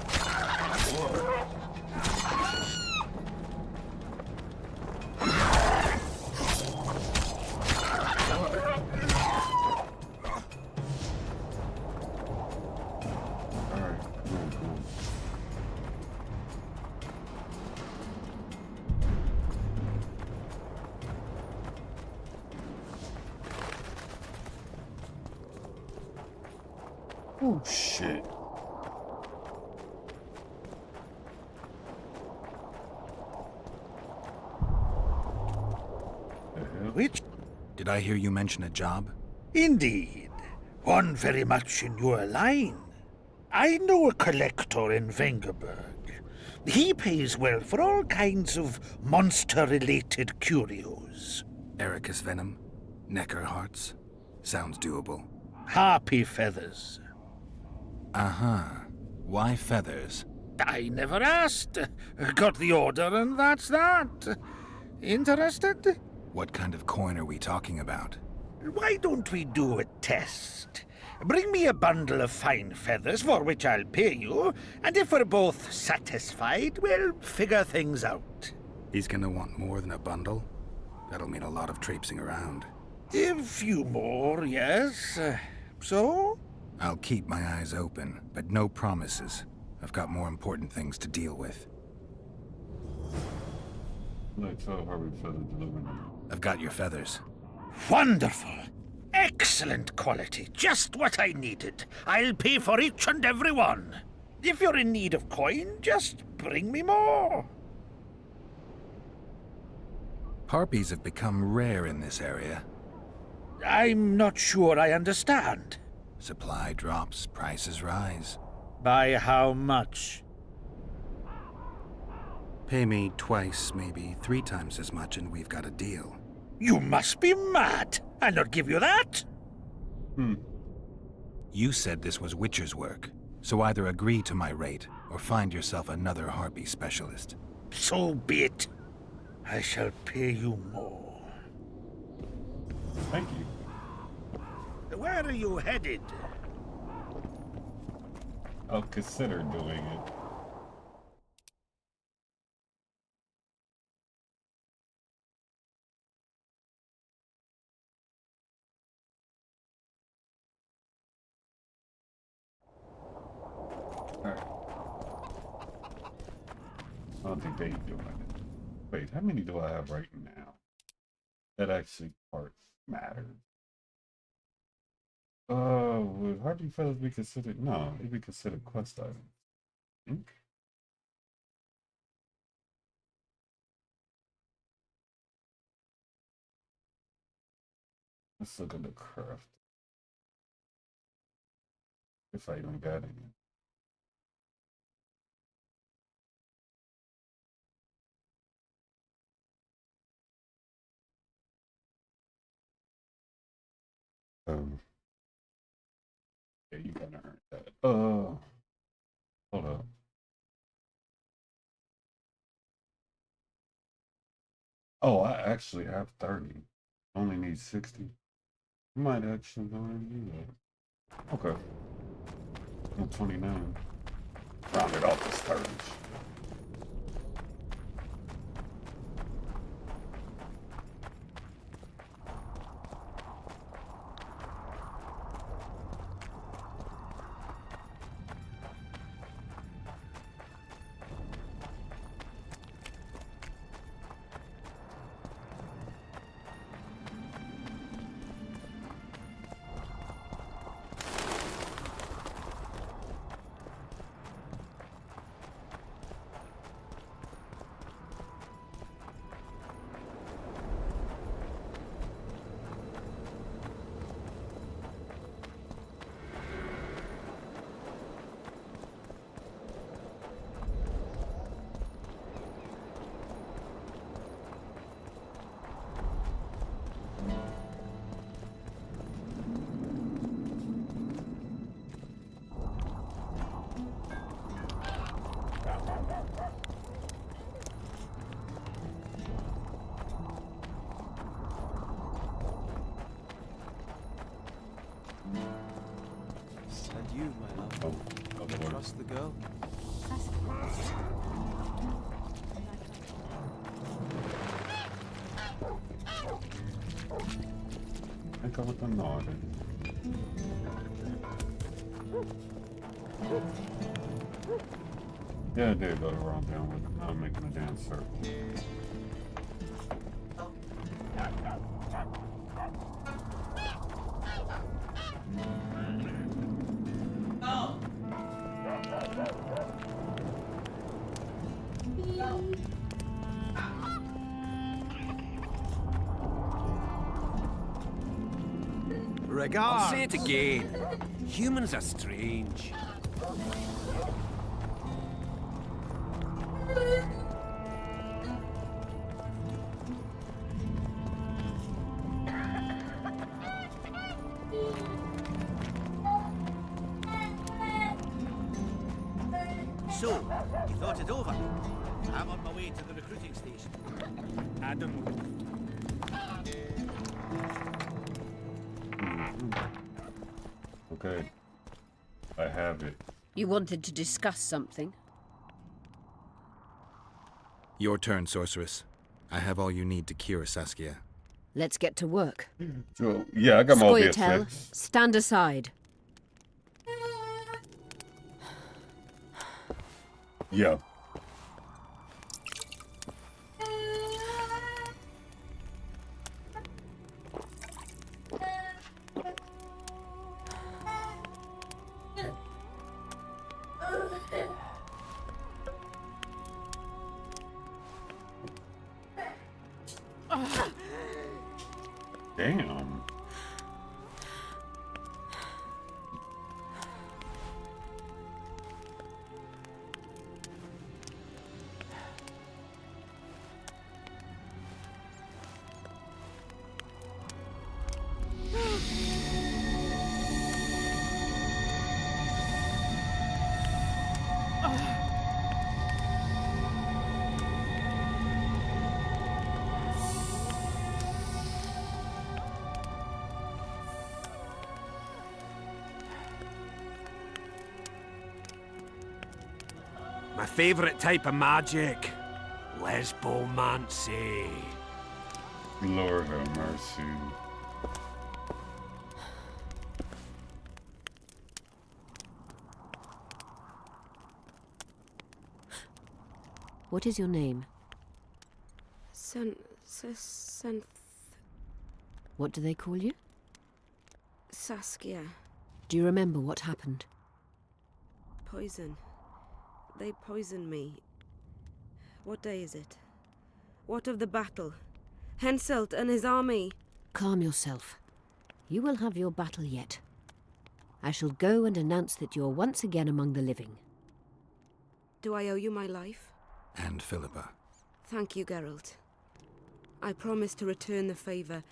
Oh shit. Which? Did I hear you mention a job? Indeed. One very much in your line. I know a collector in Vengerberg. He pays well for all kinds of monster-related curios. Ericus venom? Necker hearts? Sounds doable. Harpy feathers. Uh-huh. Why feathers? I never asked. Got the order and that's that. Interested? What kind of coin are we talking about? Why don't we do a test? Bring me a bundle of fine feathers, for which I'll pay you, and if we're both satisfied, we'll figure things out. He's gonna want more than a bundle? That'll mean a lot of traipsing around. A few more, yes. So? I'll keep my eyes open, but no promises. I've got more important things to deal with. I've got your feathers. Wonderful. Excellent quality. Just what I needed. I'll pay for each and every one. If you're in need of coin, just bring me more. Harpies have become rare in this area. I'm not sure I understand. Supply drops, prices rise. By how much? Pay me twice, maybe 3 times as much, and we've got a deal. You must be mad. I'll not give you that. You said this was Witcher's work, so either agree to my rate or find yourself another harpy specialist. So be it. I shall pay you more. Thank you. Where are you headed? I'll consider doing it. Alright. I don't think they doing it. Wait, how many do I have right now? That actually parts matters. Would harpy feathers be considered? No, it'd be considered quest items. I think. Let's look at the craft. If I even got any. Yeah, you gotta earn that. Hold up. Oh, I actually have 30. Only need 60. I might actually go ahead and do that. Okay. I'm 29. Round it off as 30. You, my love. You trust the girl? I go with the nod. Yeah, I did go the wrong down with it. Now I'm making a damn circle. I'll say it again. Humans are strange. So, you thought it over? I'm on my way to the recruiting station. I don't know. Okay. I have it. You wanted to discuss something? Your turn, sorceress. I have all you need to cure Saskia. Let's get to work. So, yeah, I got my own Scoia'tael, stand aside. Yeah. Damn. My favourite type of magic. Lesbomancy. Lord have mercy. What is your name? What do they call you? Saskia. Do you remember what happened? Poison. They poisoned me. What day is it? What of the battle? Henselt and his army. Calm yourself. You will have your battle yet. I shall go and announce that you're once again among the living. Do I owe you my life? And Philippa. Thank you, Geralt. I promise to return the favour.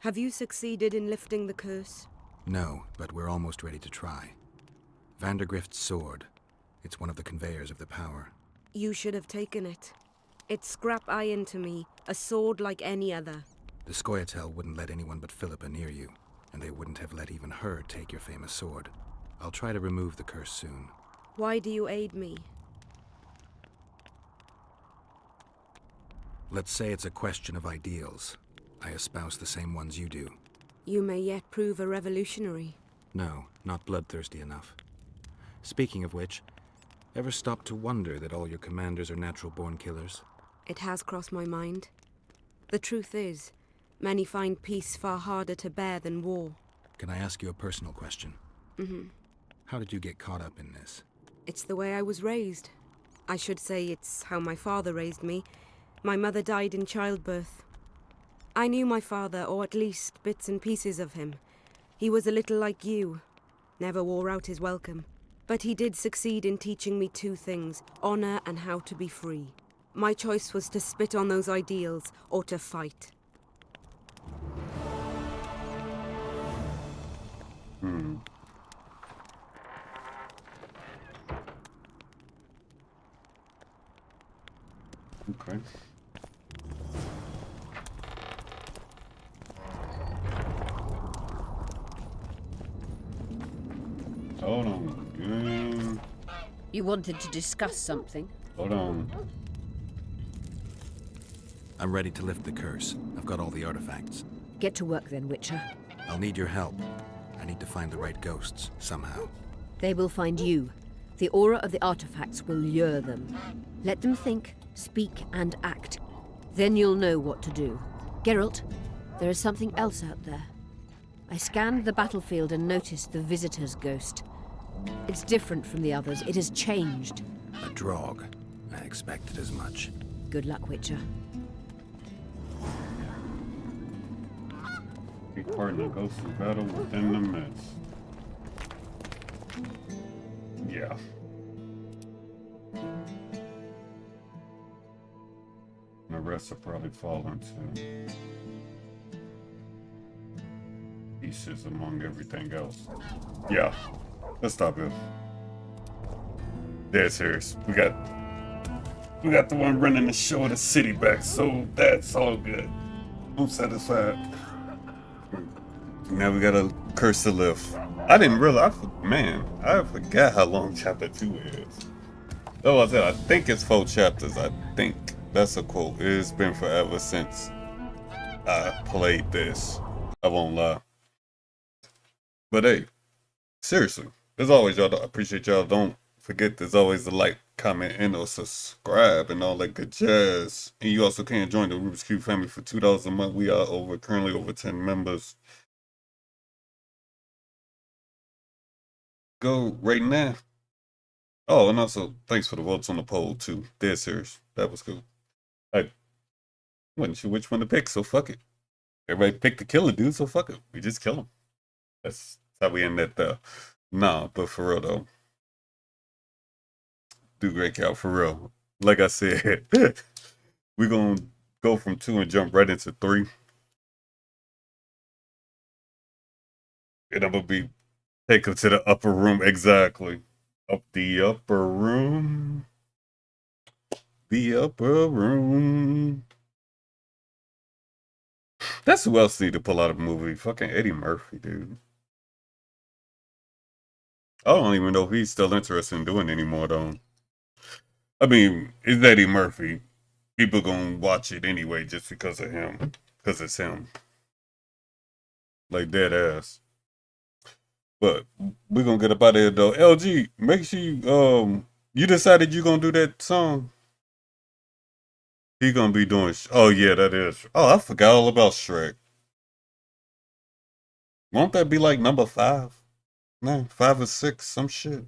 Have you succeeded in lifting the curse? No, but we're almost ready to try. Vandergrift's sword. It's one of the conveyors of the power. You should have taken it. It's scrap iron to me, a sword like any other. The Scoia'tael wouldn't let anyone but Philippa near you, and they wouldn't have let even her take your famous sword. I'll try to remove the curse soon. Why do you aid me? Let's say it's a question of ideals. I espouse the same ones you do. You may yet prove a revolutionary. No, not bloodthirsty enough. Speaking of which, ever stop to wonder that all your commanders are natural-born killers? It has crossed my mind. The truth is, many find peace far harder to bear than war. Can I ask you a personal question? How did you get caught up in this? It's the way I was raised. I should say it's how my father raised me. My mother died in childbirth. I knew my father, or at least bits and pieces of him. He was a little like you. Never wore out his welcome. But he did succeed in teaching me two things, honor and how to be free. My choice was to spit on those ideals, or to fight. Okay. Hold on. You wanted to discuss something? Hold on. I'm ready to lift the curse. I've got all the artifacts. Get to work then, Witcher. I'll need your help. I need to find the right ghosts, somehow. They will find you. The aura of the artifacts will lure them. Let them think, speak, and act. Then you'll know what to do. Geralt, there is something else out there. I scanned the battlefield and noticed the Visitor's ghost. It's different from the others. It has changed. A drog. I expected as much. Good luck, Witcher. Take part in the ghostly battle within the mist. Yeah. The rest will probably fall into pieces among everything else. Yeah. Let's stop it. Dead serious. We got the one running the show of the city back, so that's all good. I'm satisfied. Now we gotta curse the lift. I didn't realize, man, I forgot how long chapter 2 is. Oh, I said, I think it's 4 chapters. I think that's a quote. It's been forever since I played this. I won't lie. But hey, seriously, as always, y'all, I appreciate y'all. Don't forget, there's always the like, comment, and or subscribe and all that good jazz. And you also can join the Rubik's Cube family for $2 a month. We are currently over 10 members. Go right now. Oh, and also thanks for the votes on the poll too. Dead serious. That was cool. I wasn't sure which one to pick, so fuck it. Everybody picked the killer dude, so fuck it. We just kill him. That's how we end that though. Nah, but for real though. Do great cow for real. Like I said, we're gonna go from 2 and jump right into 3. And I'm gonna take him to the upper room. Exactly. Up the upper room. The upper room. That's who else need to pull out a movie. Fucking Eddie Murphy, dude. I don't even know if he's still interested in doing anymore, though. I mean, it's Eddie Murphy. People gonna watch it anyway just because of him. Because it's him. Like, dead ass. But we're gonna get up out of here, though. LG, make sure you decided you're gonna do that song. He gonna be doing. Oh yeah, that is. Oh, I forgot all about Shrek. Won't that be like number 5? No, 5 or 6, some shit.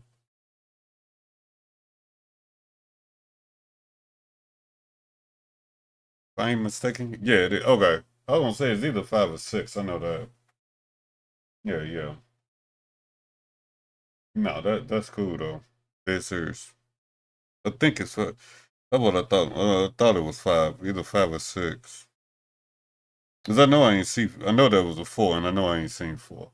If I ain't mistaken. Yeah, it is. Okay. I was gonna say it's either 5 or 6. I know that. Yeah. No, that's cool though. Dead serious. I think it's 5. That's what I thought. I thought it was 5, either 5 or 6. Cause I know there was a 4, and I know I ain't seen 4.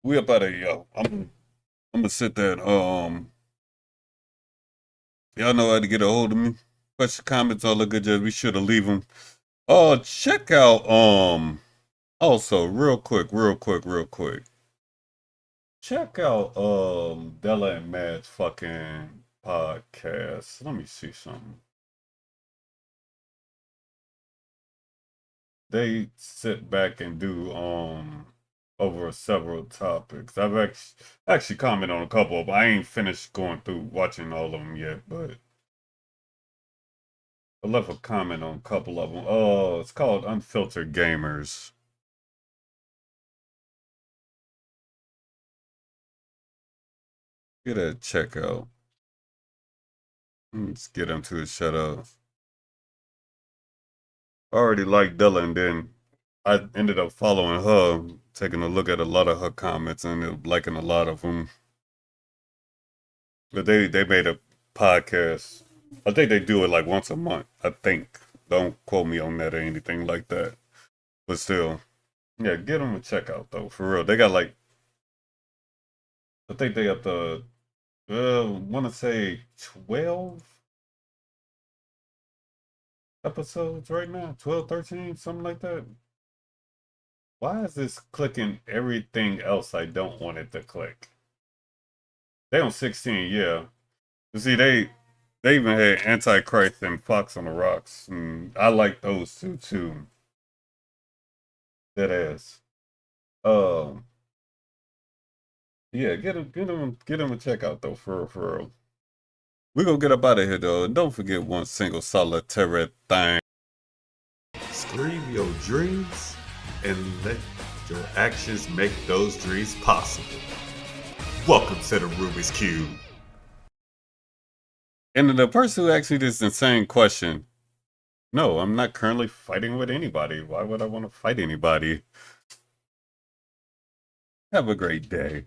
We up out of here, y'all. I'm gonna sit there and y'all know how to get a hold of me. Question, comments, all the good jazz. Be sure to leave them. Oh, check out also real quick. Check out Della and Mad's fucking podcast. Let me see something. They sit back and do over several topics. I've actually commented on a couple of them. I ain't finished going through watching all of them yet, but I left a comment on a couple of them. Oh, it's called Unfiltered Gamers. Get a check out. Let's get him to a shut up. I already liked Della, and then I ended up following her, taking a look at a lot of her comments, and liking a lot of them. But they made a podcast. I think they do it like once a month. I think. Don't quote me on that or anything like that. But still, yeah, get them a check out though. For real, they got like, I think they got the, want to say 12 episodes right now. 12, 13, something like that. Why is this clicking everything else I don't want it to click? They on 16, yeah. You see, they even had Antichrist and Fox on the Rocks, and I like those two too. That ass. Yeah, get him a check out though, for real. We gonna get up out of here though, and don't forget one single solitary thing. Scream your dreams and let your actions make those dreams possible. Welcome to the Rubik's Cube. And the person who asked me this insane question, no, I'm not currently fighting with anybody. Why would I want to fight anybody? Have a great day.